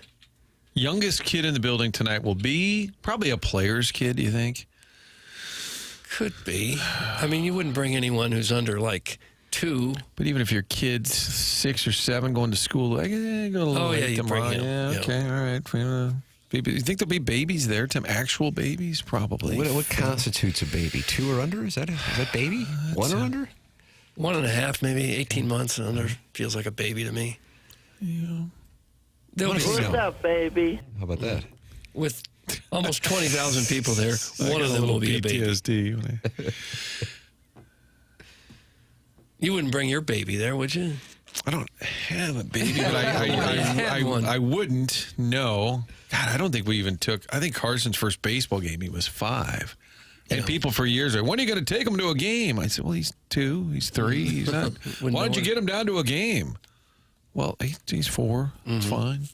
Youngest kid in the building tonight will be probably a player's kid, do you think? Could be. I mean, you wouldn't bring anyone who's under, like, 2. But even if your kid's 6 or 7 going to school, like, go a little late you bring him. Yeah, okay, all right. Baby. You think there'll be babies there, Tim? Actual babies? Probably. What constitutes a baby? 2 or under? Is that baby? 1 or under? 1.5, maybe 18 months and under. Feels like a baby to me. Yeah. What's up, baby? How about that? With almost 20,000 people there, one of them will be a baby. PTSD. You wouldn't bring your baby there, would you? I don't have a baby, but I wouldn't know. God, I don't think we even took. I think Carson's first baseball game, he was 5. And people for years are, when are you going to take him to a game? I said, well, he's 2, he's 3. He's not. Why don't you get him down to a game? Well, he's 4. It's fine.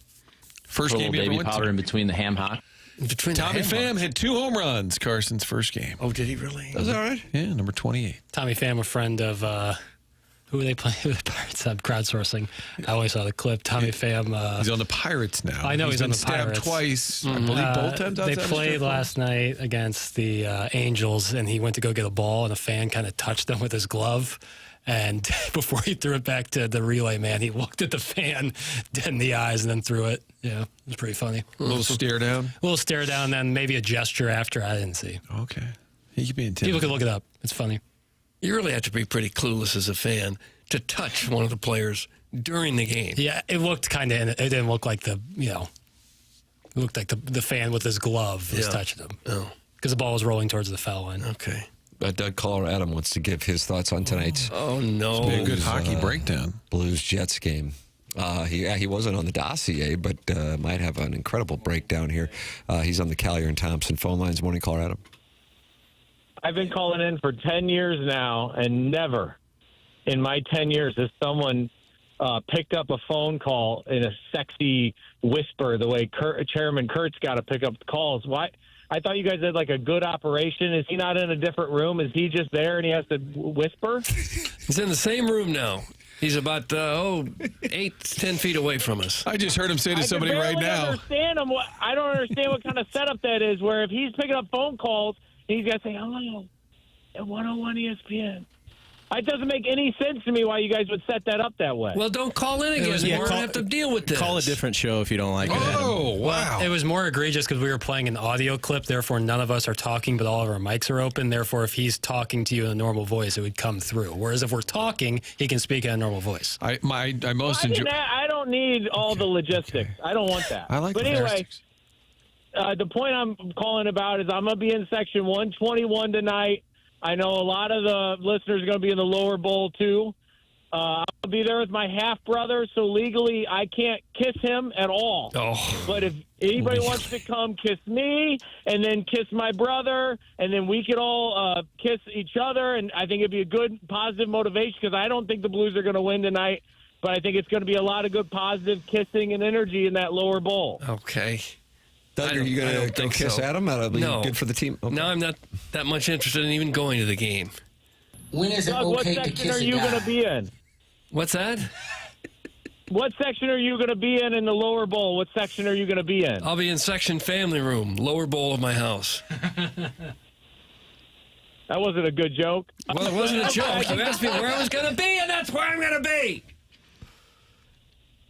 First game baby powder in between the ham hock. Tommy Pham had 2 home runs. Carson's first game. Oh, did he really? That was all right. Yeah, number 28. Tommy Pham, a friend of who are they playing? Who the Pirates? I'm crowdsourcing. I only saw the clip. Tommy Pham. He's on the Pirates now. I know he's on been the Pirates. Stabbed twice. I believe both times. They played last night against the Angels, and he went to go get a ball, and a fan kind of touched him with his glove. And before he threw it back to the relay man, he looked at the fan dead in the eyes and then threw it. Yeah, it was pretty funny. A little stare down? A little stare down, then maybe a gesture after. I didn't see. Okay. He could be intimidating. People could look it up. It's funny. You really have to be pretty clueless as a fan to touch one of the players during the game. Yeah, it looked kind of, it didn't look like it looked like the fan with his glove was touching him. Oh. Because the ball was rolling towards the foul line. Okay. Doug Caller Adam wants to give his thoughts on tonight's Oh, no. Be a good hockey breakdown. Blues-Jets game. He wasn't on the dossier, but might have an incredible breakdown here. He's on the Callier and Thompson phone lines. Morning, Caller Adam. I've been calling in for 10 years now, and never in my 10 years has someone picked up a phone call in a sexy whisper the way Chairman Kurt's got to pick up the calls. Why? I thought you guys had like a good operation. Is he not in a different room? Is he just there and he has to whisper? He's in the same room now. He's about 8-10 feet away from us. I just heard him say to somebody right now. I don't understand what kind of setup that is, where if he's picking up phone calls, he's got to say, hello, at 101 ESPN. It doesn't make any sense to me why you guys would set that up that way. Well, don't call in again. We're going to have to deal with this. Call a different show if you don't like it, Adam. Oh, wow. Well, it was more egregious because we were playing an audio clip. Therefore, none of us are talking, but all of our mics are open. Therefore, if he's talking to you in a normal voice, it would come through. Whereas if we're talking, he can speak in a normal voice. I don't need all the logistics. I don't want that. I like But the anyway, the point I'm calling about is I'm going to be in section 121 tonight. I know a lot of the listeners are going to be in the lower bowl, too. I'll be there with my half-brother, so legally I can't kiss him at all. Oh. But if anybody wants to come kiss me and then kiss my brother, and then we could all kiss each other, and I think it'd be a good, positive motivation because I don't think the Blues are going to win tonight, but I think it's going to be a lot of good, positive kissing and energy in that lower bowl. Okay. Doug, are you going to go kiss Adam? That'll be good for the team. Okay. No, I'm not that much interested in even going to the game. When is it okay to kiss a guy? What section are you going to be in? What's that? What section are you going to be in the lower bowl? What section are you going to be in? I'll be in section family room, lower bowl of my house. That wasn't a good joke. Well, it wasn't a joke. You asked me where I was going to be, and that's where I'm going to be.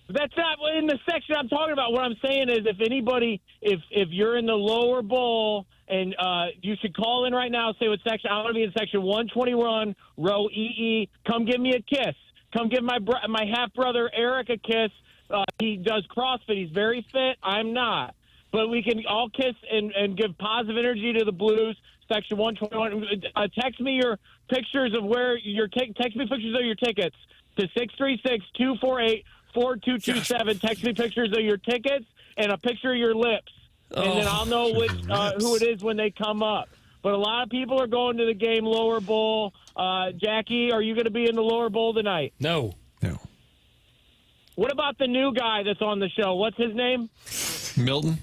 That's not in the section I'm talking about. What I'm saying is if you're in the lower bowl, and you should call in right now, say what section. I'm going to be in section 121, row EE. Come give me a kiss. Come give my half-brother Eric a kiss. He does CrossFit. He's very fit. I'm not. But we can all kiss and give positive energy to the Blues. Section 121. Text me your pictures of where text me pictures of your tickets to 636-248-4227. Text me pictures of your tickets and a picture of your lips. And then I'll know who it is when they come up. But a lot of people are going to the game lower bowl. Jackie, are you going to be in the lower bowl tonight? No. What about the new guy that's on the show? What's his name? Milton.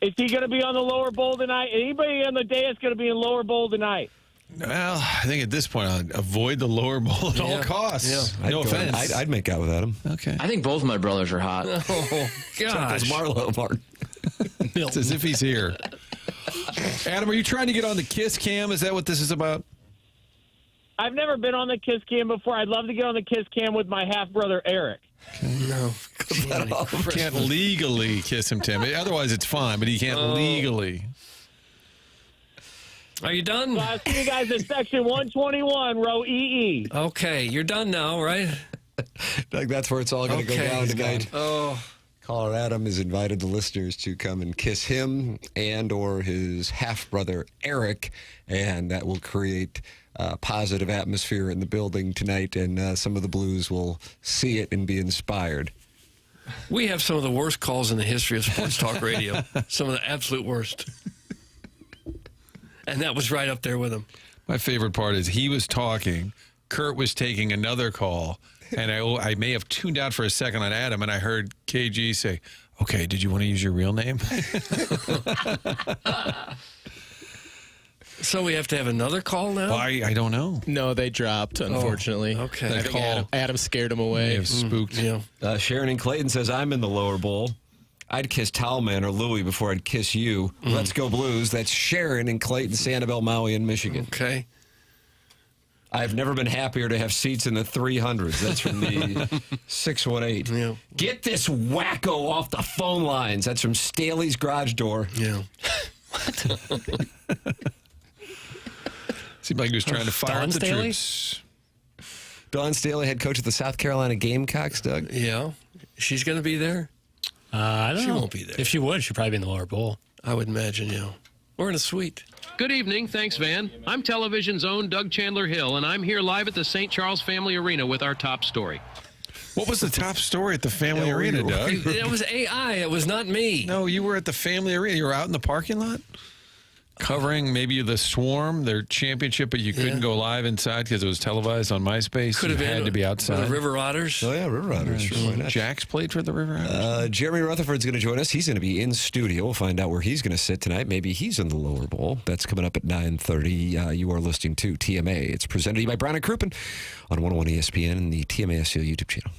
Is he going to be on the lower bowl tonight? Anybody on the dais going to be in lower bowl tonight? Well, I think at this point I'd avoid the lower bowl at all costs. Yeah. No offense. I'd make out with Adam. Okay. I think both of my brothers are hot. Oh, gosh. Marlo, Martin. It's as if he's here. Adam, are you trying to get on the Kiss Cam? Is that what this is about? I've never been on the Kiss Cam before. I'd love to get on the Kiss Cam with my half-brother, Eric. No. You can't legally kiss him, Tim. Otherwise, it's fine, but he can't legally. Are you done? So I'll see you guys in section 121, row EE. Okay, you're done now, right? Doug, that's where it's all going to go down tonight. Oh. Caller Adam has invited the listeners to come and kiss him and or his half-brother Eric, and that will create a positive atmosphere in the building tonight, and some of the Blues will see it and be inspired. We have some of the worst calls in the history of sports talk radio. Some of the absolute worst. And that was right up there with him. My favorite part is he was talking, Kurt was taking another call, and I may have tuned out for a second on Adam, and I heard KG say, okay, did you want to use your real name? So we have to have another call now? Well, I don't know. No, they dropped, unfortunately. Oh, okay. I think Adam scared him away. May have spooked. Yeah. Sharon and Clayton says, I'm in the lower bowl. I'd kiss Towelman or Louie before I'd kiss you. Let's go Blues. That's Sharon and Clayton, Sanibel, Maui, and Michigan. Okay. I've never been happier to have seats in the 300s. That's from the 618. Yeah. Get this wacko off the phone lines. That's from Staley's garage door. Yeah. Seemed like he was trying to fire up the Staley? troops. Dawn Staley, head coach of the South Carolina Gamecocks, Doug. Yeah. She's going to be there? I don't know. She won't be there. If she would, she'd probably be in the lower bowl. I would imagine, yeah. We're in a suite. Good evening. Thanks, Van. I'm television's own Doug Chandler Hill, and I'm here live at the St. Charles Family Arena with our top story. What was the top story at the Family Arena, Doug? It was AI. It was not me. No, you were at the Family Arena. You were out in the parking lot? Covering maybe the Swarm, their championship, but you couldn't go live inside because it was televised on MySpace. Could have you been had to be outside. The River Otters. Oh, yeah, River Otters. Sure, why not? Jax played for the River Otters. Jeremy Rutherford's going to join us. He's going to be in studio. We'll find out where he's going to sit tonight. Maybe he's in the lower bowl. That's coming up at 9:30. You are listening to TMA. It's presented to you by Brown and Crouppen on 101 ESPN and the TMA STL YouTube channel.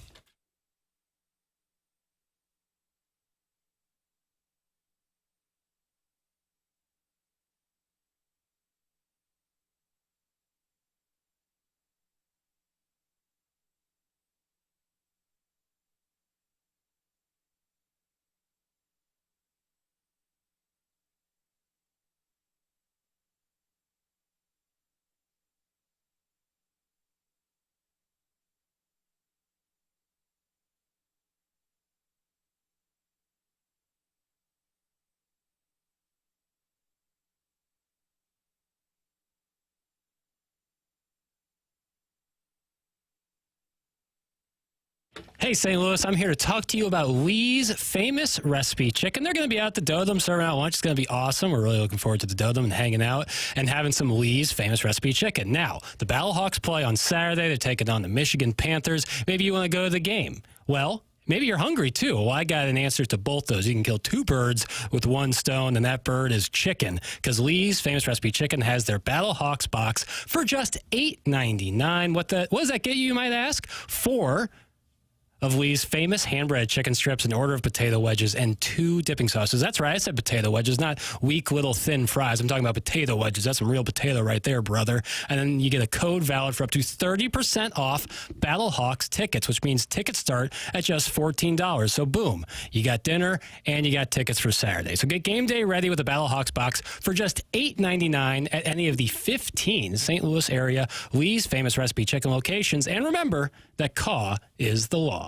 Hey, St. Louis, I'm here to talk to you about Lee's Famous Recipe Chicken. They're going to be out at the Dodom serving out lunch. It's going to be awesome. We're really looking forward to the Dodom and hanging out and having some Lee's Famous Recipe Chicken. Now, the Battlehawks play on Saturday. They're taking on the Michigan Panthers. Maybe you want to go to the game. Well, maybe you're hungry, too. Well, I got an answer to both those. You can kill two birds with one stone, and that bird is chicken, because Lee's Famous Recipe Chicken has their Battlehawks box for just $8.99. What does that get you, you might ask? 4 of Lee's famous hand-bread chicken strips, an order of potato wedges, and 2 dipping sauces. That's right, I said potato wedges, not weak little thin fries. I'm talking about potato wedges. That's some real potato right there, brother. And then you get a code valid for up to 30% off Battlehawks tickets, which means tickets start at just $14. So boom, you got dinner and you got tickets for Saturday. So get game day ready with the Battlehawks box for just $8.99 at any of the 15 St. Louis area Lee's Famous Recipe Chicken locations. And remember that CAW is the law.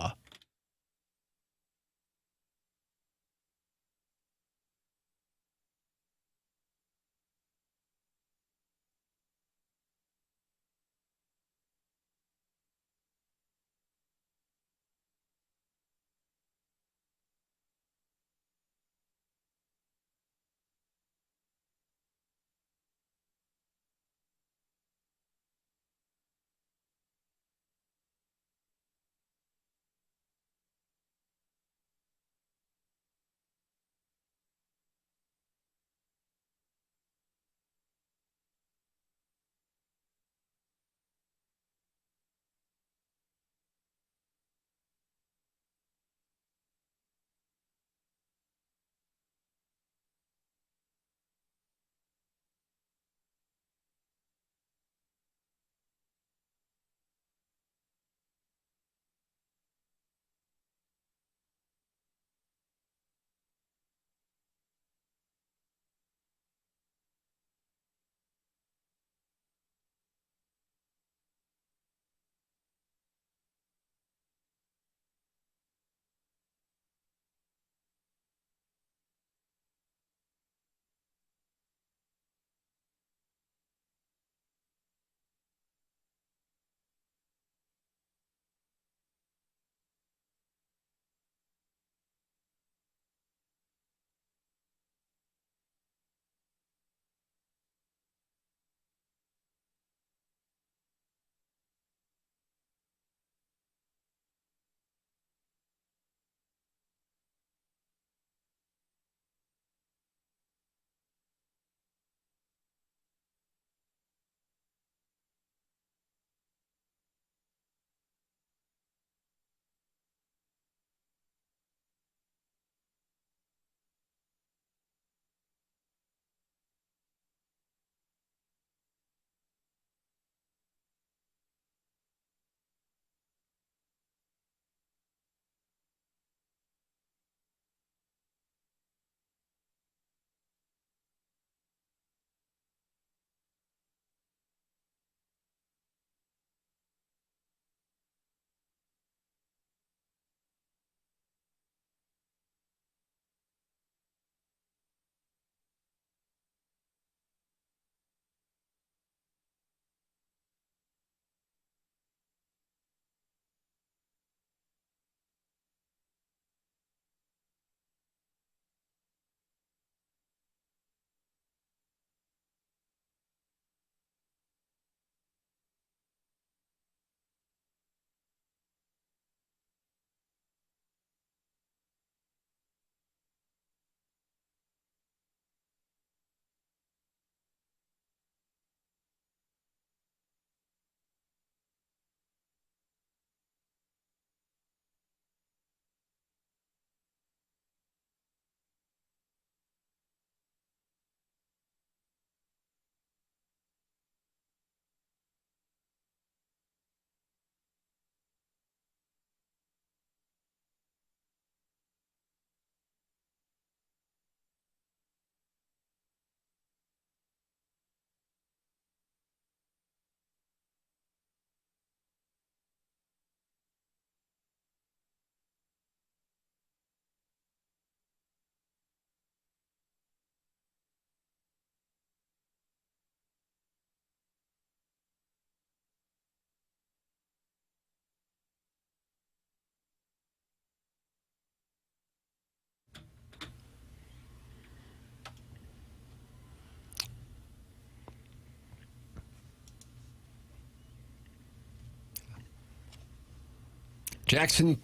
Jackson,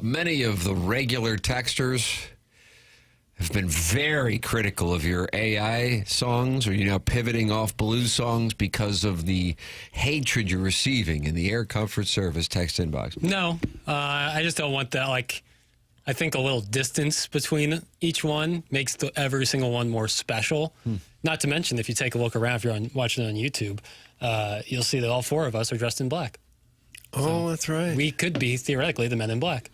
many of the regular texters have been very critical of your AI songs. Are you now pivoting off blues songs because of the hatred you're receiving in the Air Comfort Service text inbox? No, I just don't want that. Like, I think a little distance between each one makes every single one more special. Not to mention, if you take a look around, if you're watching it on YouTube, you'll see that all four of us are dressed in black. Oh, that's right. We could be, theoretically, the Men in Black.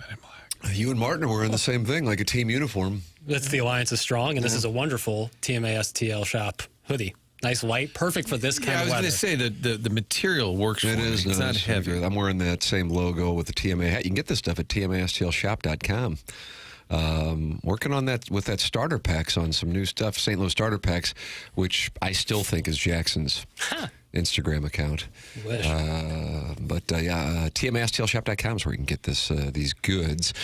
You and Martin are wearing the same thing, like a team uniform. That's the Alliance is Strong, and this is a wonderful TMA STL shop hoodie. Nice light, perfect for this kind of weather. I was going to say the material works for me. It's not heavy. I'm wearing that same logo with the TMA hat. You can get this stuff at tmastlshop.com. Working on that with that starter packs on some new stuff, St. Louis starter packs, which I still think is Jackson's Instagram account. TMASTLshop.com is where you can get these goods.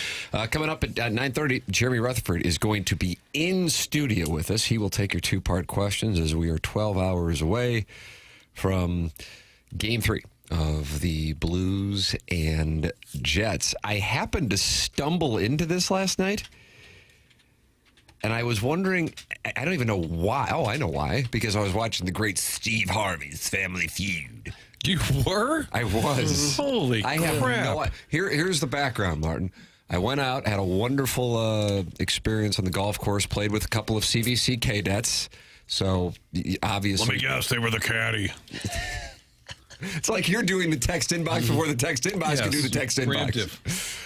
Coming up at 9:30, Jeremy Rutherford is going to be in studio with us. He will take your two-part questions as we are 12 hours away from Game 3 of the Blues and Jets. I happened to stumble into this last night, and I was wondering, I don't even know why. Oh, I know why. Because I was watching the great Steve Harvey's Family Feud. You were? I was. Holy crap. Here's the background, Martin. I went out, had a wonderful experience on the golf course, played with a couple of CVC cadets. So, obviously... Let me guess, they were the caddy. It's like you're doing the text inbox before the text inbox can do the text inbox.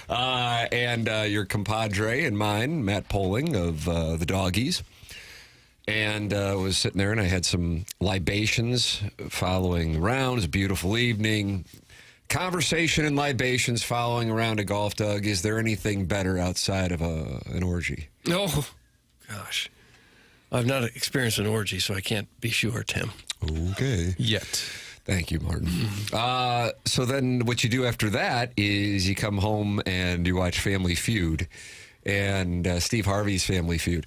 And your compadre and mine, Matt Poling of the Doggies, and was sitting there, and I had some libations following the round. It was a beautiful evening. Conversation and libations following around a golf, Doug. Is there anything better outside of an orgy? Oh, gosh. I've not experienced an orgy, so I can't be sure, Tim. Okay. Yet. Thank you, Martin. So then what you do after that is you come home and you watch Family Feud and Steve Harvey's Family Feud.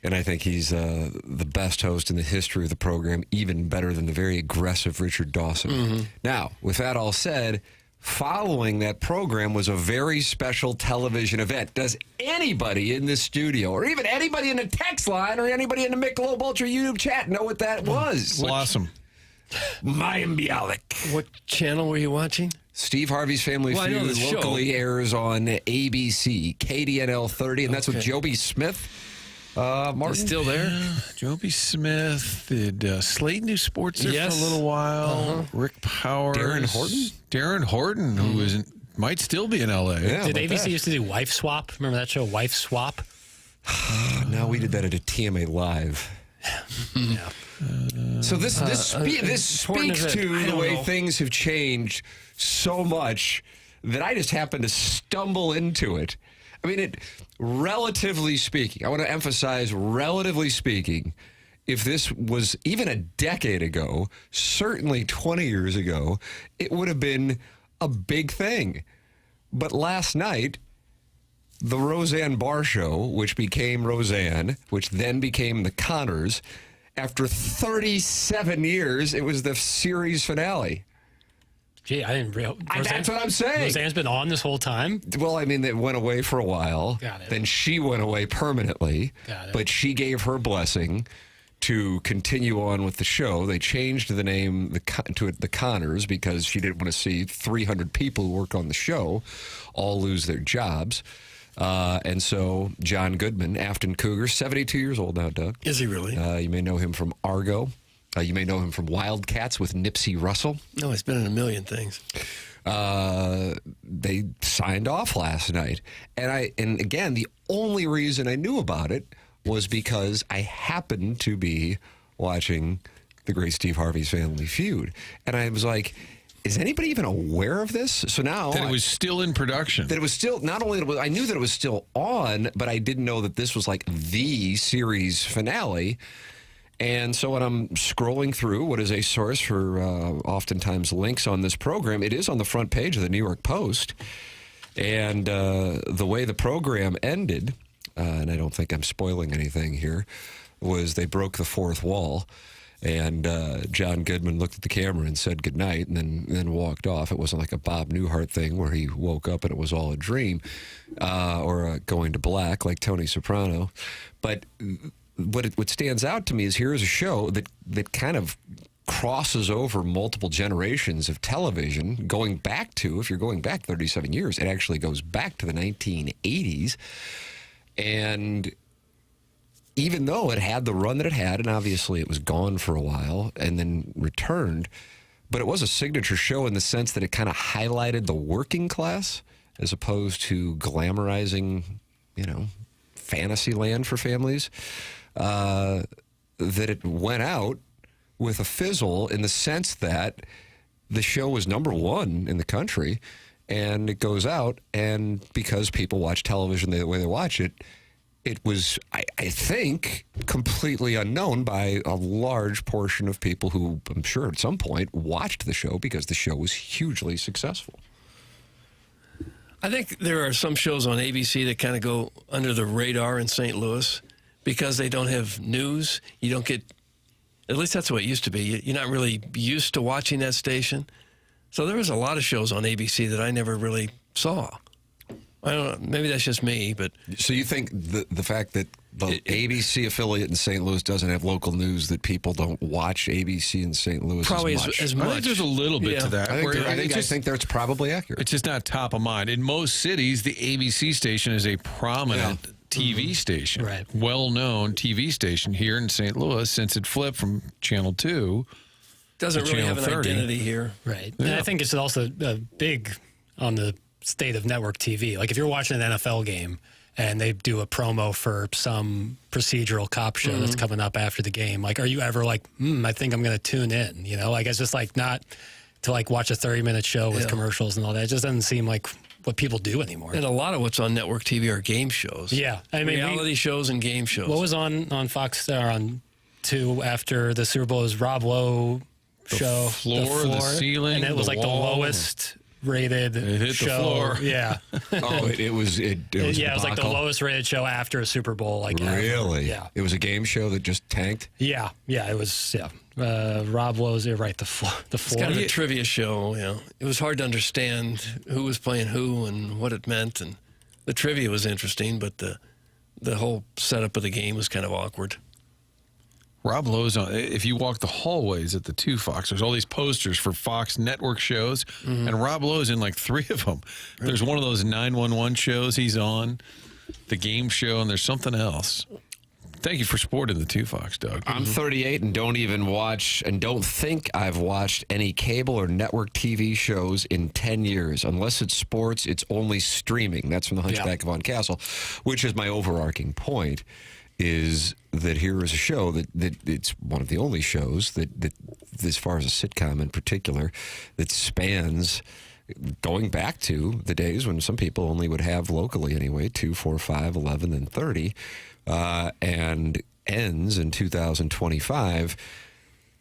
And I think he's the best host in the history of the program, even better than the very aggressive Richard Dawson. Now, with that all said, following that program was a very special television event. Does anybody in this studio, or even anybody in the text line, or anybody in the Michelob Ultra YouTube chat know what that was? Blossom. Mayim Bialik. What channel were you watching? Steve Harvey's Family Feud locally airs on ABC, KDNL 30, and that's with Joby Smith. Martin? He's still there? Joby Smith did Slate New Sports there for a little while. Rick Powers. Darren Horton, who might still be in L.A. Yeah, did ABC used to do Wife Swap? Remember that show, Wife Swap? No, we did that at a TMA Live. Yeah. So this speaks to the way things have changed so much that I just happened to stumble into it. I mean, relatively speaking, I want to emphasize, relatively speaking, if this was even a decade ago, certainly 20 years ago, it would have been a big thing. But last night, the Roseanne Bar Show, which became Roseanne, which then became the Connors, after 37 years, it was the series finale. Gee, I didn't realize. That's what I'm saying. Roseanne's been on this whole time? Well, I mean, it went away for a while. Got it. Then she went away permanently. Got it. But she gave her blessing to continue on with the show. They changed the name to the Connors because she didn't want to see 300 people who work on the show all lose their jobs. And so John Goodman, Afton Cougar, 72 years old now, Doug. Is he really? You may know him from Argo. You may know him from Wildcats with Nipsey Russell. No, he's been in a million things. They signed off last night. And again, the only reason I knew about it was because I happened to be watching the great Steve Harvey's Family Feud. And I was like, is anybody even aware of this? So now that it was still in production. That it was still, not only that I knew that it was still on, but I didn't know that this was like the series finale. And so when I'm scrolling through what is a source for oftentimes links on this program, it is on the front page of the New York Post. And the way the program ended, and I don't think I'm spoiling anything here, was they broke the fourth wall. And John Goodman looked at the camera and said goodnight and then walked off. It wasn't like a Bob Newhart thing where he woke up and it was all a dream or going to black like Tony Soprano. But what stands out to me is here is a show that kind of crosses over multiple generations of television, going back to, if you're going back 37 years, it actually goes back to the 1980s. And even though it had the run that it had, and obviously it was gone for a while and then returned, but it was a signature show in the sense that it kind of highlighted the working class as opposed to glamorizing, fantasy land for families, that it went out with a fizzle in the sense that the show was number one in the country, and it goes out, and because people watch television the way they watch it, it was, I think, completely unknown by a large portion of people who, I'm sure at some point, watched the show because the show was hugely successful. I think there are some shows on ABC that kind of go under the radar in St. Louis because they don't have news. You don't get, at least that's what it used to be. You're not really used to watching that station. So there was a lot of shows on ABC that I never really saw. I don't know. Maybe that's just me, but... So you think the fact that the ABC affiliate in St. Louis doesn't have local news, that people don't watch ABC in St. Louis probably as much? as much. I think there's a little bit to that. I think that's probably accurate. It's just not top of mind. In most cities, the ABC station is a prominent TV station. Right. Well-known TV station. Here in St. Louis, since it flipped from Channel 2 doesn't to really Channel have an 30. identity here. Right. Yeah. And I think it's also big on the state of network TV. Like if you're watching an NFL game and they do a promo for some procedural cop show that's coming up after the game, like, are you ever like, I think I'm going to tune in, Like, it's just like not to like watch a 30-minute show with commercials and all that. It just doesn't seem like what people do anymore. And a lot of what's on network TV are game shows. Yeah. I mean, reality shows and game shows. What was on Fox or on 2 after the Super Bowl was Rob Lowe show. Floor, the ceiling, and it was the like wall. the lowest rated It hit show. the floor. Yeah. It was yeah, it was like the debacle. lowest rated show after a Super Bowl. Like Really? Ever. Yeah. It was a game show that just tanked? Yeah. Yeah. It was. Yeah. Rob Lowe's. You're right. The floor. It's kind of a trivia show. It was hard to understand who was playing who and what it meant, and the trivia was interesting, but the whole setup of the game was kind of awkward. Rob Lowe's on. If you walk the hallways at the 2 Fox, there's all these posters for Fox network shows, and Rob Lowe's in like 3 of them. Really? There's one of those 911 shows he's on, the game show, and there's something else. Thank you for supporting the 2 Fox, Doug. I'm 38 and don't even watch and don't think I've watched any cable or network TV shows in 10 years. Unless it's sports, it's only streaming. That's from The Hunchback of Von Castle, which is my overarching point, is that here is a show that it's one of the only shows that as far as a sitcom in particular, that spans going back to the days when some people only would have locally anyway, 2, 4, 5, 11, and 30, and ends in 2025,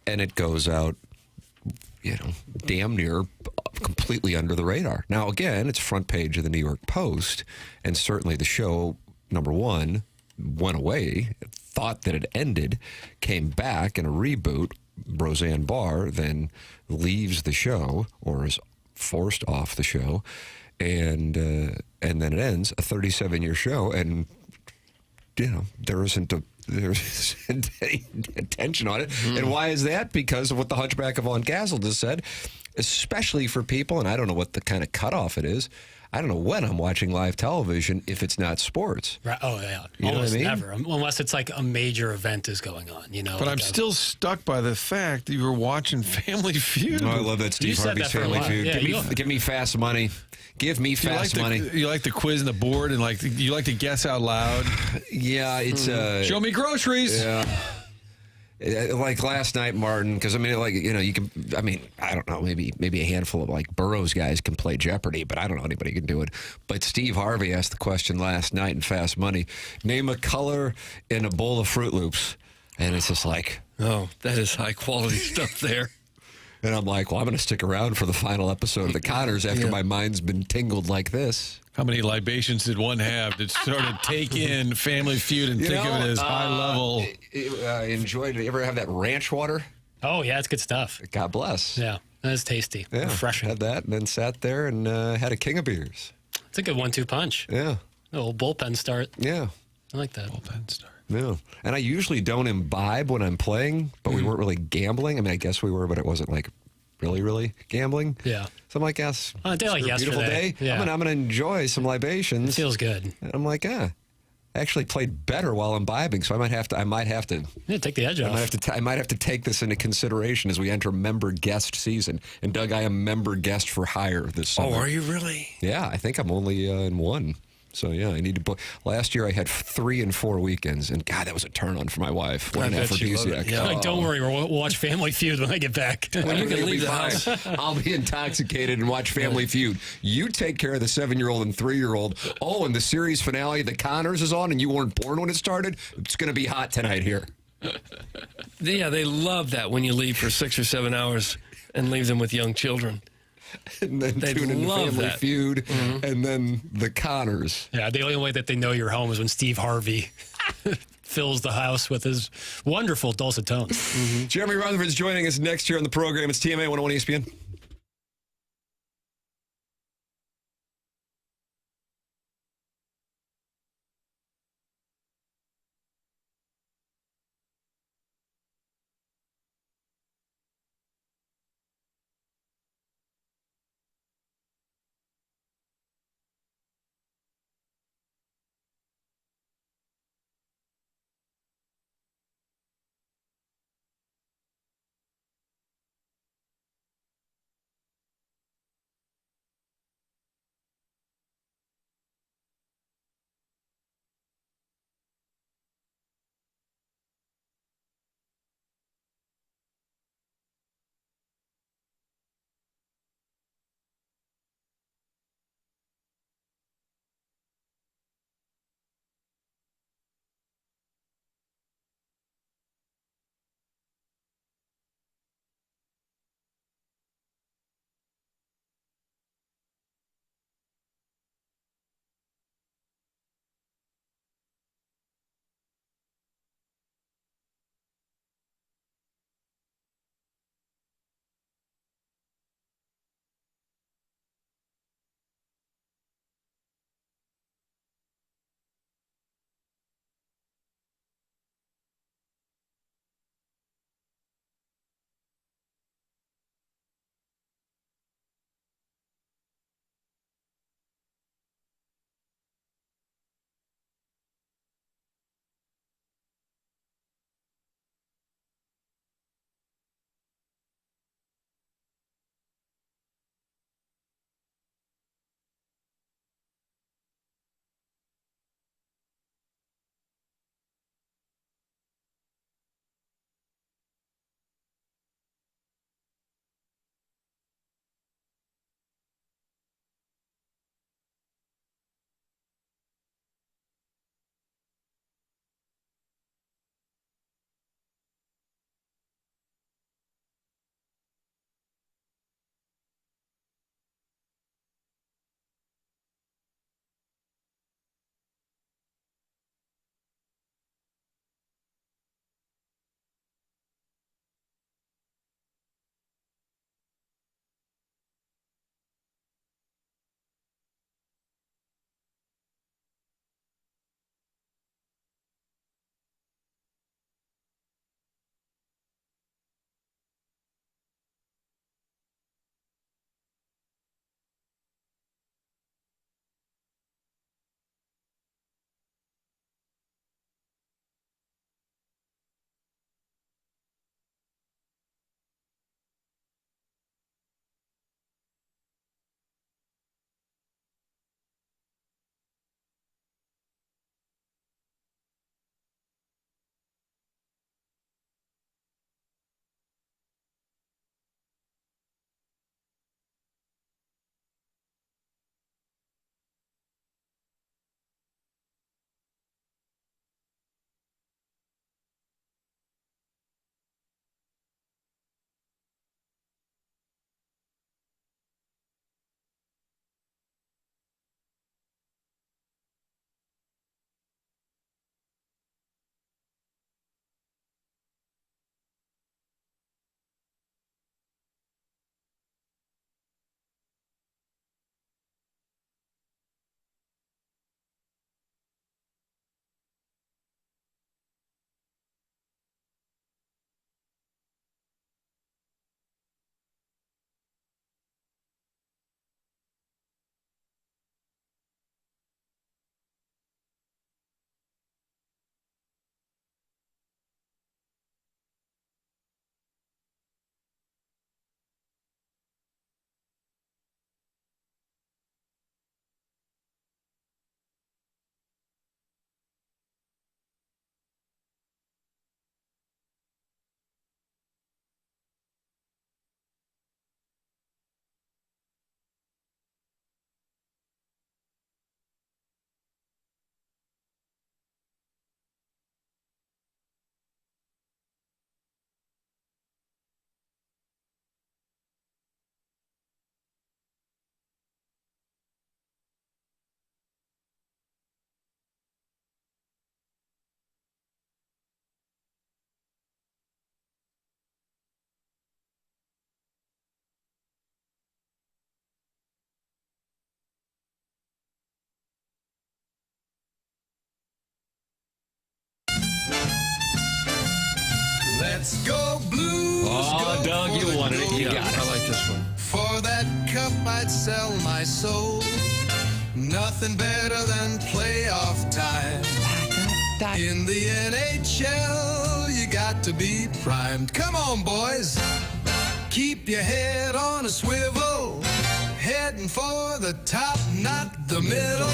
and it goes out, damn near completely under the radar. Now, again, it's front page of the New York Post, and certainly the show, number one, went away, thought that it ended, came back in a reboot. Roseanne Barr then leaves the show, or is forced off the show, and then it ends, a 37-year show, and there isn't any attention on it. And why is that? Because of what the Hunchback of Von Castle just said, especially for people, and I don't know what the kind of cutoff it is. I don't know when I'm watching live television if it's not sports. Right. Oh, yeah. You know Almost what I mean? never. Unless it's like a major event is going on, But like I'm still stuck by the fact that you were watching Family Feud. Oh, I love that Steve Harvey's Family Feud. Yeah, give me fast money. Give me fast money. You like the quiz and the board, and you like to guess out loud. Yeah, it's show me groceries. Yeah. Like last night, Martin, because you can. I don't know. Maybe a handful of like Burroughs guys can play Jeopardy, but I don't know anybody can do it. But Steve Harvey asked the question last night in Fast Money: name a color in a bowl of Fruit Loops, and it's just like, oh, that is high quality stuff there. And I'm like, well, I'm going to stick around for the final episode of the Connors after my mind's been tingled like this. How many libations did one have that sort of take in Family Feud and think of it as high level? Enjoyed it. You ever have that ranch water? Oh, yeah, it's good stuff. God bless. Yeah, that's tasty. Yeah, Refreshing. had that and then sat there and had a king of beers. It's a good 1-2 punch. Yeah. A little bullpen start. Yeah. I like that. Bullpen start. Yeah. And I usually don't imbibe when I'm playing, but we weren't really gambling. I mean, I guess we were, but it wasn't like really gambling. Yeah. So I'm like, yes. On a day like beautiful yesterday. day. Yeah. I'm gonna enjoy some libations. It feels good. And I'm like, I actually played better while imbibing, so I might have to Yeah, take the edge off. I might have to take this into consideration as we enter member guest season. And Doug, I am member guest for hire this summer. Oh, are you really? Yeah, I think I'm only in one. So, yeah, I need to book. Last year I had 3 and 4 weekends, and God, that was a turn on for my wife. What an aphrodisiac. Yeah. Like, don't worry, we'll watch Family Feud when I get back. When you can leave the house. I'll be intoxicated and watch Family Feud. You take care of the 7-year-old and 3-year-old. Oh, and the series finale, The Connors, is on, and you weren't born when it started. It's going to be hot tonight here. Yeah, they love that when you leave for 6 or 7 hours and leave them with young children. And then They'd tune in love Family that. Feud, and then The Connors. Yeah, the only way that they know you're home is when Steve Harvey fills the house with his wonderful dulcet tones. Jeremy Rutherford's joining us next year on the program. It's TMA 101 ESPN. Let's go Blues. Oh, go Doug, you wanted it. You got it. I like this one. For that cup, I'd sell my soul. Nothing better than playoff time. In the NHL, you got to be primed. Come on, boys. Keep your head on a swivel. Heading for the top, not the middle.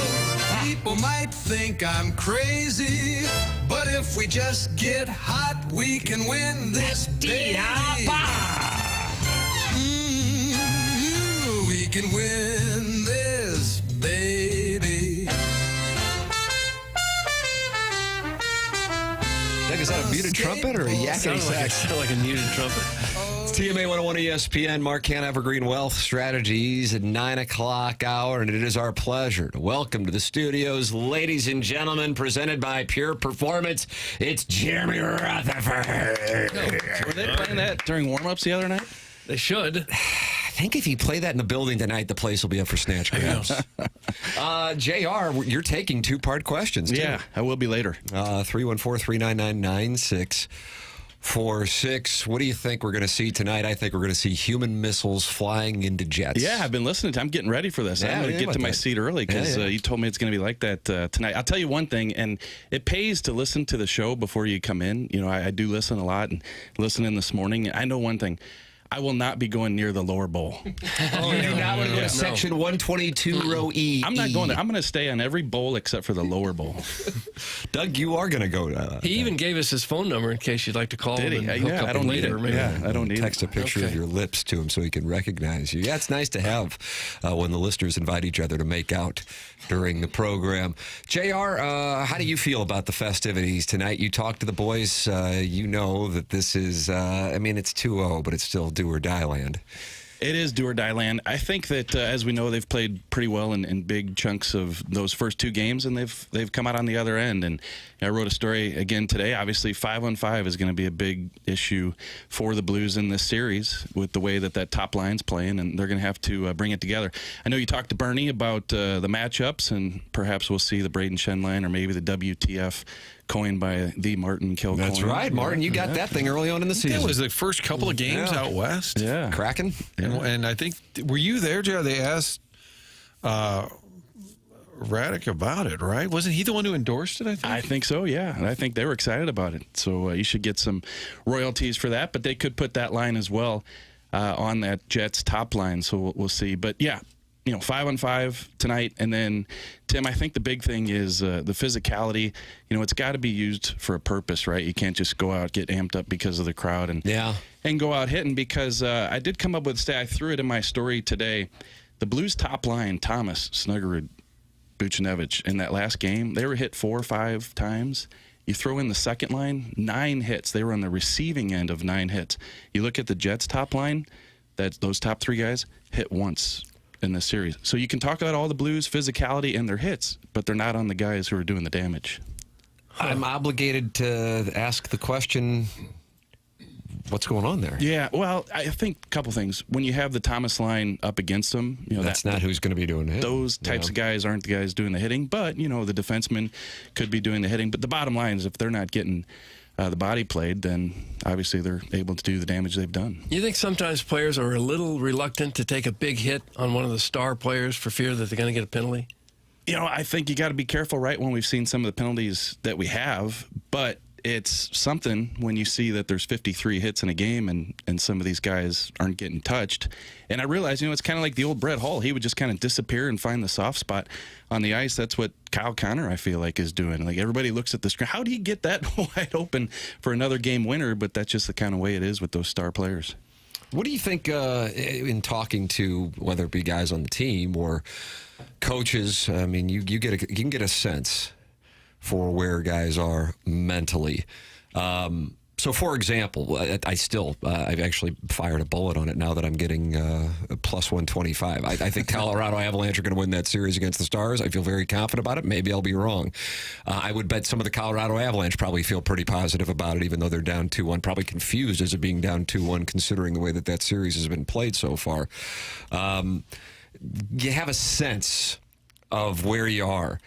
People might think I'm crazy, but if we just get hot, we can win this baby. We can win this baby. Doug, is that a muted trumpet or a yakety sax? Sound like a muted trumpet. It's TMA 101 ESPN, Mark Cann, Evergreen Wealth Strategies at 9 o'clock hour, and it is our pleasure to welcome to the studios, ladies and gentlemen, presented by Pure Performance, it's Jeremy Rutherford. Were they playing that during warm-ups the other night? They should. I think if you play that in the building tonight, the place will be up for snatch grabs. JR, you're taking two-part questions, too. Yeah, I will be later. 314-399-9646. What do you think we're going to see tonight? I think we're going to see human missiles flying into jets. Yeah, I've been listening to I'm getting ready for this. Yeah, I'm going to get to my seat early because you told me it's going to be like that tonight. I'll tell you one thing, and it pays to listen to the show before you come in. You know, I do listen a lot and listen in this morning. I know one thing. I will not be going near the lower bowl. You do not want to go to section 122, row E. I'm not going there. I'm going to stay on every bowl except for the lower bowl. Doug, you are going to go. He even gave us his phone number in case you'd like to call him. Did he? Yeah, I don't need it. Yeah, I don't need Text a picture of your lips to him so he can recognize you. Yeah, it's nice to have when the listeners invite each other to make out during the program. JR, how do you feel about the festivities tonight? You talked to the boys. You know that this is, it's 2-0, but it's still do or die land. It is do or die land. I think that, as we know, they've played pretty well in big chunks of those first two games, and they've come out on the other end. And I wrote a story again today. Obviously, 5-on-5 is going to be a big issue for the Blues in this series with the way that top line's playing, and they're going to have to bring it together. I know you talked to Bernie about the matchups, and perhaps we'll see the Braden Shen line or maybe the WTF coined by the Martin Kilcoyne. That's right, Martin. You got that thing early on in the season. That was the first couple of games out west. Yeah. Kraken. And I think, were you there, Jared? They asked Raddick about it, right? Wasn't he the one who endorsed it, I think? I think so, yeah. And I think they were excited about it. So you should get some royalties for that. But they could put that line as well on that Jets top line. So we'll see. But, yeah. 5-on-5 tonight. And then, Tim, I think the big thing is the physicality. It's got to be used for a purpose, right? You can't just go out, get amped up because of the crowd and go out hitting. Because I did come up with a stat. I threw it in my story today. The Blues top line, Thomas, Snuggerud, Buchnevich, in that last game, they were hit 4 or 5 times. You throw in the second line, 9 hits. They were on the receiving end of 9 hits. You look at the Jets top line, those top 3 guys hit once in this series. So you can talk about all the Blues physicality and their hits, but they're not on the guys who are doing the damage. I'm obligated to ask the question, what's going on there? Yeah, well, I think a couple things. When you have the Thomas line up against them, that's not who's going to be doing it. Those types of guys aren't the guys doing the hitting, but the defensemen could be doing the hitting. But the bottom line is if they're not getting the body played, then obviously they're able to do the damage they've done. You think sometimes players are a little reluctant to take a big hit on one of the star players for fear that they're going to get a penalty? I think you got to be careful, right, when we've seen some of the penalties that we have, but it's something when you see that there's 53 hits in a game and some of these guys aren't getting touched. And I realize, it's kind of like the old Brett Hull. He would just kind of disappear and find the soft spot on the ice. That's what Kyle Connor, I feel like, is doing. Like, everybody looks at the screen. How do you get that wide open for another game winner? But that's just the kind of way it is with those star players. What do you think in talking to, whether it be guys on the team or coaches, you can get a sense for where guys are mentally. So, for example, I've actually fired a bullet on it now that I'm getting a plus 125. I think Colorado Avalanche are going to win that series against the Stars. I feel very confident about it. Maybe I'll be wrong. I would bet some of the Colorado Avalanche probably feel pretty positive about it, even though they're down 2-1. Probably confused as it being down 2-1, considering the way that series has been played so far. You have a sense of where you are.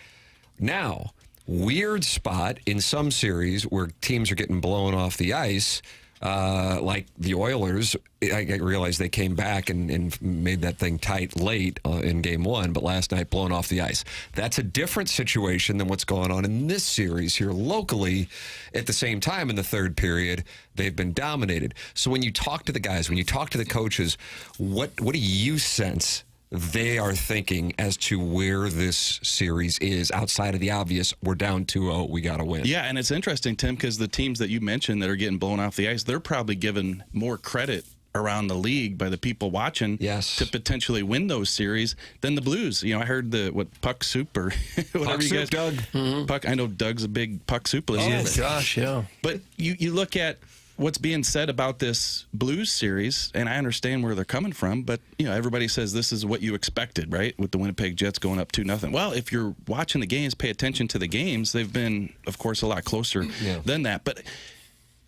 Now, weird spot in some series where teams are getting blown off the ice like the Oilers, I realized they came back and made that thing tight late in Game 1, but last night blown off the ice. That's a different situation than what's going on in this series here locally. At the same time, in the third period, they've been dominated. So when you talk to the guys, when you talk to the coaches, what do you sense they are thinking as to where this series is outside of the obvious? We're down 2-0, we got to win. Yeah, and it's interesting, Tim, because the teams that you mentioned that are getting blown off the ice, they're probably given more credit around the league by the people watching to potentially win those series than the Blues. I heard puck soup or whatever Puck you guys. soup, Doug. Mm-hmm. Puck. I know Doug's a big puck soup listener. Oh, gosh, yeah. But you look at what's being said about this Blues series, and I understand where they're coming from, but everybody says this is what you expected, right? With the Winnipeg Jets going up 2-0. Well, if you're watching the games, pay attention to the games. They've been, of course, a lot closer than that. But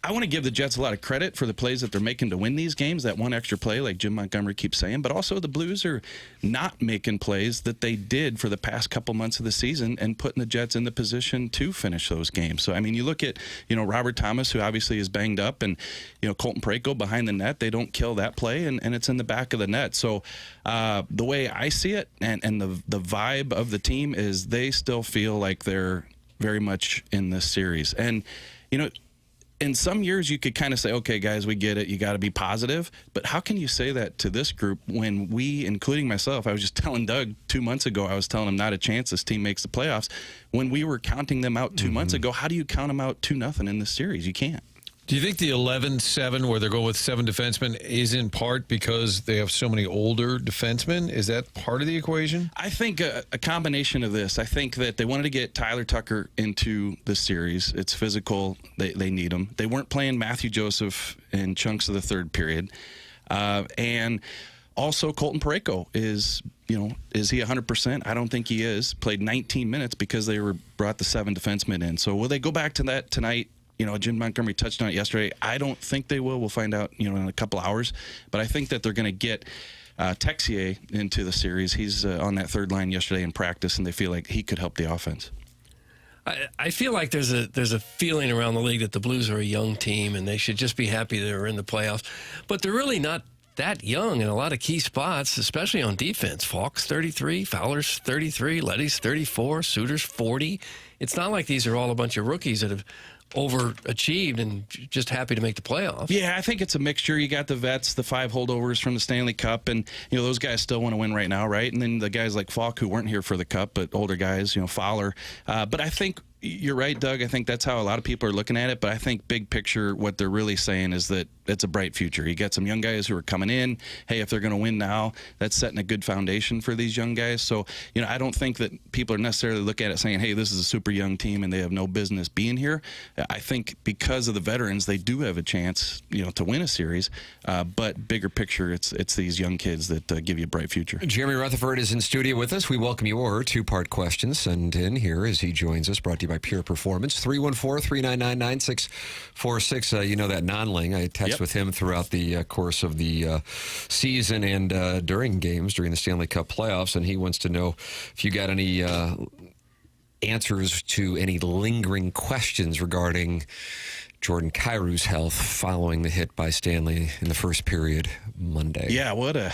I want to give the Jets a lot of credit for the plays that they're making to win these games, that one extra play like Jim Montgomery keeps saying, but also the Blues are not making plays that they did for the past couple months of the season and putting the Jets in the position to finish those games. So, I mean, you look at, Robert Thomas, who obviously is banged up, and, Colton Parayko behind the net, they don't kill that play, and it's in the back of the net. So the way I see it and the vibe of the team is they still feel like they're very much in this series. And, in some years, you could kind of say, okay, guys, we get it. You got to be positive. But how can you say that to this group when we, including myself, I was just telling Doug 2 months ago, I was telling him not a chance this team makes the playoffs. When we were counting them out 2 months ago, how do you count them out 2-0 in this series? You can't. Do you think the 11-7, where they're going with 7 defensemen, is in part because they have so many older defensemen? Is that part of the equation? I think a combination of this. I think that they wanted to get Tyler Tucker into the series. It's physical. They need him. They weren't playing Matthew Joseph in chunks of the third period. And also Colton Parayko is he 100%? I don't think he is. Played 19 minutes because they brought the 7 defensemen in. So will they go back to that tonight? Jim Montgomery touched on it yesterday. I don't think they will. We'll find out, in a couple hours. But I think that they're going to get Texier into the series. He's on that third line yesterday in practice, and they feel like he could help the offense. I feel like there's a feeling around the league that the Blues are a young team, and they should just be happy they're in the playoffs. But they're really not that young in a lot of key spots, especially on defense. Falk's 33, Fowler's 33, Leddy's 34, Suter's 40. It's not like these are all a bunch of rookies that have overachieved and just happy to make the playoffs. Yeah, I think it's a mixture. You got the vets, the 5 holdovers from the Stanley Cup, and those guys still want to win right now, right? And then the guys like Falk who weren't here for the Cup, but older guys, Fowler. But I think you're right, Doug. I think that's how a lot of people are looking at it. But I think big picture, what they're really saying is that it's a bright future. You got some young guys who are coming in. Hey, if they're going to win now, that's setting a good foundation for these young guys. So, I don't think that people are necessarily looking at it saying, hey, this is a super young team and they have no business being here. I think because of the veterans, they do have a chance, to win a series. But bigger picture, it's these young kids that give you a bright future. Jeremy Rutherford is in studio with us. We welcome your 2-part questions sent in here as he joins us, brought to you by Pure Performance. 314-399-9646. You know that non-ling. I text with him throughout the course of the season and during games, during the Stanley Cup playoffs, and he wants to know if you got any answers to any lingering questions regarding Jordan Kyrie's health following the hit by Stanley in the first period Monday. Yeah, what a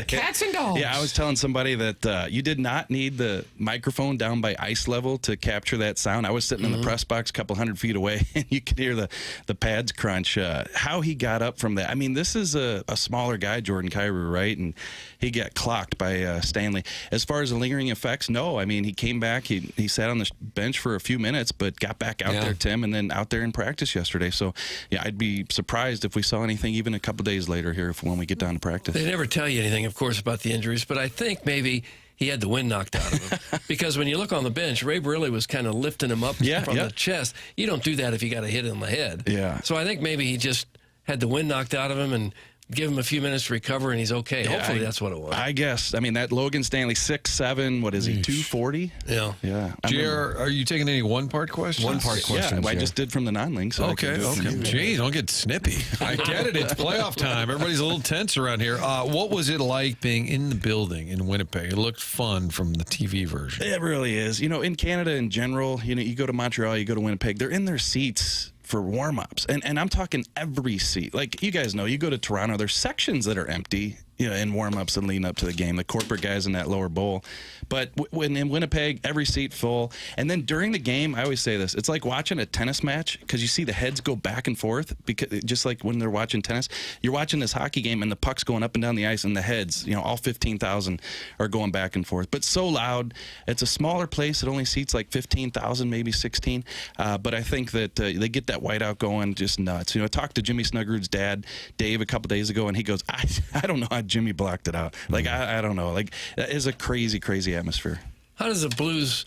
cats and dogs. Yeah, I was telling somebody that you did not need the microphone down by ice level to capture that sound. I was sitting in the press box a couple hundred feet away, and you could hear the pads crunch. How he got up from that. I mean, this is a smaller guy, Jordan Kyrou, right? And he got clocked by Stanley. As far as the lingering effects, no. I mean, he came back. He sat on the bench for a few minutes, but got back out there, Tim, and then out there in practice yesterday. So, yeah, I'd be surprised if we saw anything even a couple days later here when we get down to practice. They never tell you anything, of course, about the injuries, but I think maybe he had the wind knocked out of him. Because when you look on the bench, Ray Barilli was kind of lifting him up from the chest. You don't do that if you got a hit on the head. Yeah. So I think maybe he just had the wind knocked out of him and give him a few minutes to recover, and he's okay. Yeah, Hopefully that's what it was. I guess. I mean, that Logan Stanley, 6'7", what is he, 240? Yeah. Yeah. JR, are you taking any one-part questions? One-part questions. Yeah, I just did from the non-link. So okay. Gee, don't get snippy. I get it. It's playoff time. Everybody's a little tense around here. What was it like being in the building in Winnipeg? It looked fun from the TV version. It really is. In Canada in general, you go to Montreal, you go to Winnipeg, they're in their seats for warm-ups. And I'm talking every seat. Like, you guys know, you go to Toronto, there's sections that are empty, in warm-ups and leading up to the game, the corporate guys in that lower bowl. But when in Winnipeg, every seat full. And then during the game, I always say this, it's like watching a tennis match, because you see the heads go back and forth, because just like when they're watching tennis, you're watching this hockey game and the puck's going up and down the ice, and the heads, all 15,000 are going back and forth. But so loud. It's a smaller place. It only seats like 15,000, maybe 16. But I think that they get that whiteout going just nuts. I talked to Jimmy Snuggerud's dad, Dave, a couple days ago, and he goes, I don't know how Jimmy blocked it out. Like, I don't know. Like, that is a crazy, crazy atmosphere. How does the Blues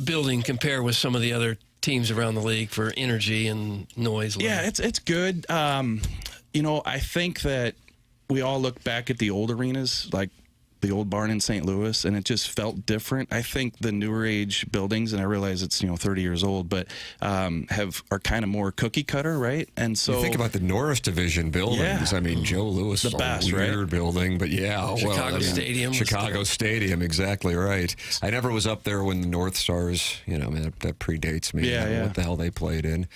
building compare with some of the other teams around the league for energy and noise level? Yeah, it's good. I think that we all look back at the old arenas, like the old barn in St. Louis, and it just felt different. I think the newer age buildings, and I realize it's 30 years old, but are kind of more cookie cutter, right? And so you think about the Norris Division buildings. Yeah. I mean, Joe Louis, the best, weird building, but Stadium. Chicago Stadium, exactly right. I never was up there when the North Stars. That predates me. Yeah. What the hell they played in?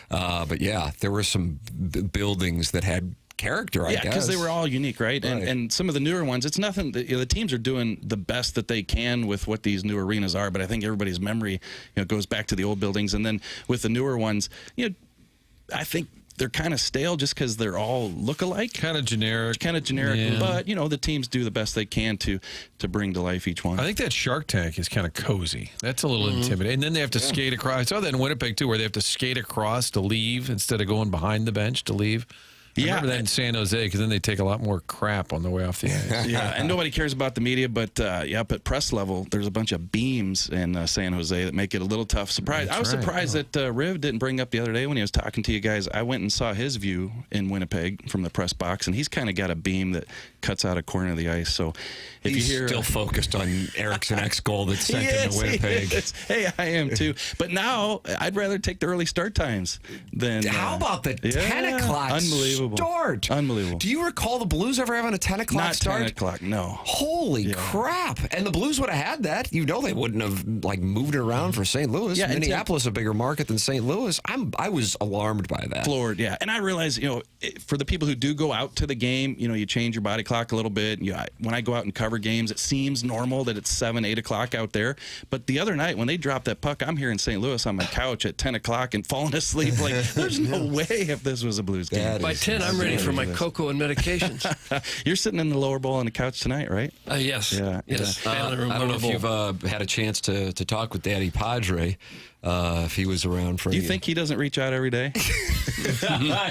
But yeah, there were some buildings that had character, I guess. Yeah, because they were all unique, right? And some of the newer ones, it's nothing. The teams are doing the best that they can with what these new arenas are, but I think everybody's memory, goes back to the old buildings. And then with the newer ones, I think they're kind of stale just because they're all look-alike. Kind of generic. Yeah. But, the teams do the best they can to bring to life each one. I think that Shark Tank is kind of cozy. That's a little intimidating. And then they have to skate across. I saw that in Winnipeg, too, where they have to skate across to leave instead of going behind the bench to leave. I remember that in San Jose, because then they take a lot more crap on the way off the ice. Yeah, and nobody cares about the media, but up at press level, there's a bunch of beams in San Jose that make it a little tough. I was surprised that Riv didn't bring up the other day when he was talking to you guys. I went and saw his view in Winnipeg from the press box, and he's kind of got a beam that cuts out a corner of the ice. So if he's you hear, still focused on Erickson X goal that's sent into Winnipeg. Hey, I am too. But now I'd rather take the early start times than. How about the 10 o'clock unbelievable start? Unbelievable. Do you recall the Blues ever having a 10 o'clock Not start? 10 o'clock, no. Holy crap. And the Blues would have had that. They wouldn't have moved it around for St. Louis. Yeah, Minneapolis, a bigger market than St. Louis. I was alarmed by that. Floored, yeah. And I realize, for the people who do go out to the game, you change your body clock a little bit. When I go out and cover games, it seems normal that it's 7, 8 o'clock out there. But the other night when they dropped that puck, I'm here in St. Louis on my couch at 10 o'clock and falling asleep. Like, there's no way if this was a Blues game. By 10, I'm ready for my cocoa and medications. You're sitting in the lower bowl on the couch tonight, right? Yes. Yeah. Yes. I don't know if you've had a chance to talk with Daddy Padre, if he was around for you. Think he doesn't reach out every day?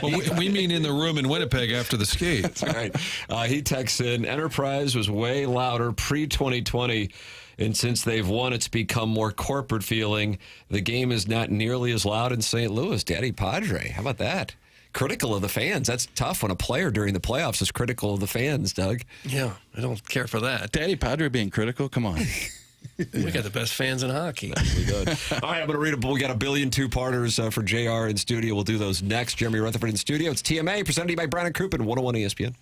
Well, we mean in the room in Winnipeg after the skate. That's right. He texts in, Enterprise was way louder pre-2020, and since they've won, it's become more corporate feeling. The game is not nearly as loud in St. Louis. Daddy Padre, how about that? Critical of the fans. That's tough when a player during the playoffs is critical of the fans, Doug. Yeah, I don't care for that. Daddy Padre being critical? Come on. We got the best fans in hockey. We good. All right, I'm going to read we got a billion two-parters for JR in studio. We'll do those next. Jeremy Rutherford in studio. It's TMA, presented by Brandon Crouppen, 101 ESPN.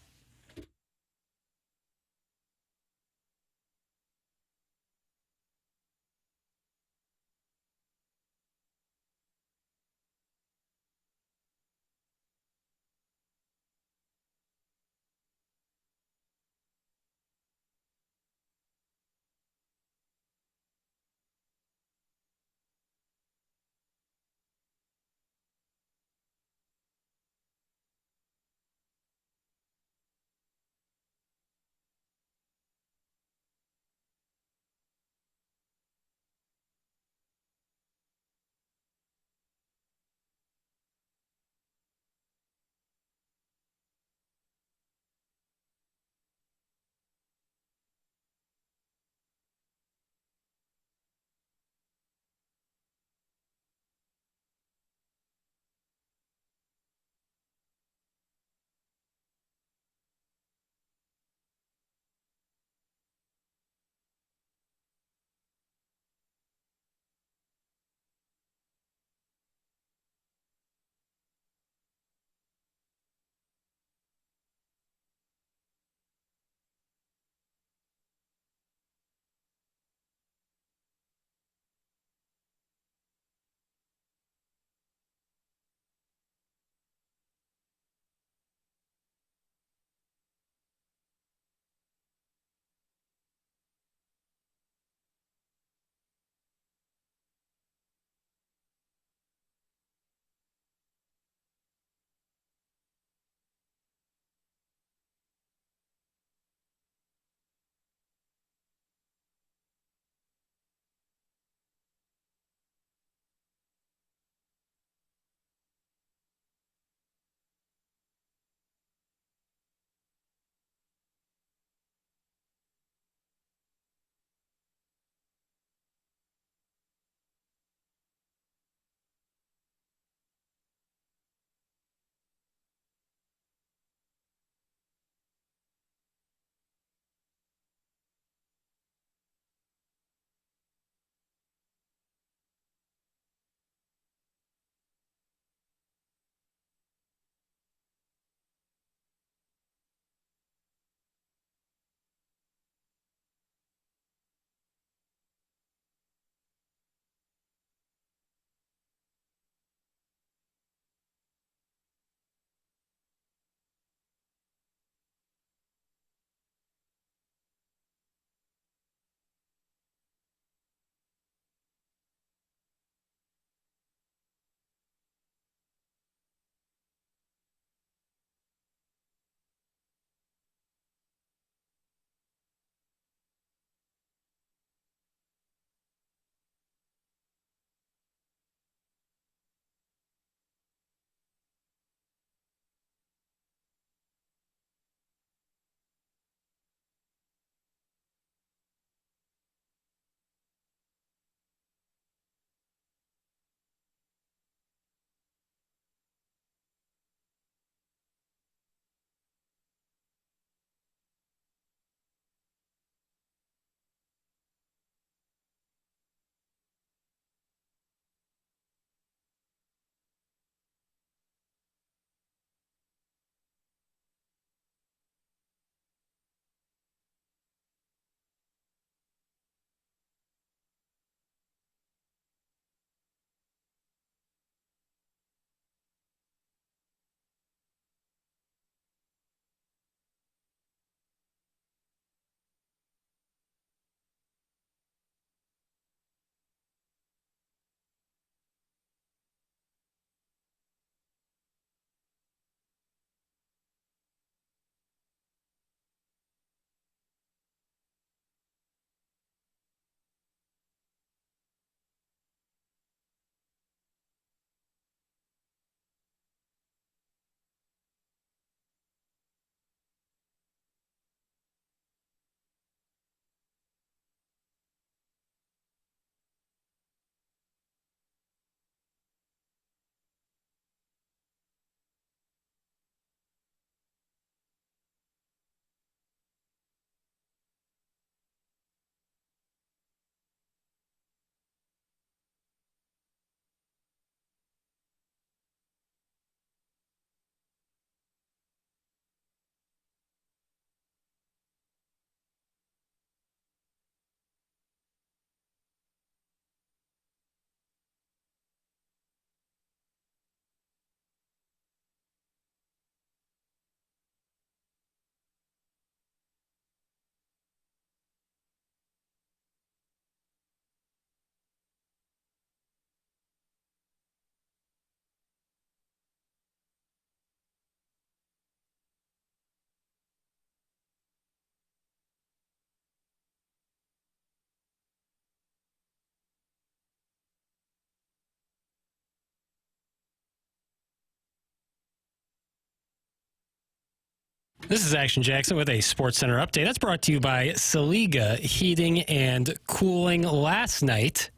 This is Action Jackson with a Sports Center update. That's brought to you by Saliga Heating and Cooling. Last night,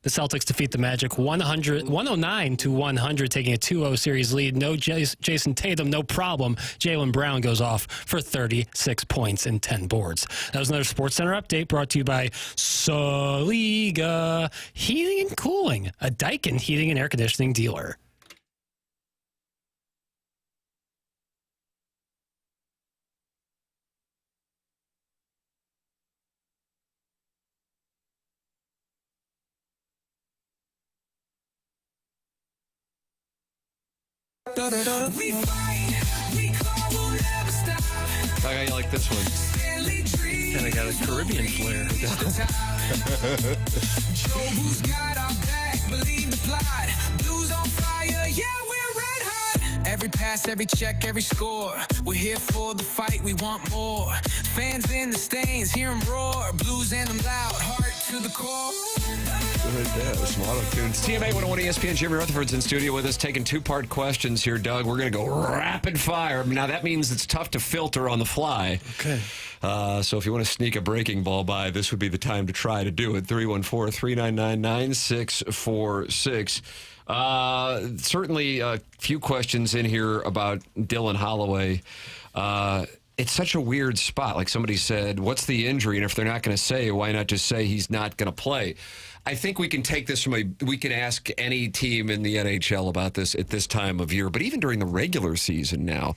the Celtics defeat the Magic 109-100, taking a 2-0 series lead. No Jason Tatum, no problem. Jaylen Brown goes off for 36 points and 10 boards. That was another Sports Center update brought to you by Saliga Heating and Cooling, a Daikin heating and air conditioning dealer. We fight, we claw, we'll never stop. How you like this one? And I got a Caribbean flair. Joe, who's got our back? Believe the plot. Blues on fire, yeah, we're red hot. Every pass, every check, every score. We're here for the fight, we want more. Fans in the stands, hear them roar. Blues and them loud, heart to the core. Some auto tunes. TMA 101 ESPN. Jimmy Rutherford's in studio with us, taking two-part questions here, Doug. We're going to go rapid fire. Now, that means it's tough to filter on the fly. Okay. So if you want to sneak a breaking ball by, this would be the time to try to do it. 314-399-9646. Certainly a few questions in here about Dylan Holloway. It's such a weird spot. Like somebody said, what's the injury? And if they're not going to say, why not just say he's not going to play? I think we can take this we can ask any team in the NHL about this at this time of year, but even during the regular season now.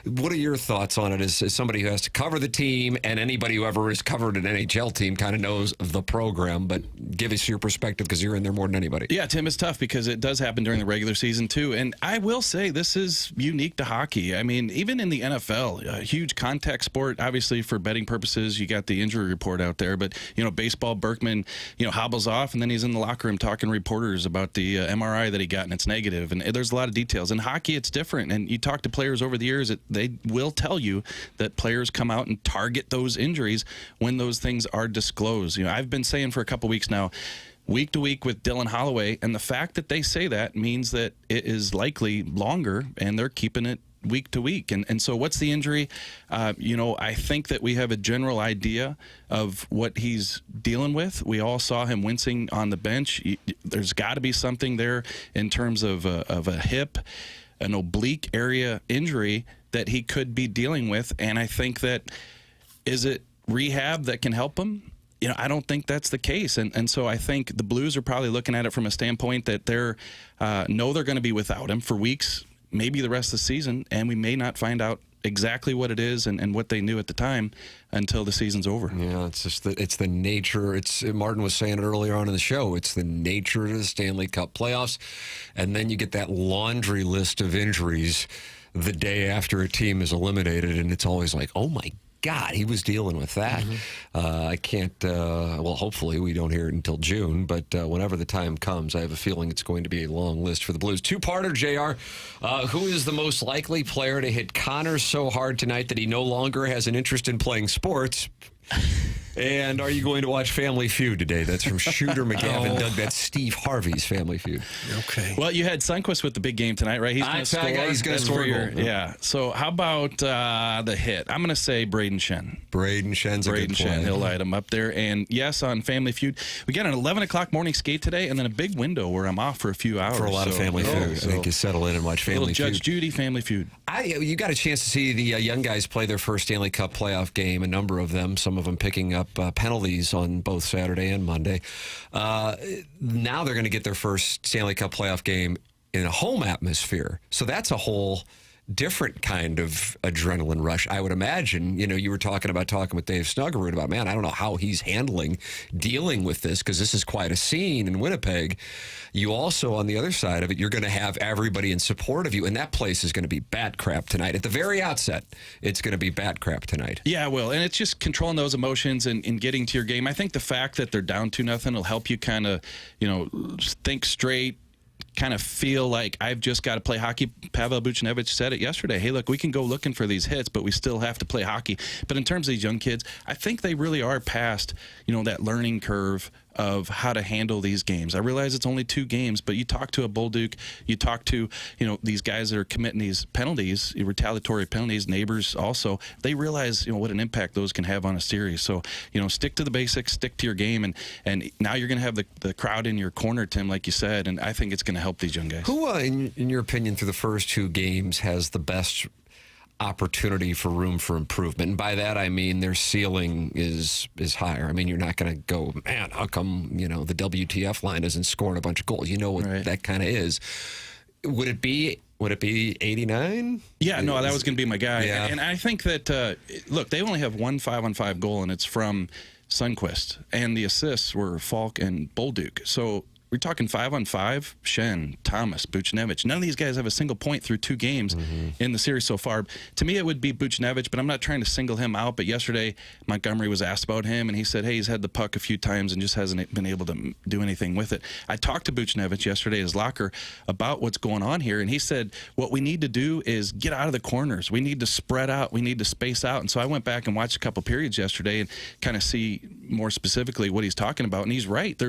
What are your thoughts on it as somebody who has to cover the team, and anybody who ever has covered an NHL team kind of knows the program, but give us your perspective because you're in there more than anybody. Yeah, Tim, it's tough because it does happen during the regular season too. And I will say this is unique to hockey. I mean, even in the NFL, a huge contact sport, obviously for betting purposes, you got the injury report out there, but baseball, Berkman, hobbles off and then he's in the locker room talking to reporters about the MRI that he got and it's negative. And there's a lot of details. In hockey, it's different. And you talk to players over the years, they will tell you that players come out and target those injuries when those things are disclosed. I've been saying for a couple weeks now, week to week with Dylan Holloway, and the fact that they say that means that it is likely longer and they're keeping it week to week. And so what's the injury? I think that we have a general idea of what he's dealing with. We all saw him wincing on the bench. There's got to be something there in terms of a hip, an oblique area injury that he could be dealing with. And I think that, is it rehab that can help him? I don't think that's the case. And so I think the Blues are probably looking at it from a standpoint that they're going to be without him for weeks, maybe the rest of the season, and we may not find out exactly what it is and what they knew at the time until the season's over. Yeah, it's just it's the nature. Martin was saying it earlier on in the show. It's the nature of the Stanley Cup playoffs, and then you get that laundry list of injuries the day after a team is eliminated, and it's always like, oh my God, he was dealing with that. I can't, hopefully we don't hear it until June, but whenever the time comes, I have a feeling it's going to be a long list for the Blues. Two-parter, JR. Who is the most likely player to hit Connor so hard tonight that he no longer has an interest in playing sports? And are you going to watch Family Feud today? That's from Shooter McGavin. Doug, that's Steve Harvey's Family Feud. Okay. Well, you had Sundquist with the big game tonight, right? He's going to score. He's going to score. Yeah. So how about the hit? I'm going to say Braden Shen. Braden Shen's a good play. He'll light him up there. And yes, on Family Feud, we got an 11 o'clock morning skate today, and then a big window where I'm off for a few hours. For a lot of Family Feud. I think you settle in and watch Family Feud. Judge Judy, Family Feud. You got a chance to see the young guys play their first Stanley Cup playoff game, a number of them, some of them picking up penalties on both Saturday and Monday. Now they're going to get their first Stanley Cup playoff game in a home atmosphere. So that's a whole different kind of adrenaline rush, I would imagine. You were talking with Dave Snuggerud about, man, I don't know how he's dealing with this, because this is quite a scene in Winnipeg. You also, on the other side of it, you're going to have everybody in support of you, and that place is going to be bat crap tonight. At the very outset, it's going to be bat crap tonight. Yeah, well, and it's just controlling those emotions and getting to your game. I think the fact that they're down 2-0 will help you kind of, think straight, kind of feel like I've just got to play hockey. Pavel Buchnevich said it yesterday. Hey, look, we can go looking for these hits, but we still have to play hockey. But in terms of these young kids, I think they really are past, that learning curve of how to handle these games. I realize it's only 2 games, but you talk to a Bull Duke, you talk to, these guys that are committing these penalties, retaliatory penalties, neighbors also, they realize, what an impact those can have on a series. So, stick to the basics, stick to your game, and now you're going to have the crowd in your corner, Tim, like you said, and I think it's going to help these young guys. Who, in your opinion, through the first 2 games has the best opportunity for room for improvement? And by that, I mean their ceiling is higher. I mean, you're not going to go, man, how come, the WTF line isn't scoring a bunch of goals? You know what that kind of is. Would it be 89? Yeah, no, that was going to be my guy. Yeah. And I think that, look, they only have 1 5-on-5 goal, and it's from Sundqvist. And the assists were Falk and Bolduc. So we're talking 5-on-5, Shen, Thomas, Buchnevich. None of these guys have a single point through 2 games in the series so far. To me, it would be Buchnevich, but I'm not trying to single him out. But yesterday, Montgomery was asked about him, and he said, hey, he's had the puck a few times and just hasn't been able to do anything with it. I talked to Buchnevich yesterday at his locker about what's going on here, and he said, what we need to do is get out of the corners. We need to spread out. We need to space out. And so I went back and watched a couple periods yesterday and kind of see more specifically what he's talking about. And he's right.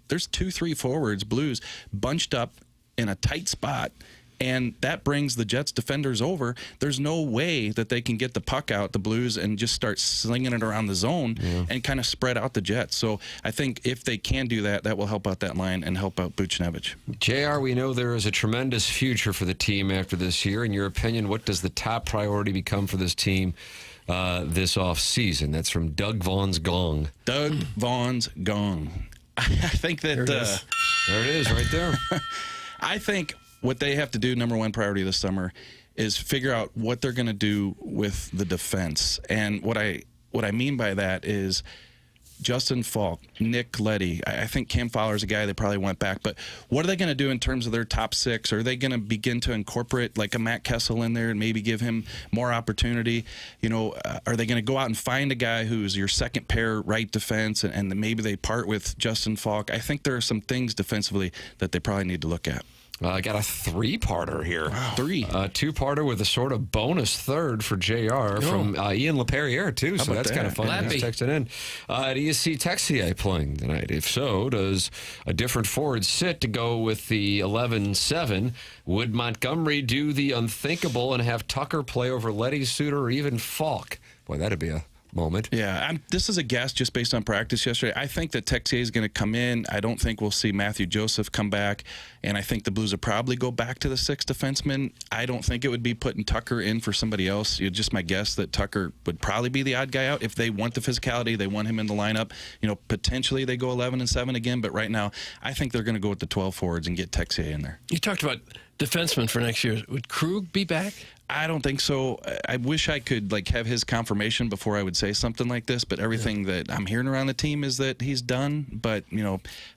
There's 2, 3 forwards, Blues, bunched up in a tight spot, and that brings the Jets defenders over. There's no way that they can get the puck out, the Blues, and just start slinging it around the zone and kind of spread out the Jets. So I think if they can do that, that will help out that line and help out Buchnevich. JR, we know there is a tremendous future for the team after this year. In your opinion, what does the top priority become for this team this offseason? That's from Doug Vaughn's Gong. Doug Vaughn's Gong. I think that... There it is, right there. I think what they have to do, number 1 priority this summer, is figure out what they're going to do with the defense. And what I mean by that is Justin Falk, Nick Leddy. I think Cam Fowler's a guy that probably went back. But what are they going to do in terms of their top 6? Are they going to begin to incorporate like a Matt Kessel in there and maybe give him more opportunity? Are they going to go out and find a guy who's your second pair right defense and maybe they part with Justin Falk? I think there are some things defensively that they probably need to look at. I got a 3-parter here. Wow. 3. 2-parter with a sort of bonus 3rd for JR from Ian LaPerriere, too. So that's kind of fun. He's texted in. Do you see Texier playing tonight? If so, does a different forward sit to go with the 11-7? Would Montgomery do the unthinkable and have Tucker play over Leddy, Suter, or even Falk? Boy, that'd be a moment. Yeah, this is a guess just based on practice yesterday. I think that Texier is going to come in. I don't think we'll see Matthew Joseph come back, and I think the Blues will probably go back to the 6 defenseman. I don't think it would be putting Tucker in for somebody else. It's just my guess that Tucker would probably be the odd guy out. If they want the physicality, they want him in the lineup, potentially they go 11-7 again, but right now I think they're going to go with the 12 forwards and get Texier in there. You talked about defensemen for next year. Would Krug be back? I don't think so. I wish I could have his confirmation before I would say something like this, but everything that I'm hearing around the team is that he's done, but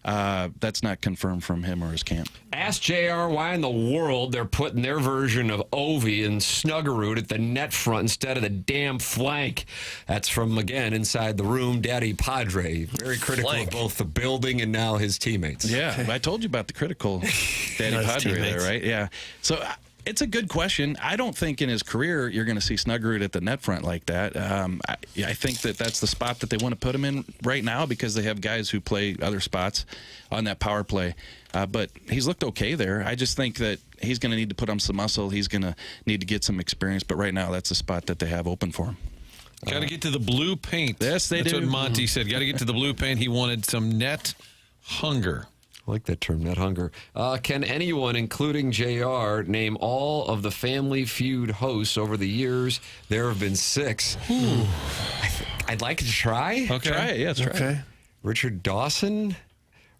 that's not confirmed from him or his camp. Ask JR why in the world they're putting their version of Ovi and Snuggerud at the net front instead of the damn flank. That's from, again, inside the room, Daddy Padre. Very critical of both the building and now his teammates. Yeah, I told you about the critical Daddy Padre there, right? Yeah. So it's a good question. I don't think in his career you're going to see Snuggerud at the net front like that. I think that's the spot that they want to put him in right now because they have guys who play other spots on that power play. But he's looked okay there. I just think that he's going to need to put on some muscle. He's going to need to get some experience. But right now, that's the spot that they have open for him. Got to get to the blue paint. Yes, they do. That's what Monty said. Got to get to the blue paint. He wanted some net hunger. I like that term, net hunger. Can anyone, including JR, name all of the Family Feud hosts over the years? There have been 6. I'd like to try. Okay. Try it. Yeah, let's try it. Richard Dawson,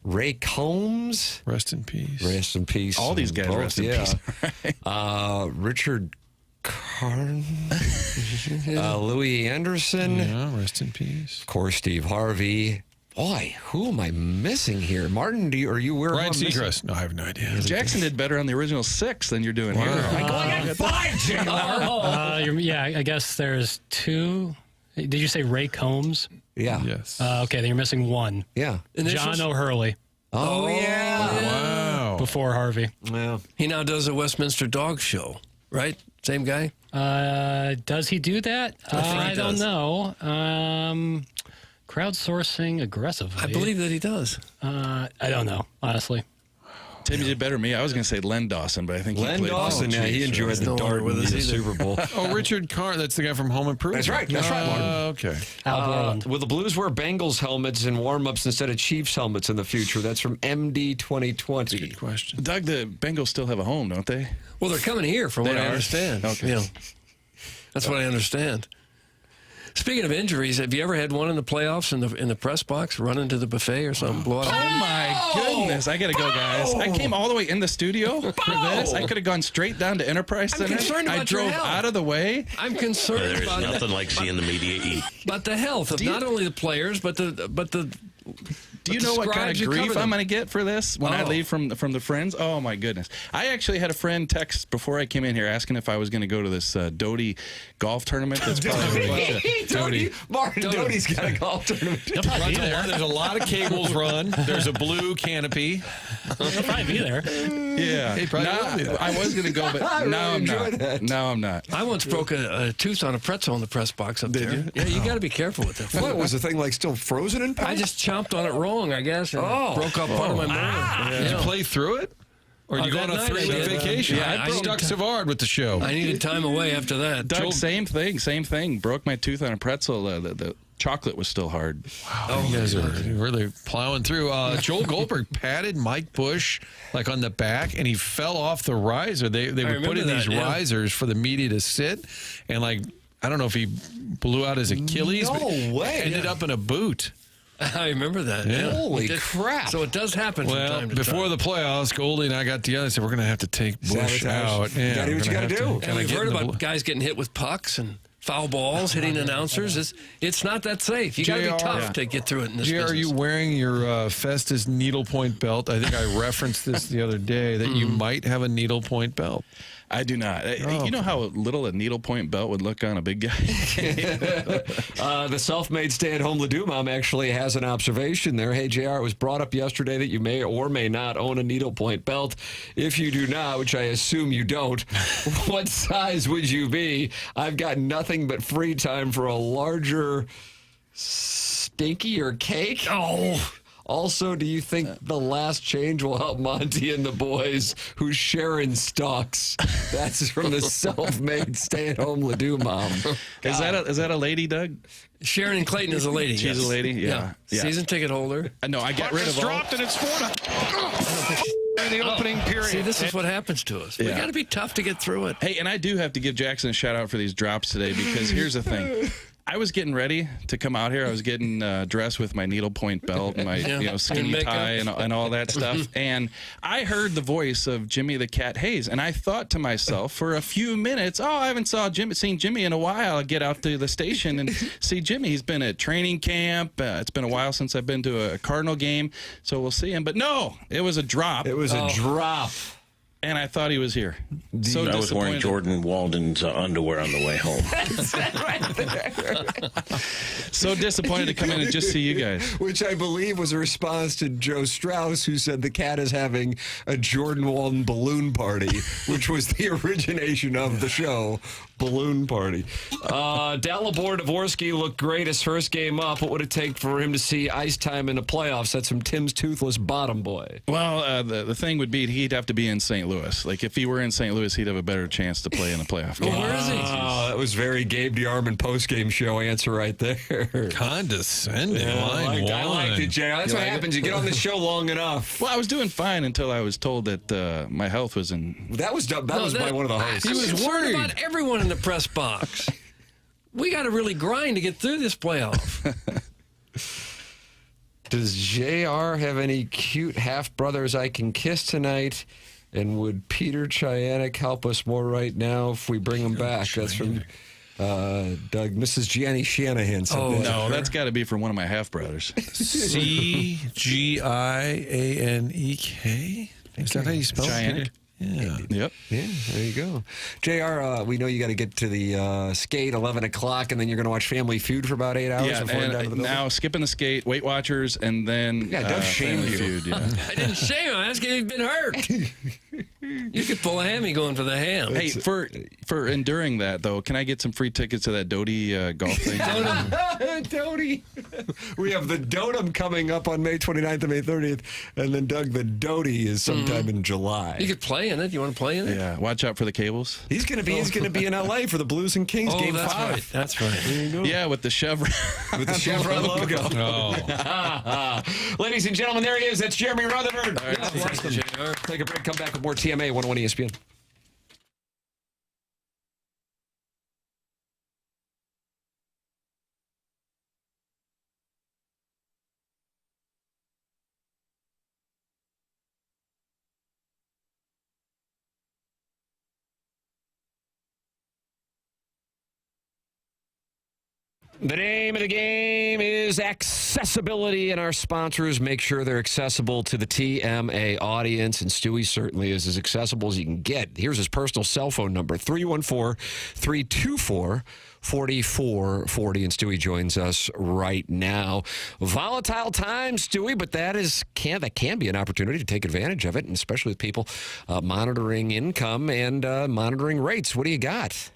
Ray Combs. Rest in peace. Rest in peace. All these guys rest in peace. Richard Karn. Louis Anderson. Yeah, rest in peace. Of course, Steve Harvey. Boy, who am I missing here? Martin, are you aware Ryan of who I'm missing? Seacrest. No, I have no idea. Jackson did better on the original 6 than you're doing here. I got 5, JR. Yeah, I guess there's 2. Did you say Ray Combs? Yeah. Yes. Okay, then you're missing 1. Yeah. John O'Hurley. Oh, yeah. Wow. Before Harvey. Well, He now does a Westminster Dog Show, right? Same guy? Does he do that? I don't know. Crowdsourcing aggressively. I believe that he does. I don't know, honestly. Tim, you did better than me. I was going to say Len Dawson, but I think Len he played. Dawson, yeah, he enjoyed the dart with the Super Bowl. Oh, Richard Carr, that's the guy from Home Improvement. That's right. That's right, Martin. Okay. Will the Blues wear Bengals helmets in warm-ups instead of Chiefs helmets in the future? That's from MD 2020. Good question. Doug, the Bengals still have a home, don't they? Well, they're coming here, from what I understand. Okay. You know, that's what I understand. Speaking of injuries, have you ever had one in the playoffs in the press box, run into the buffet or something, blow out? Oh my goodness! I gotta go, guys. I came all the way in the studio for this. I could have gone straight down to Enterprise Center. I'm concerned about I drove your health. out of the way. I'm concerned There's about nothing like seeing the media eat. But the health of not only the players, but the. Do you know what kind of grief I'm going to get for this when I leave from the friends? Oh, my goodness. I actually had a friend text before I came in here asking if I was going to go to this Doty golf tournament. That's probably Doty. Martin Doty's got a golf tournament. There's a lot of cables run. There's a blue canopy. He'll probably be there. Yeah. He probably will be there. I was going to go, but now I'm not. Now I'm not. I once broke a tooth on a pretzel in the press box up there. you? Yeah, you got to be careful with that. What was the thing like? Still frozen in powder? I just chomped on it wrong, I guess. And broke up part of my molar. Did you play through it? Or you go on a 3-week vacation? Yeah, I stuck Savard with the show. I needed time away after that. Doug, same thing. Broke my tooth on a pretzel. The chocolate was still hard. Wow, you guys are really plowing through. Joel Goldberg patted Mike Bush like on the back, and he fell off the riser. They would put in these risers for the media to sit, and like I don't know if he blew out his Achilles. No way. Ended up in a boot. I remember that. Yeah. Holy crap. So it does happen from time to before time. the playoffs, Goldie and I got together and said, we're going to have to take Bush out. Yeah, gotta do what you got to do. And we've heard about guys getting hit with pucks and foul balls, hitting announcers. It's not that safe. You got to be tough to get through it in this business. Are you wearing your Festus needlepoint belt? I think I referenced this the other day, that you might have a needlepoint belt. I do not. You know how little a needlepoint belt would look on a big guy? The self-made stay-at-home Ledoux mom actually has an observation there. Hey, JR, it was brought up yesterday that you may or may not own a needlepoint belt. If you do not, which I assume you don't, what size would you be? I've got nothing but free time for a larger, stinkier cake. Oh. Also, do you think the last change will help Monty and the boys who's sharing stocks? That's from the self-made stay-at-home Ledoux mom. Is that a lady, Doug? Sharon Clayton is a lady. She's a lady? Yeah. Season ticket holder. No, I got rid of all. Dropped and it's in the opening period. See, this is what happens to us. We got to be tough to get through it. Hey, and I do have to give Jackson a shout-out for these drops today, because here's the thing. I was getting ready to come out here. I was getting dressed with my needlepoint belt and my skinny tie and all that stuff. And I heard the voice of Jimmy the Cat Hayes. And I thought to myself for a few minutes, I haven't seen Jimmy in a while. I'll get out to the station and see Jimmy. He's been at training camp. It's been a while since I've been to a Cardinal game. So we'll see him. But no, it was a drop. It was a drop. And I thought he was here. So I was wearing Jordan Walden's underwear on the way home. So disappointed to come in and just see you guys. Which I believe was a response to Joe Strauss, who said the Cat is having a Jordan Walden balloon party, which was the origination of the show, Balloon Party. Dalibor Dvorsky looked great his first game up. What would it take for him to see ice time in the playoffs? That's from Tim's Toothless Bottom Boy. Well, the thing would be he'd have to be in St. Louis. Like, if he were in St. Louis, he'd have a better chance to play in a playoff game. Well, where is he? Oh, that was very Gabe DeArmond post-game show answer right there. Condescending. I liked it, Jay. That's what happens. You get on the show long enough. Well, I was doing fine until I was told that my health was in... That was by one of the hosts. He was worried about everyone in the press box. We got to really grind to get through this playoff. Does JR have any cute half-brothers I can kiss tonight? And would Peter Chyanek help us more right now if we bring him back? That's from Doug. Mrs. Gianni Shanahan said that. No, that's got to be from one of my half-brothers. CGIANEK? Is that how you spell it? Yeah. Yep. Yeah, there you go. JR, we know you got to get to the skate 11 o'clock, and then you're going to watch Family Feud for about 8 hours before you're down to the now skipping the skate, Weight Watchers, and then Doug shamed you. Feud, yeah. I didn't shame him. I asked him if he'd been hurt. You could pull a hammy going for the ham. Hey, for for enduring that, though, can I get some free tickets to that Doty golf thing? Doty. We have the Dotem coming up on May 29th and May 30th. And then, Doug, the Doty is sometime in July. You could play in it. You want to play in it? Yeah, watch out for the cables. He's going to be in L.A. for the Blues and Kings Game 5. Right. That's right. There you go. Yeah, with the Chevron. With the Chevron logo. Ladies and gentlemen, there he is. That's Jeremy Rutherford. All right, Take a break. Come back with more TMA 101 ESPN. The name of the game is accessibility, and our sponsors make sure they're accessible to the TMA audience, and Stewie certainly is as accessible as you can get. Here's his personal cell phone number, 314-324-4440, and Stewie joins us right now. Volatile times, Stewie, but that can be an opportunity to take advantage of it, and especially with people monitoring income and monitoring rates. What do you got?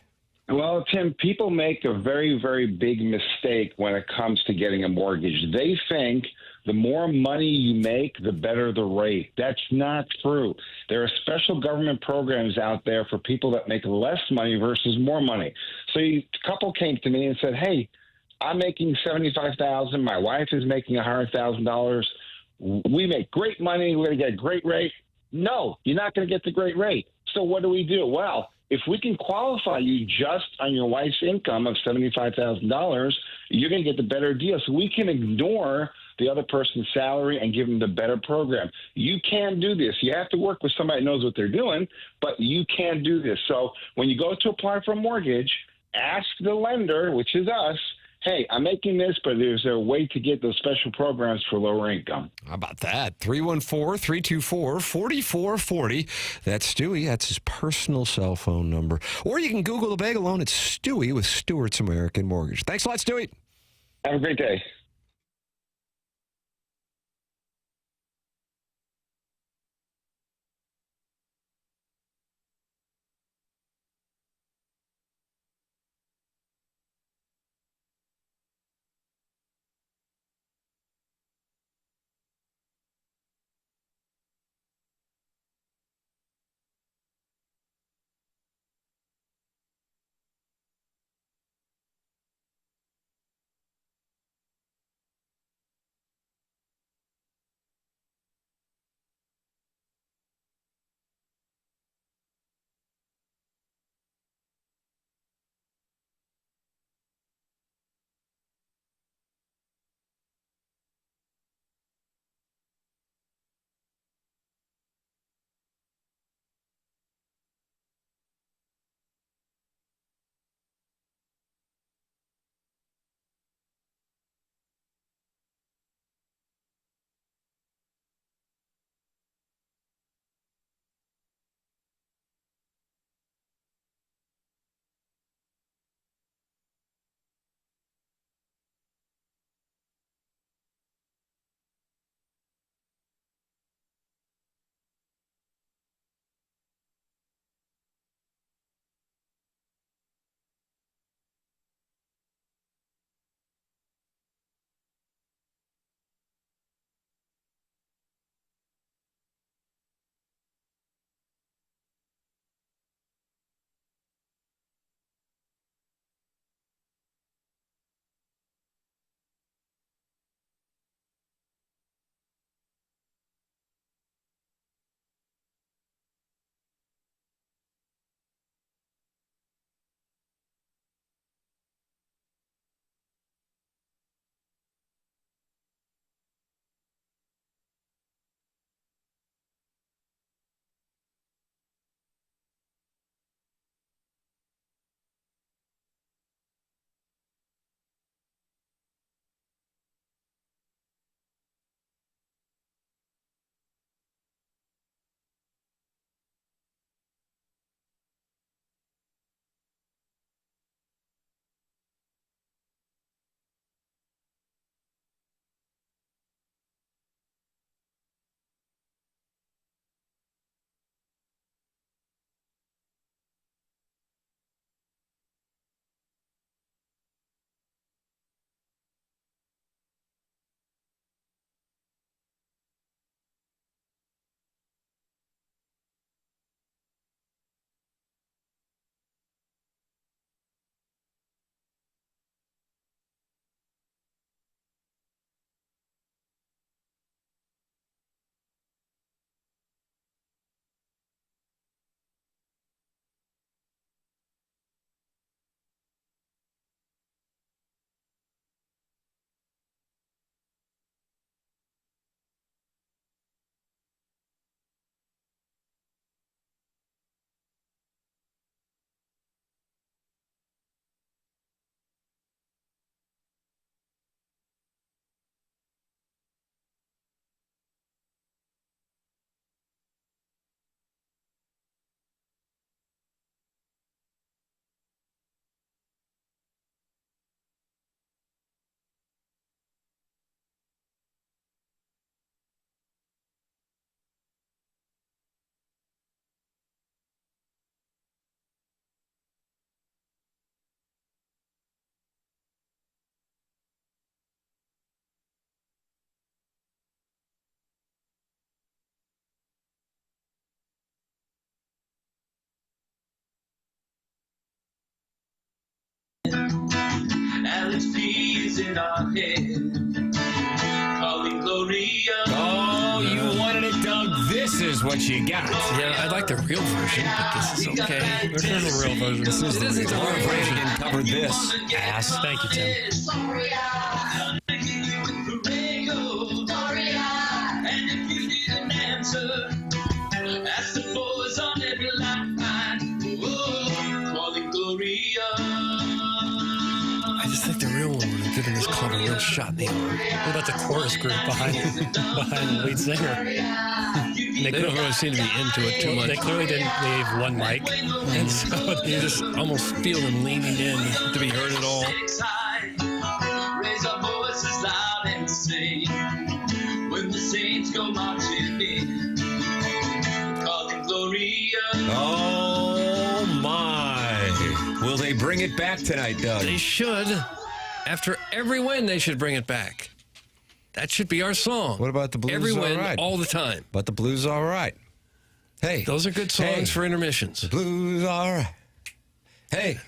Well, Tim, people make a very, very big mistake when it comes to getting a mortgage. They think the more money you make, the better the rate. That's not true. There are special government programs out there for people that make less money versus more money. So a couple came to me and said, hey, I'm making $75,000. My wife is making $100,000. We make great money. We're going to get a great rate. No, you're not going to get the great rate. So what do we do? Well, if we can qualify you just on your wife's income of $75,000, you're going to get the better deal. So we can ignore the other person's salary and give them the better program. You can do this. You have to work with somebody who knows what they're doing, but you can do this. So when you go to apply for a mortgage, ask the lender, which is us, hey, I'm making this, but is there a way to get those special programs for lower income? How about that? 314-324-4440. That's Stewie. That's his personal cell phone number. Or you can Google the bagel loan. It's Stewie with Stewart's American Mortgage. Thanks a lot, Stewie. Have a great day. Alex P is in our head. Calling Gloria. Oh, you wanted it, Doug. This is what you got. Yeah, I like the real version, but this is okay. This is the real version. This is the isn't the real real version. version. Covered this. Ass. Thank you, Tim. And if you need an answer, ask the boys on every line. Oh, calling Gloria. I just think the real one would have given this club a real shot in the arm. What about the chorus group behind the lead singer? They don't really seem to be into it too much. They clearly didn't leave one mic. And so you just almost feel them leaning in to be heard at all. Raise our voices loud and sing when the saints go marching in. Calling Gloria. Oh, my. Will they bring it back tonight, Doug? They should. After every win, they should bring it back. That should be our song. What about the Blues? Every win, all right. all the time. But the Blues all right. Hey. Those are good songs for intermissions. The Blues all right. Hey.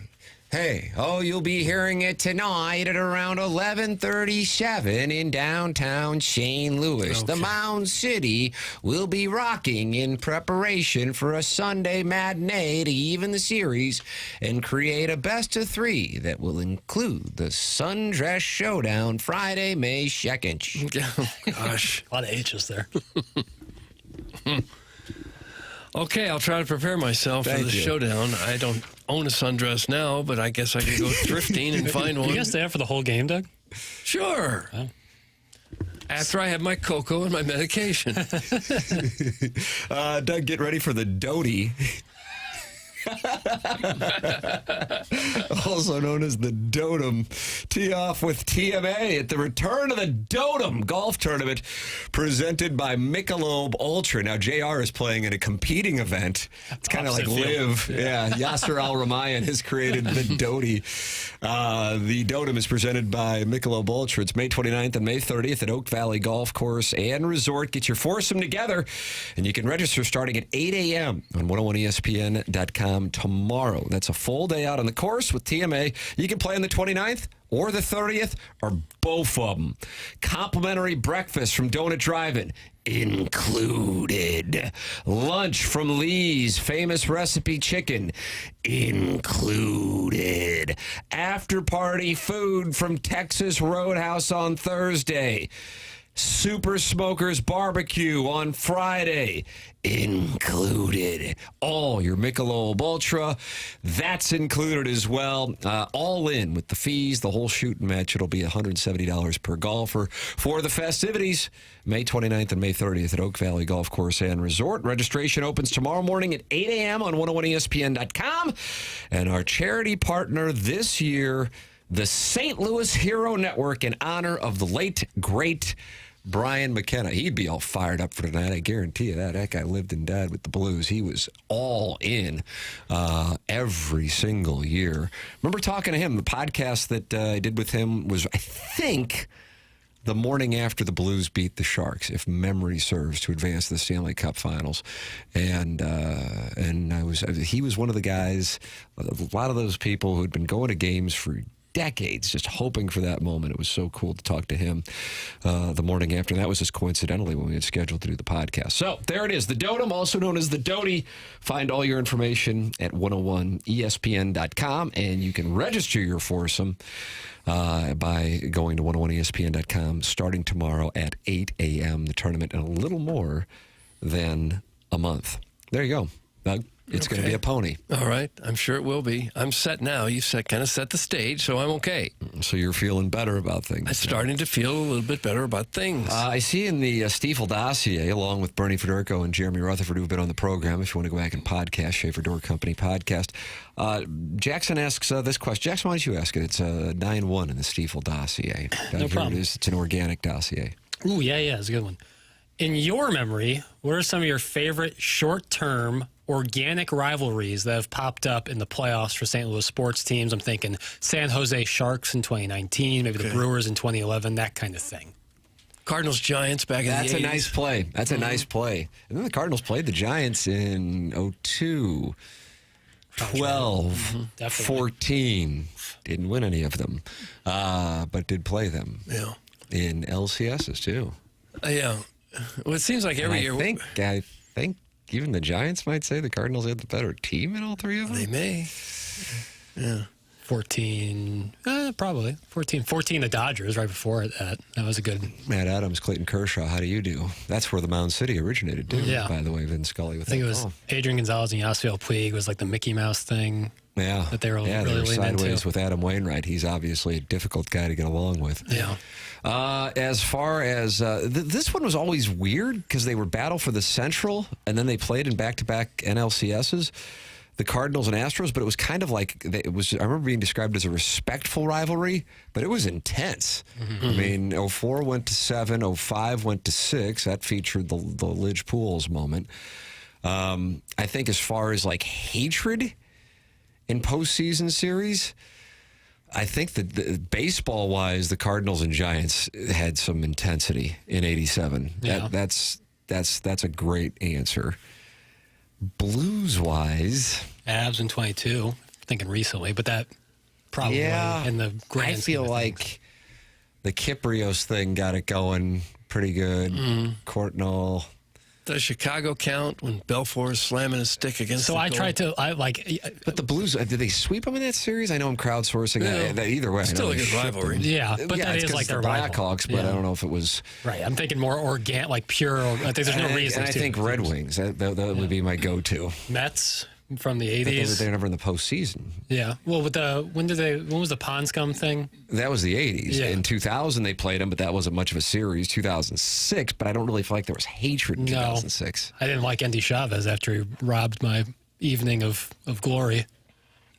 Oh, you'll be hearing it tonight at around 11:37 in downtown St. Louis. Okay. The Mound City will be rocking in preparation for a Sunday matinee to even the series and create a best-of-3 that will include the Sundress Showdown Friday, May 2nd. Oh, gosh. A lot of H's there. Okay, I'll try to prepare myself for Thank the you. showdown. I don't own a sundress now, but I guess I could go thrifting and find one. You guys stay up for the whole game, Doug? Sure. Oh. After I have my cocoa and my medication. Doug, get ready for the Doty. Also known as the Dotem. Tee off with TMA at the return of the Dotem Golf Tournament presented by Michelob Ultra. Now, JR is playing in a competing event. It's kind of like Opposite field. Live. Yeah, Yasser Al-Ramayan has created the Doty. The Dotem is presented by Michelob Ultra. It's May 29th and May 30th at Oak Valley Golf Course and Resort. Get your foursome together, and you can register starting at 8 a.m. on 101ESPN.com tomorrow. That's a full day out on the course with TMA. You can play on the 29th or the 30th or both of them. Complimentary breakfast from Donut Drive-In included. Lunch from Lee's Famous Recipe Chicken included. After party food from Texas Roadhouse on Thursday. Super Smokers Barbecue on Friday included. All your Michelob Ultra, that's included as well. All in with the fees, the whole shooting match. It'll be $170 per golfer for the festivities. May 29th and May 30th at Oak Valley Golf Course and Resort. Registration opens tomorrow morning at 8 a.m. on 101ESPN.com. And our charity partner this year, the St. Louis Hero Network, in honor of the late, great Brian McKenna. He'd be all fired up for tonight. I guarantee you that. That guy lived and died with the Blues. He was all in every single year. Remember talking to him. The podcast that I did with him was, I think, the morning after the Blues beat the Sharks, if memory serves, to advance to the Stanley Cup Finals. And he was one of the guys, a lot of those people who'd been going to games for decades, just hoping for that moment. It was so cool to talk to him the morning after. And that was just coincidentally when we had scheduled to do the podcast. So there it is, the Dotem, also known as the Doty. Find all your information at 101ESPN.com, and you can register your foursome by going to 101ESPN.com starting tomorrow at 8 a.m. The tournament in a little more than a month. There you go, Doug. It's going to be a pony. All right. I'm sure it will be. I'm set now. You kind of set the stage, so I'm okay. So you're feeling better about things. I'm starting to feel a little bit better about things. I see in the Stiefel dossier, along with Bernie Federko and Jeremy Rutherford, who've been on the program, if you want to go back and podcast, Schaefer Door Company podcast. Jackson asks this question. Jackson, why don't you ask it? It's 9-1 in the Stiefel dossier. No problem. It is. It's an organic dossier. Ooh, yeah, it's a good one. In your memory, what are some of your favorite short-term organic rivalries that have popped up in the playoffs for St. Louis sports teams? I'm thinking San Jose Sharks in 2019, maybe the Brewers in 2011, that kind of thing. Cardinals Giants back in the 80s. That's a nice play. That's a nice play. And then the Cardinals played the Giants in 2002. 12, 14. Didn't win any of them, but did play them. Yeah. In LCSs, too. Yeah. Well, it seems like every year. I think even the Giants might say the Cardinals had the better team in all three of them. They may. Yeah. 14, probably. 14 the Dodgers right before that. That was a good. Matt Adams, Clayton Kershaw, how do you do? That's where the Mound City originated, too, by the way, Vin Scully. With I think it was Adrian Gonzalez and Yasiel Puig was like the Mickey Mouse thing. Yeah. That they were they really were sideways into. with Adam Wainwright. He's obviously a difficult guy to get along with. Yeah. As far as this one was always weird because they were battle for the Central, and then they played in back-to-back NLCSs, the Cardinals and Astros. But it was kind of like it was. I remember being described as a respectful rivalry, but it was intense. I mean, 04 went to 7, 05 went to 6. That featured the Lidge Pools moment. I think as far as like hatred in postseason series, I think that baseball-wise, the Cardinals and Giants had some intensity in '87. Yeah. That's a great answer. Blues-wise, Avs in 22. Thinking recently, but that probably in the grand I feel like the Kiprios thing got it going pretty good. Courtnall. Does Chicago count when Belfour is slamming his stick against the goal? But the Blues, did they sweep them in that series? I know I'm crowdsourcing. Either way. Still a good rivalry. Yeah, but that is like the their rival. Blackhawks, but I don't know if it was... Right, I'm thinking more organic, like pure. I think there's no reason And I think Red Wings, that would be my go-to. Mets from the But 80s. they were never in the postseason. Yeah. Well, with when was the Pond Scum thing? That was the 80s. Yeah. In 2000, they played them, but that wasn't much of a series. 2006, but I don't really feel like there was hatred in 2006. I didn't like Andy Chavez after he robbed my evening of glory.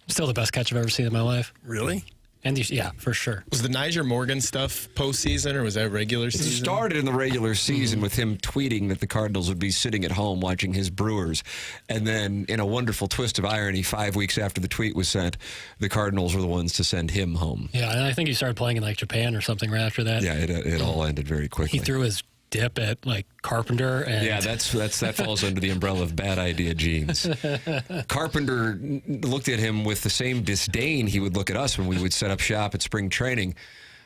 Still the best catch I've ever seen in my life. Really? Andy, yeah, for sure. Was the Niger Morgan stuff postseason or was that regular It season? started in the regular season with him tweeting that the Cardinals would be sitting at home watching his Brewers. And then, in a wonderful twist of irony, 5 weeks after the tweet was sent, the Cardinals were the ones to send him home. Yeah, and I think he started playing in like Japan or something right after that. Yeah, it all ended very quickly. He threw his dip at like Carpenter. And Yeah, that falls under the umbrella of bad idea genes. Carpenter looked at him with the same disdain he would look at us when we would set up shop at spring training.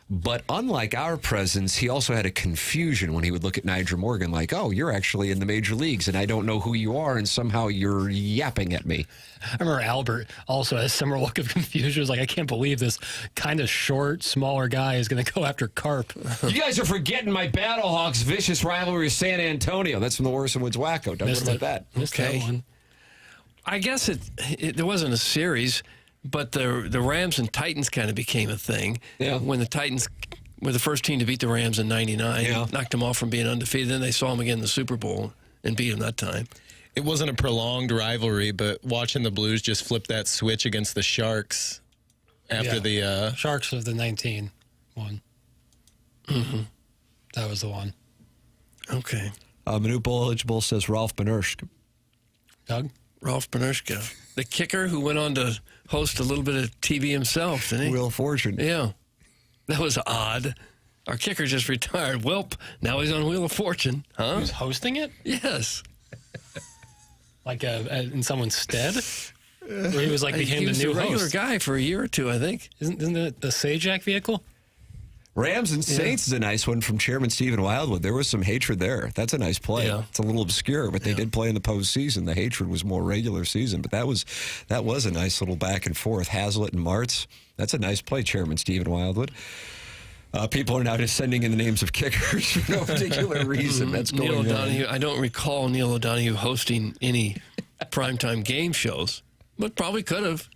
But unlike our presence, he also had a confusion when he would look at Niger Morgan like, oh, you're actually in the major leagues and I don't know who you are and somehow you're yapping at me. I remember Albert also had a similar look of confusion. He was like, I can't believe this kind of short, smaller guy is going to go after Carp. You guys are forgetting my Battlehawks vicious rivalry with San Antonio. That's from the Worst Woods Wacko. Don't forget that. Missed that one. I guess there wasn't a series, but the Rams and Titans kind of became a thing. Yeah. When the Titans were the first team to beat the Rams in '99, knocked them off from being undefeated. Then they saw them again in the Super Bowl and beat them that time. It wasn't a prolonged rivalry, but watching the Blues just flip that switch against the Sharks after the Sharks of the 19 one. That was the one. Okay. Manute Eligible says Ralph Benershk. Doug? Ralph Benershka, the kicker who went on to host a little bit of TV himself, didn't he? Wheel of Fortune. Yeah. That was odd. Our kicker just retired. Welp, now he's on Wheel of Fortune. Huh? He was hosting it? Yes. Like in someone's stead? Where he was like became he the was new a regular host. guy for a year or two, I think. Isn't it the Sajak vehicle? Rams and Saints is a nice one from Chairman Stephen Wildwood. There was some hatred there. That's a nice play. Yeah. It's a little obscure, but they did play in the postseason. The hatred was more regular season, but that was a nice little back and forth. Hazlitt and Martz. That's a nice play, Chairman Stephen Wildwood. People are now just sending in the names of kickers for no particular reason. That's going Neil on. O'Donoghue. I don't recall Neil O'Donoghue hosting any primetime game shows, but probably could have.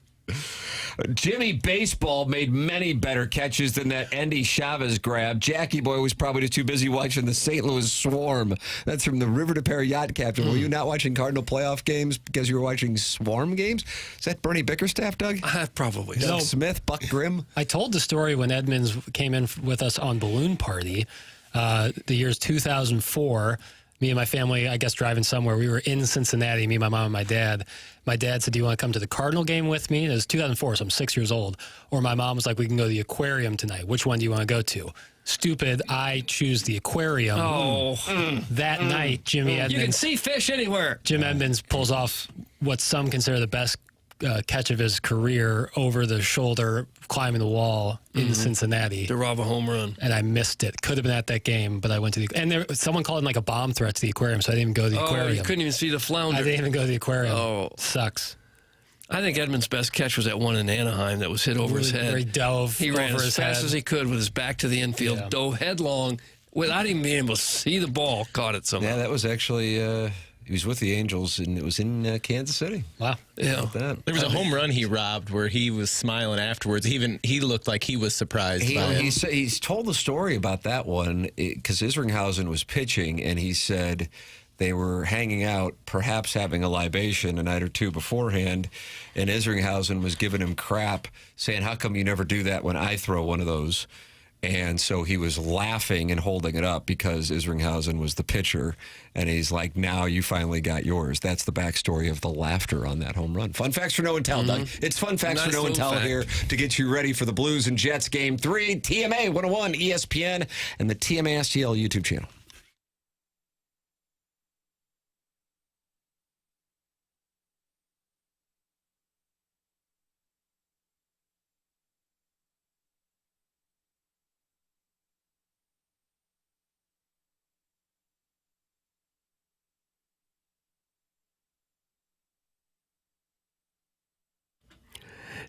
Jimmy Baseball made many better catches than that Andy Chavez grab. Jackie Boy was probably just too busy watching the St. Louis Swarm. That's from the River to Pear Yacht Captain. Were you not watching Cardinal playoff games because you were watching Swarm games? Is that Bernie Bickerstaff, Doug? Probably. Doug Smith, Buck Grimm? I told the story when Edmonds came in with us on Balloon Party. The year's 2004. Me and my family, I guess, driving somewhere. We were in Cincinnati, me, my mom, and my dad. My dad said, do you want to come to the Cardinal game with me? It was 2004, so I'm 6 years old. Or my mom was like, we can go to the aquarium tonight. Which one do you want to go to? Stupid, I choose the aquarium. That night, Jimmy Edmonds... You can see fish anywhere. Jim Edmonds pulls off what some consider the best catch of his career over the shoulder, climbing the wall in Cincinnati. To rob a home run. And I missed it. Could have been at that game, but I went to the... And someone called him like a bomb threat to the aquarium, so I didn't even go to the aquarium. You couldn't even see the flounder. I didn't even go to the aquarium. Oh. Sucks. I think Edmonds' best catch was that one in Anaheim that was hit over his head. Where he dove He ran over as fast as he could with his back to the infield, dove headlong without even being able to see the ball, caught it somehow. Yeah, that was actually... he was with the Angels, and it was in Kansas City. Wow. Yeah. There was a home run he robbed where he was smiling afterwards. He looked like he was surprised by it. He's told the story about that one because Isringhausen was pitching, and he said they were hanging out, perhaps having a libation a night or two beforehand, and Isringhausen was giving him crap, saying, how come you never do that when I throw one of those? And so he was laughing and holding it up because Isringhausen was the pitcher. And he's like, now you finally got yours. That's the backstory of the laughter on that home run. Fun facts for no and tell, Doug. It's fun facts Nice for no and little tell fact. here to get you ready for the Blues and Jets Game 3. TMA 101 ESPN and the TMA STL YouTube channel.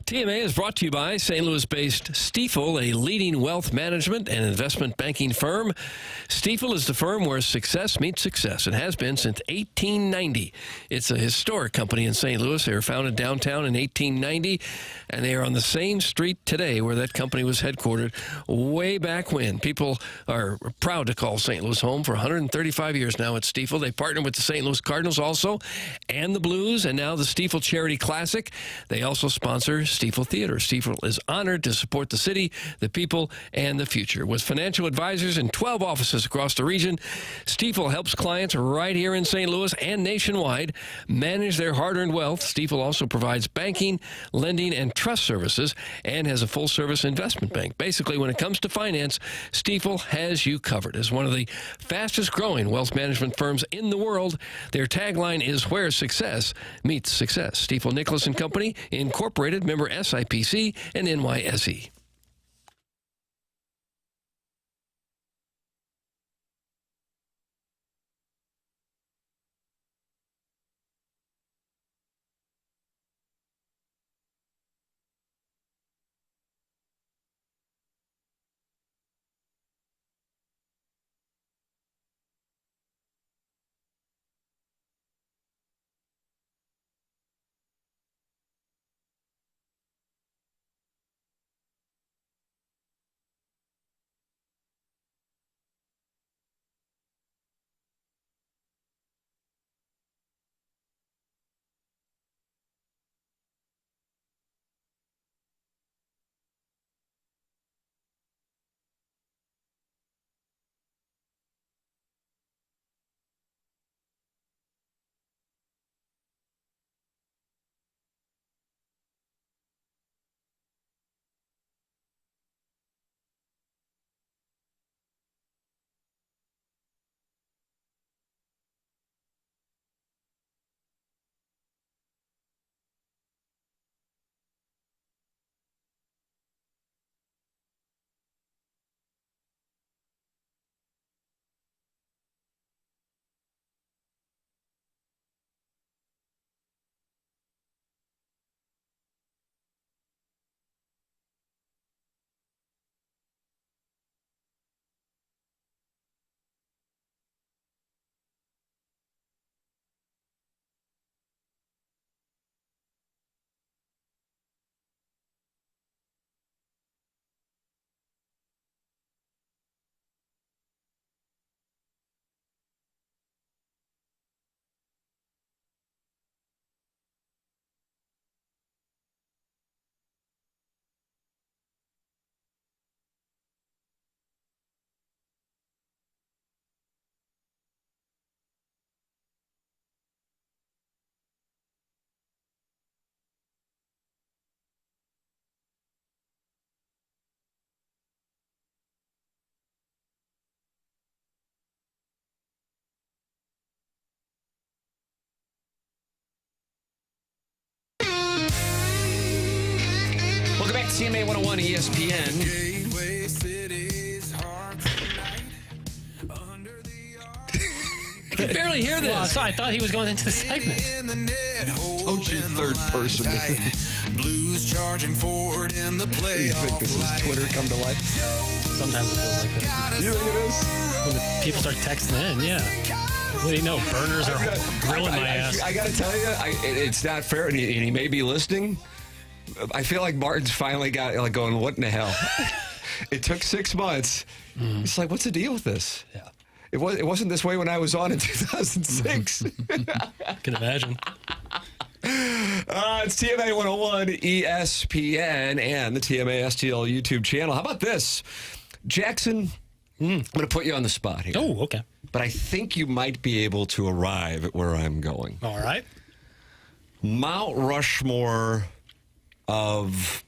TMA is brought to you by St. Louis-based Stifel, a leading wealth management and investment banking firm. Stifel is the firm where success meets success and has been since 1890. It's a historic company in St. Louis. They were founded downtown in 1890, and they are on the same street today where that company was headquartered way back when. People are proud to call St. Louis home for 135 years now at Stifel. They partner with the St. Louis Cardinals also, and the Blues, and now the Stifel Charity Classic. They also sponsor Stifel Theater. Stifel is honored to support the city, the people, and the future. With financial advisors in 12 offices across the region, Stifel helps clients right here in St. Louis and nationwide manage their hard-earned wealth. Stifel also provides banking, lending, and trust services and has a full-service investment bank. Basically, when it comes to finance, Stifel has you covered. As one of the fastest-growing wealth management firms in the world, their tagline is where success meets success. Stifel Nicholas and Company, Incorporated, member SIPC and NYSE. TMA 101 ESPN. I can barely hear this. Well, so I thought he was going into the segment. Told you third person. Blues charging forward in the playoff. You think this is Twitter come to life? Sometimes it feels like that. You think it is? When the people start texting in, yeah. What do you know? Burners are grilling my ass. I got to tell you, it's not fair, and he may be listening. I feel like Martin's finally got like going, what in the hell? It took 6 months. It's like, what's the deal with this? Yeah. It wasn't this way when I was on in 2006. Can imagine. It's TMA 101 ESPN and the TMA STL YouTube channel. How about this? Jackson, I'm going to put you on the spot here. Oh, okay. But I think you might be able to arrive at where I'm going. All right. Mount Rushmore of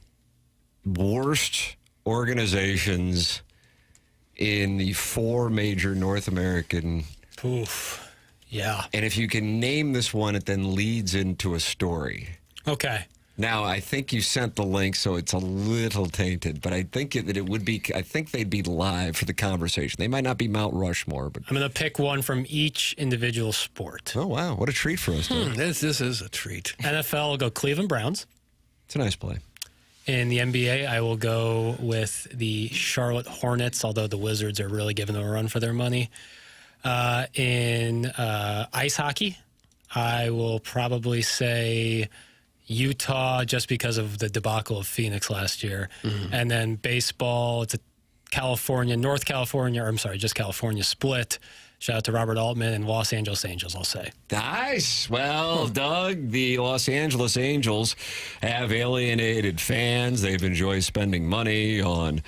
worst organizations in the 4 major North American. Oof. Yeah. And if you can name this one, it then leads into a story. Okay. Now, I think you sent the link, so it's a little tainted, but I think that it would be, I think they'd be live for the conversation. They might not be Mount Rushmore, but. I'm going to pick one from each individual sport. Oh, wow. What a treat for us. This is a treat. NFL will go Cleveland Browns. It's a nice play. In the NBA, I will go with the Charlotte Hornets, although the Wizards are really giving them a run for their money. In ice hockey, I will probably say Utah just because of the debacle of Phoenix last year. And then baseball, it's a North California, or I'm sorry, just California split. Shout out to Robert Altman and Los Angeles Angels, I'll say. Nice. Well, Doug, the Los Angeles Angels have alienated fans. They've enjoyed spending money on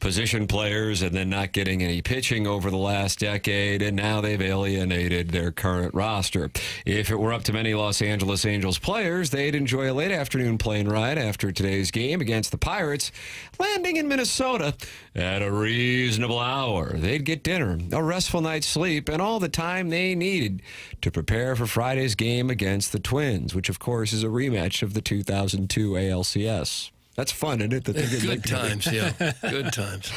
position players and then not getting any pitching over the last decade, and now they've alienated their current roster. If it were up to many Los Angeles Angels players, they'd enjoy a late afternoon plane ride after today's game against the Pirates, landing in Minnesota at a reasonable hour. They'd get dinner, a restful night's sleep, and all the time they needed to prepare for Friday's game against the Twins, which, of course, is a rematch of the 2002 ALCS. That's fun, isn't it? Good times, yeah. Good times.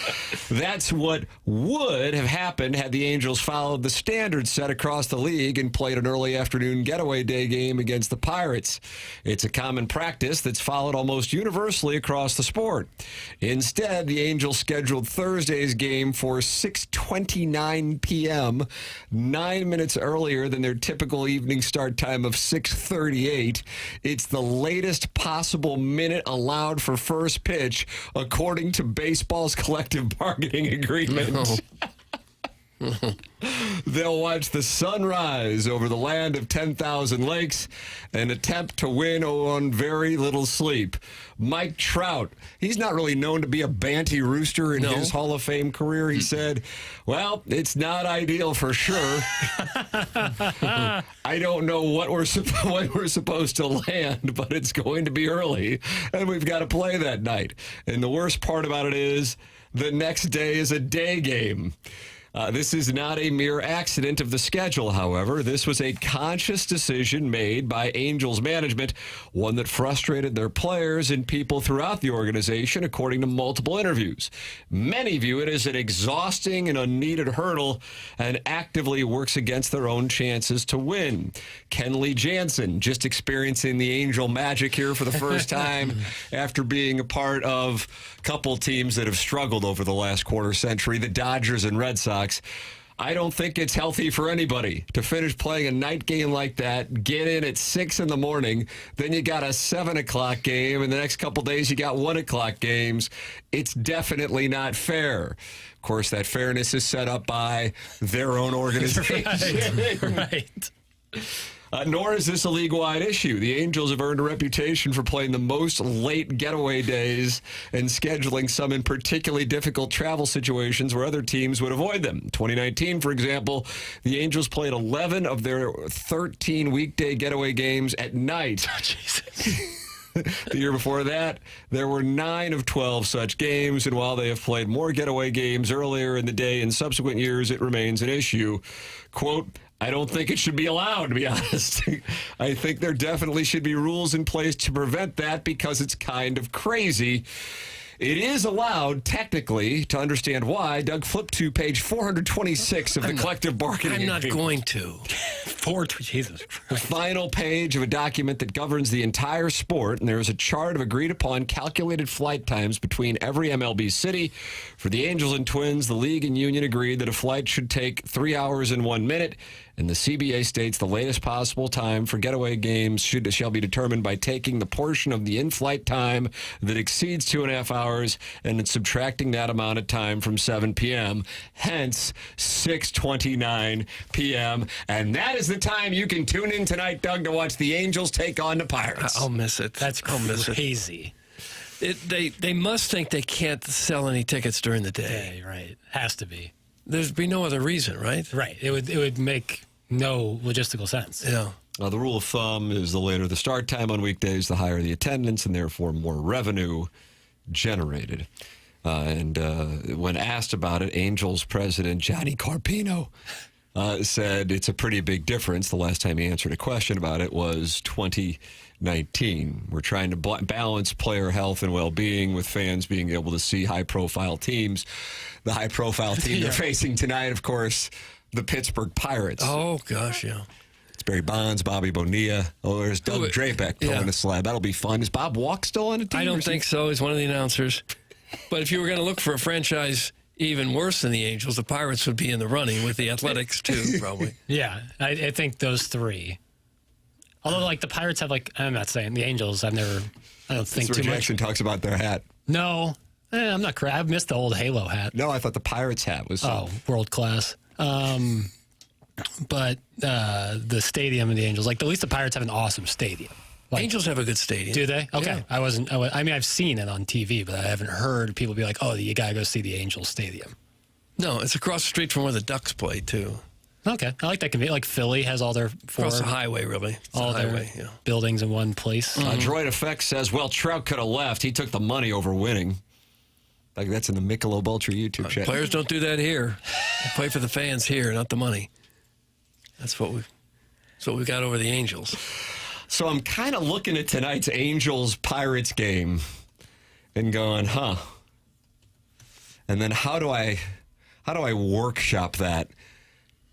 That's what would have happened had the Angels followed the standards set across the league and played an early afternoon getaway day game against the Pirates. It's a common practice that's followed almost universally across the sport. Instead, the Angels scheduled Thursday's game for 6:29 p.m., 9 minutes earlier than their typical evening start time of 6:38. It's the latest possible minute allowed for first pitch, according to baseball's collective bargaining agreement. They'll watch the sun rise over the land of 10,000 lakes and attempt to win on very little sleep. Mike Trout, he's not really known to be a banty rooster in his Hall of Fame career. He said, well, it's not ideal for sure. I don't know when we're supposed to land, but it's going to be early, and we've got to play that night. And the worst part about it is the next day is a day game. This is not a mere accident of the schedule, however. This was a conscious decision made by Angels management, one that frustrated their players and people throughout the organization, according to multiple interviews. Many view it as an exhausting and unneeded hurdle and actively works against their own chances to win. Kenley Jansen, just experiencing the Angel magic here for the first time after being a part of a couple teams that have struggled over the last quarter century, the Dodgers and Red Sox. I don't think it's healthy for anybody to finish playing a night game like that, get in at 6 in the morning, then you got a 7 o'clock game, and the next couple days you got 1 o'clock games. It's definitely not fair. Of course, that fairness is set up by their own organization. Right. Nor is this a league-wide issue. The Angels have earned a reputation for playing the most late getaway days and scheduling some in particularly difficult travel situations where other teams would avoid them. 2019, for example, the Angels played 11 of their 13 weekday getaway games at night. Oh, Jesus. The year before that, there were 9 of 12 such games, and while they have played more getaway games earlier in the day in subsequent years, it remains an issue. Quote, I don't think it should be allowed, to be honest. I think there definitely should be rules in place to prevent that because it's kind of crazy. it is allowed technically to understand why. Doug, flip to page 426 of the collective bargaining I'm not agreement. going to. Jesus. The final page of a document that governs the entire sport, and there is a chart of agreed upon calculated flight times between every MLB city. For the Angels and Twins, the league and union agreed that a flight should take 3 hours and 1 minute, and the CBA states the latest possible time for getaway games shall be determined by taking the portion of the in-flight time that exceeds 2.5 hours and then subtracting that amount of time from 7 p.m., hence 6:29 p.m., and that is the time you can tune in tonight, Doug, to watch the Angels take on the Pirates. I'll miss it. I'll miss crazy. They must think they can't sell any tickets during the day. Yeah, right. Has to be. There'd be no other reason, right? Right. It would make no logistical sense. Yeah. The rule of thumb is the later the start time on weekdays, the higher the attendance, and therefore more revenue generated. And when asked about it, Angels president Johnny Carpino said it's a pretty big difference. The last time he answered a question about it was 2019. We're trying to balance player health and well-being with fans being able to see high-profile teams. The high-profile team they're facing tonight, of course, the Pittsburgh Pirates. Oh, gosh, yeah. It's Barry Bonds, Bobby Bonilla. Oh, there's Doug Drabeck pulling the slab. That'll be fun. Is Bob Walk still on the team? I don't think so. He's one of the announcers. But if you were going to look for a franchise even worse than the Angels, the Pirates would be in the running with the Athletics, too, probably. Yeah, I think those three. Although, like, the Pirates have, like, I'm not saying the Angels, I don't think too much. Jackson talks about their hat. No, I'm not correct. I've missed the old Halo hat. No, I thought the Pirates hat was. World class. But the stadium and the Angels, like, at least the Pirates have an awesome stadium. Like, Angels have a good stadium. Do they? Okay. Yeah. I mean, I've seen it on TV, but I haven't heard people be like, oh, you got to go see the Angels stadium. No, it's across the street from where the Ducks play, too. Okay. I like that convenience. Like, Philly has all their across the highway, really. It's all their buildings in one place. Droid Effect says, well, Trout could have left. He took the money over winning. Like, that's in the Michelob Ultra YouTube chat. Players don't do that here. They play for the fans here, not the money. That's what we've got over the Angels. So I'm kind of looking at tonight's Angels-Pirates game and going, huh. And then how do I workshop that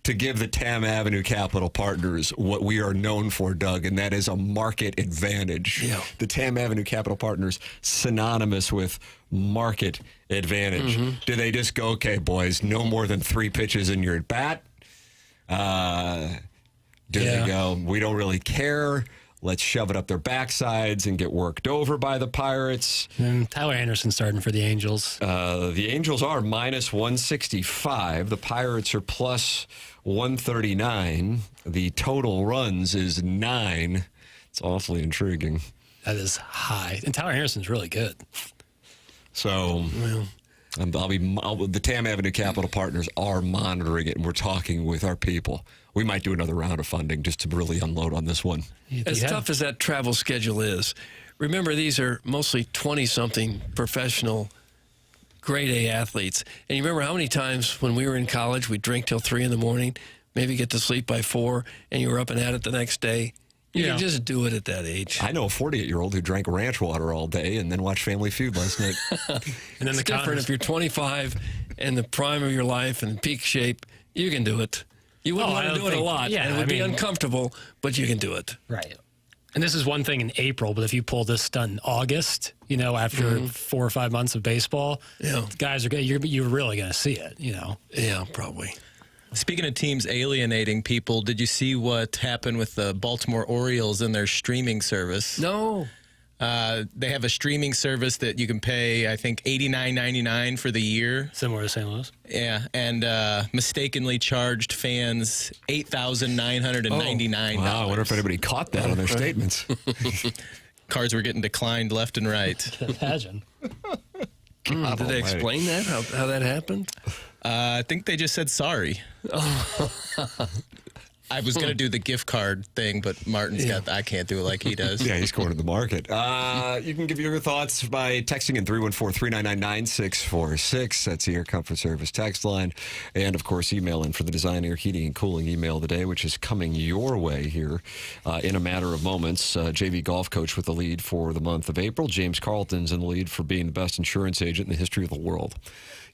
to give the Tam Avenue Capital Partners what we are known for, Doug, and that is a market advantage. Yeah. The Tam Avenue Capital Partners, synonymous with market advantage. Mm-hmm. Do they just go, okay, boys, no more than 3 pitches in your at-bat? Do they go, we don't really care, let's shove it up their backsides and get worked over by the Pirates? Tyler Anderson starting for the Angels. The Angels are minus 165. The Pirates are plus 139. The total runs is 9. It's awfully intriguing. That is high. And Tyler Anderson's really good. So the Tam Avenue Capital Partners are monitoring it, and we're talking with our people. We might do another round of funding just to really unload on this one. As tough as that travel schedule is, remember these are mostly 20-something professional grade A athletes. And you remember how many times when we were in college, we'd drink till 3 in the morning, maybe get to sleep by 4, and you were up and at it the next day? You can just do it at that age. I know a 48-year-old who drank ranch water all day and then watched Family Feud last night. And then it's different if you're 25 and the prime of your life and in peak shape, you can do it. You wouldn't want to do it a lot. Yeah, and it would be uncomfortable, but you can do it. Right. And this is one thing in April, but if you pull this stunt in August, after 4 or 5 months of baseball, guys you're really going to see it, Yeah, probably. Speaking of teams alienating people, did you see what happened with the Baltimore Orioles and their streaming service? No. They have a streaming service that you can pay, I think, $89.99 for the year. Similar to St. Louis. Yeah, and mistakenly charged fans $8,999. Wow, I wonder if anybody caught that on their statements. Cards were getting declined left and right. Imagine. Did they explain that, how that happened? I think they just said sorry. I was going to do the gift card thing, but Martin's got. I can't do it like he does. Yeah, he's cornered the market. You can give your thoughts by texting in 314-399-9646. That's the Air Comfort Service text line. And, of course, email in for the Design Air Heating and Cooling email of the day, which is coming your way here in a matter of moments. JV golf coach with the lead for the month of April. James Carlton's in the lead for being the best insurance agent in the history of the world.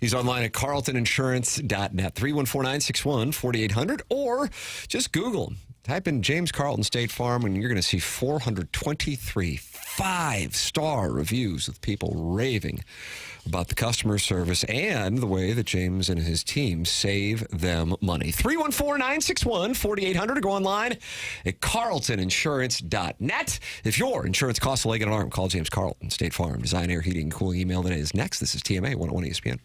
He's online at carltoninsurance.net, 314-961-4800, or just Google. Type in James Carlton State Farm, and you're going to see 423 5-star reviews with people raving about the customer service and the way that James and his team save them money. 314-961-4800, or go online at carltoninsurance.net. If your insurance costs a leg and an arm, call James Carlton State Farm. Design Air Heating and Cooling email today is next. This is TMA 101 ESPN.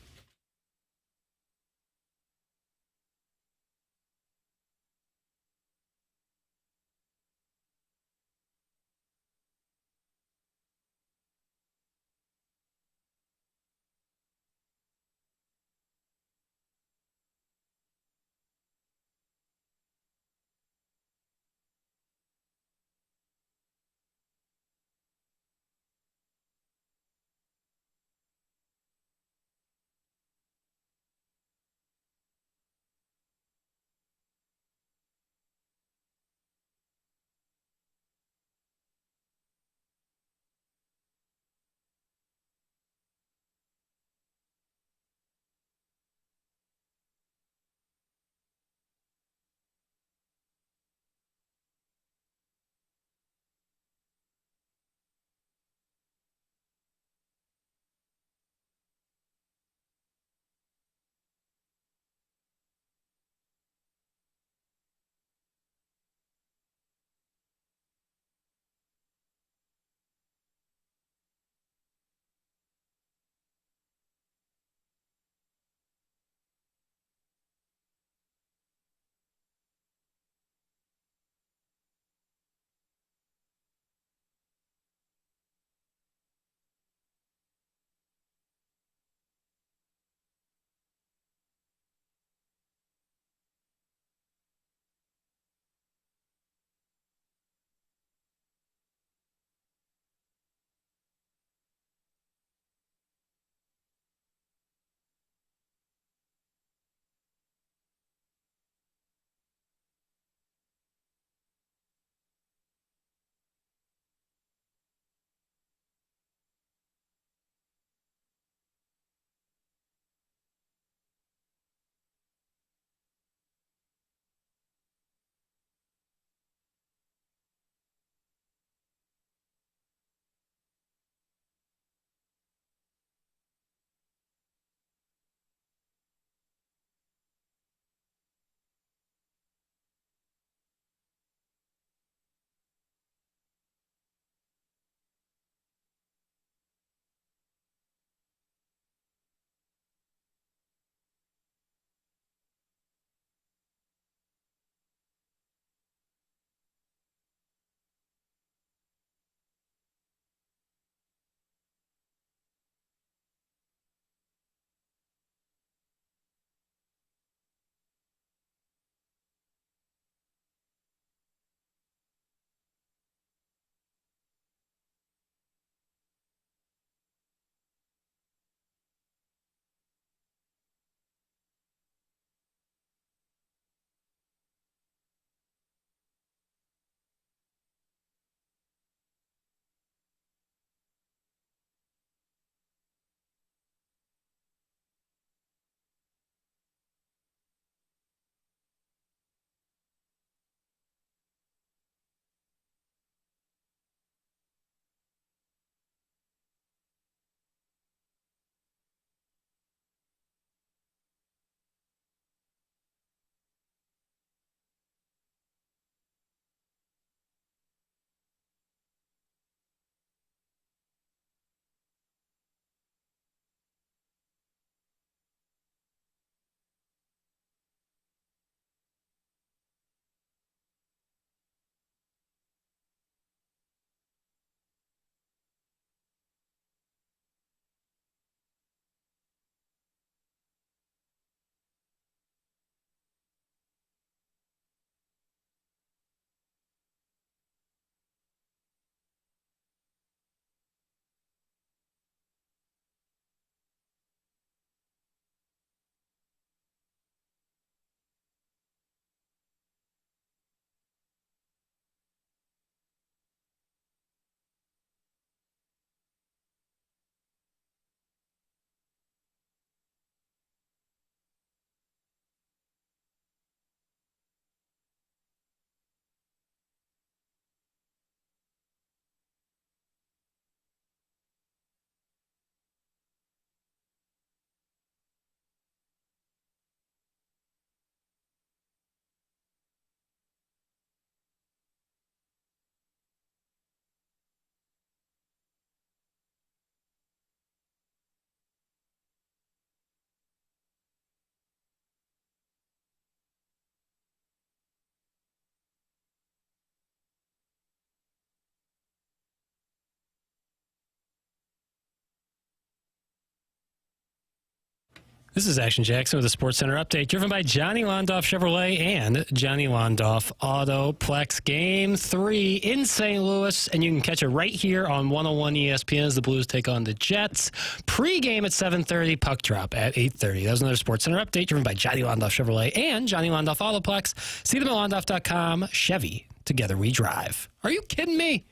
This is Action Jackson with a Sports Center update, driven by Johnny Londoff Chevrolet and Johnny Londoff Autoplex. Game 3 in St. Louis, and you can catch it right here on 101 ESPN as the Blues take on the Jets. Pre-game at 7:30, puck drop at 8:30. That was another Sports Center update, driven by Johnny Londoff Chevrolet and Johnny Londoff Autoplex. See them at londoff.com. Chevy, together we drive. Are you kidding me?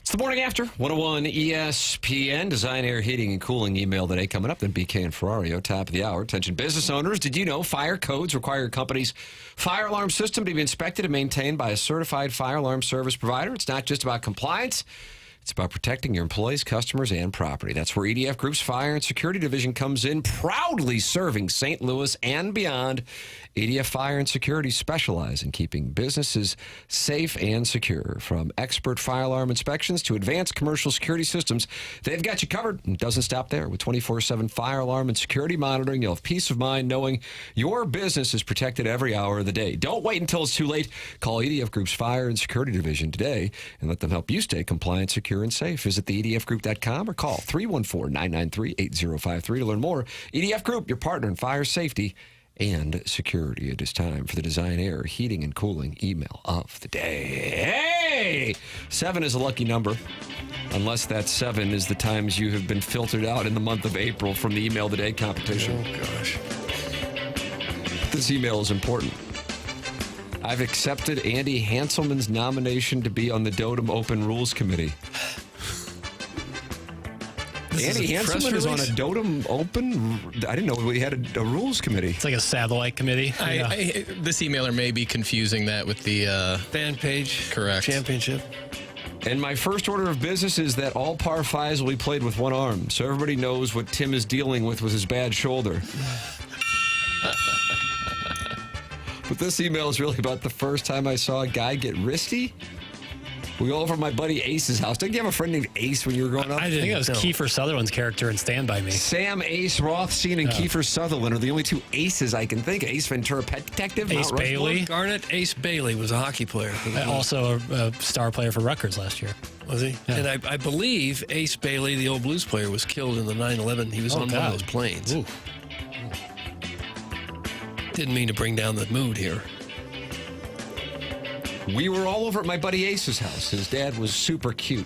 It's the morning after 101 ESPN. Design, Air, Heating, and Cooling email today coming up. Then BK and Ferrario, top of the hour. Attention business owners. Did you know fire codes require your company's fire alarm system to be inspected and maintained by a certified fire alarm service provider? It's not just about compliance. It's about protecting your employees, customers, and property. That's where EDF Group's Fire and Security Division comes in, proudly serving St. Louis and beyond. EDF Fire and Security specialize in keeping businesses safe and secure. From expert fire alarm inspections to advanced commercial security systems, they've got you covered. And it doesn't stop there. With 24/7 fire alarm and security monitoring, you'll have peace of mind knowing your business is protected every hour of the day. Don't wait until it's too late. Call EDF Group's Fire and Security Division today and let them help you stay compliant, secure, and safe. Visit the edfgroup.com or call 314-993-8053 to learn more. EDF Group, your partner in fire safety and security. It is time for the Design, Air, Heating, and Cooling email of the day. Hey! 7 is a lucky number, unless that 7 is the times you have been filtered out in the month of April from the email of the day competition. Oh, gosh. This email is important. I've accepted Andy Hanselman's nomination to be on the Dotem Open Rules Committee. Andy Hanselman is on a Dotem Open? I didn't know we had a rules committee. It's like a satellite committee. This emailer may be confusing that with the fan page. Correct. Championship. And my first order of business is that all par fives will be played with one arm, so everybody knows what Tim is dealing with his bad shoulder. But this email is really about the first time I saw a guy get wristy. We go over to my buddy Ace's house. Didn't you have a friend named Ace when you were growing up? I think it was Kiefer Sutherland's character in Stand By Me. Sam Ace Rothstein and Kiefer Sutherland are the only two aces I can think of. Ace Ventura, Pet Detective. Ace Mount Bailey. Rushmore. Garnet Ace Bailey was a hockey player. Also a star player for Rutgers last year. Was he? Yeah. And I believe Ace Bailey, the old Blues player, was killed in the 9/11. He was on one of those planes. Ooh. Didn't mean to bring down the mood here. We were all over at my buddy Ace's house. His dad was super cute.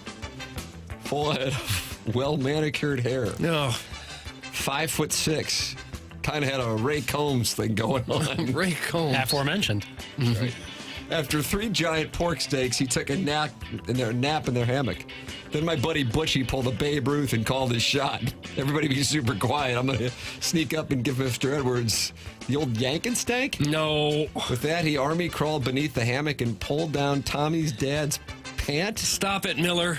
Full head of well-manicured hair. No. 5'6". Kind of had a Ray Combs thing going on. Ray Combs. Aforementioned. Right. After 3 giant pork steaks, he took a nap in their hammock. Then my buddy Butchie pulled a Babe Ruth and called his shot. Everybody be super quiet. I'm going to sneak up and give Mr. Edwards the old yankin' stank. No. With that, he army crawled beneath the hammock and pulled down Tommy's dad's pant. Stop it, Miller.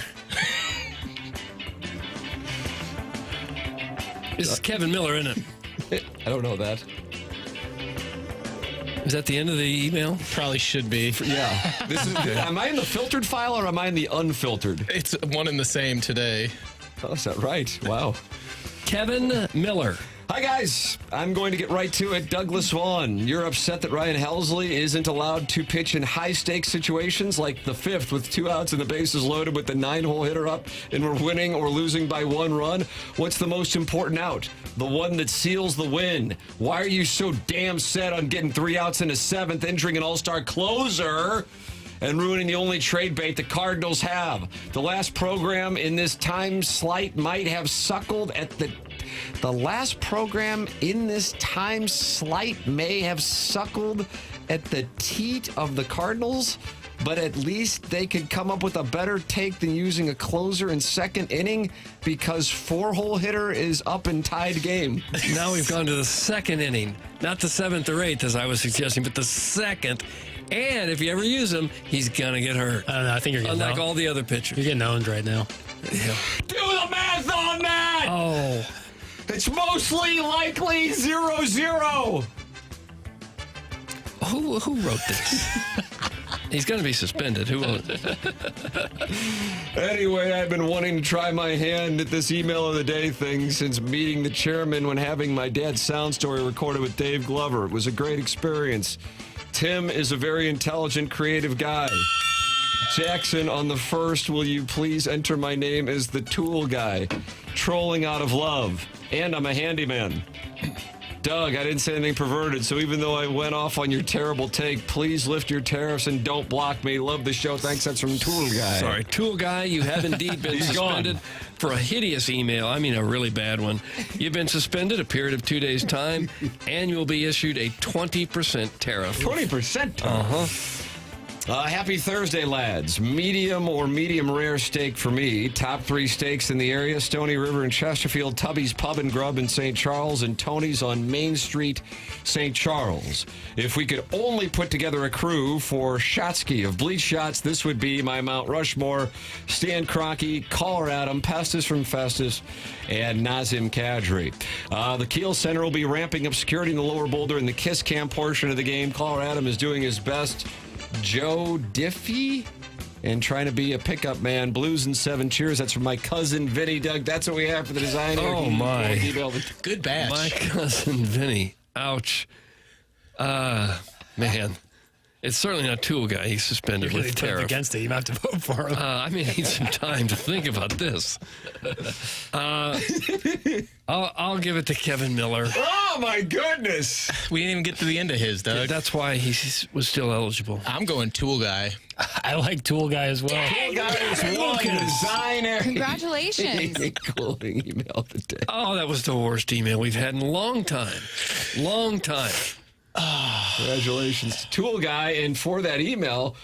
This is Kevin Miller, isn't it? I don't know that. Is that the end of the email? Probably should be. Yeah. This is. Am I in the filtered file or am I in the unfiltered? It's one and the same today. Oh, is that right? Wow. Kevin Miller. Hi, guys. I'm going to get right to it. Douglas Vaughn, you're upset that Ryan Helsley isn't allowed to pitch in high-stakes situations like the 5th with 2 outs and the bases loaded with the 9-hole hitter up and we're winning or losing by 1 run. What's the most important out? The one that seals the win. Why are you so damn set on getting 3 outs in a 7th, injuring an all-star closer and ruining the only trade bait the Cardinals have? The last program in this time slate might have suckled at the last program in this time slate may have suckled at the teat of the Cardinals, but at least they could come up with a better take than using a closer in 2nd inning because 4-hole hitter is up and tied game. Now we've gone to the 2nd inning, not the 7th or 8th as I was suggesting, but the 2nd. And if you ever use him, he's going to get hurt. I don't know. I think you're getting unlike all the other pitchers. You're getting owned right now. Yeah. Do the math on that! Oh. It's mostly likely 0-0. Who wrote this? He's going to be suspended. Who wrote it? Anyway, I've been wanting to try my hand at this email of the day thing since meeting the chairman when having my dad's sound story recorded with Dave Glover. It was a great experience. Tim is a very intelligent, creative guy. Jackson, on the 1st, will you please enter my name as the tool guy? Trolling out of love. And I'm a handyman. Doug, I didn't say anything perverted, so even though I went off on your terrible take, please lift your tariffs and don't block me. Love the show. Thanks. That's from Tool Guy. Sorry, Tool Guy, you have indeed been suspended for a hideous email. I mean, a really bad one. You've been suspended a period of 2 days' time, and you'll be issued a 20% tariff. 20% tariff? Happy Thursday, lads. Medium or medium rare steak for me. Top 3 steaks in the area: Stony River and Chesterfield, Tubby's Pub and Grub in St. Charles, and Tony's on Main Street, St. Charles. If we could only put together a crew for Shotsky of Bleach Shots, this would be my Mount Rushmore: Stan Kroenke, Caller Adam, Pestis from Festus, and Nazim Kadri. The Kiel Center will be ramping up security in the lower boulder in the Kiss Cam portion of the game. Caller Adam is doing his best. Joe Diffie and trying to be a pickup man. Blues and 7 cheers. That's from my cousin Vinny. Doug, that's what we have for the design. Oh, my. Good batch. My cousin Vinny. Ouch. Man. It's certainly not Tool Guy. He's suspended with tariff. Against it. You might have to vote for him. I may need some time to think about this. I'll give it to Kevin Miller. Oh, my goodness. We didn't even get to the end of his, Doug. That's why he was still eligible. I'm going Tool Guy. I like Tool Guy as well. Tool Guy is one designer. Congratulations. Including email of the day. Oh, that was the worst email we've had in a long time. Long time. Congratulations to Tool Guy. And for that email,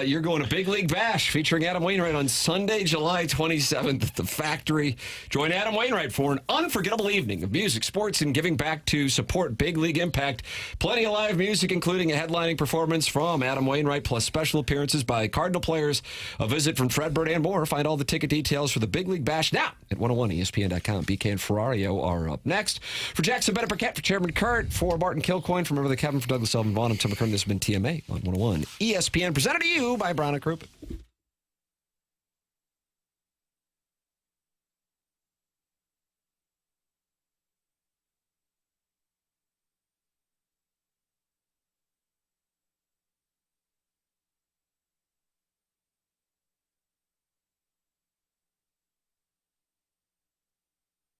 you're going to Big League Bash featuring Adam Wainwright on Sunday, July 27th at the Factory. Join Adam Wainwright for an unforgettable evening of music, sports, and giving back to support Big League Impact. Plenty of live music, including a headlining performance from Adam Wainwright, plus special appearances by Cardinal players, a visit from Fred Bird, and more. Find all the ticket details for the Big League Bash now at 101ESPN.com. BK and Ferrario are up next. For Jackson Burkett, for Chairman Kurt, for Martin Kilcoyne, from Remember the Kevin, for Douglas Elvin Vaughn, I'm Tim McKernan. This has been TMA on 101 ESPN, presented to you by Brown & Crouppen.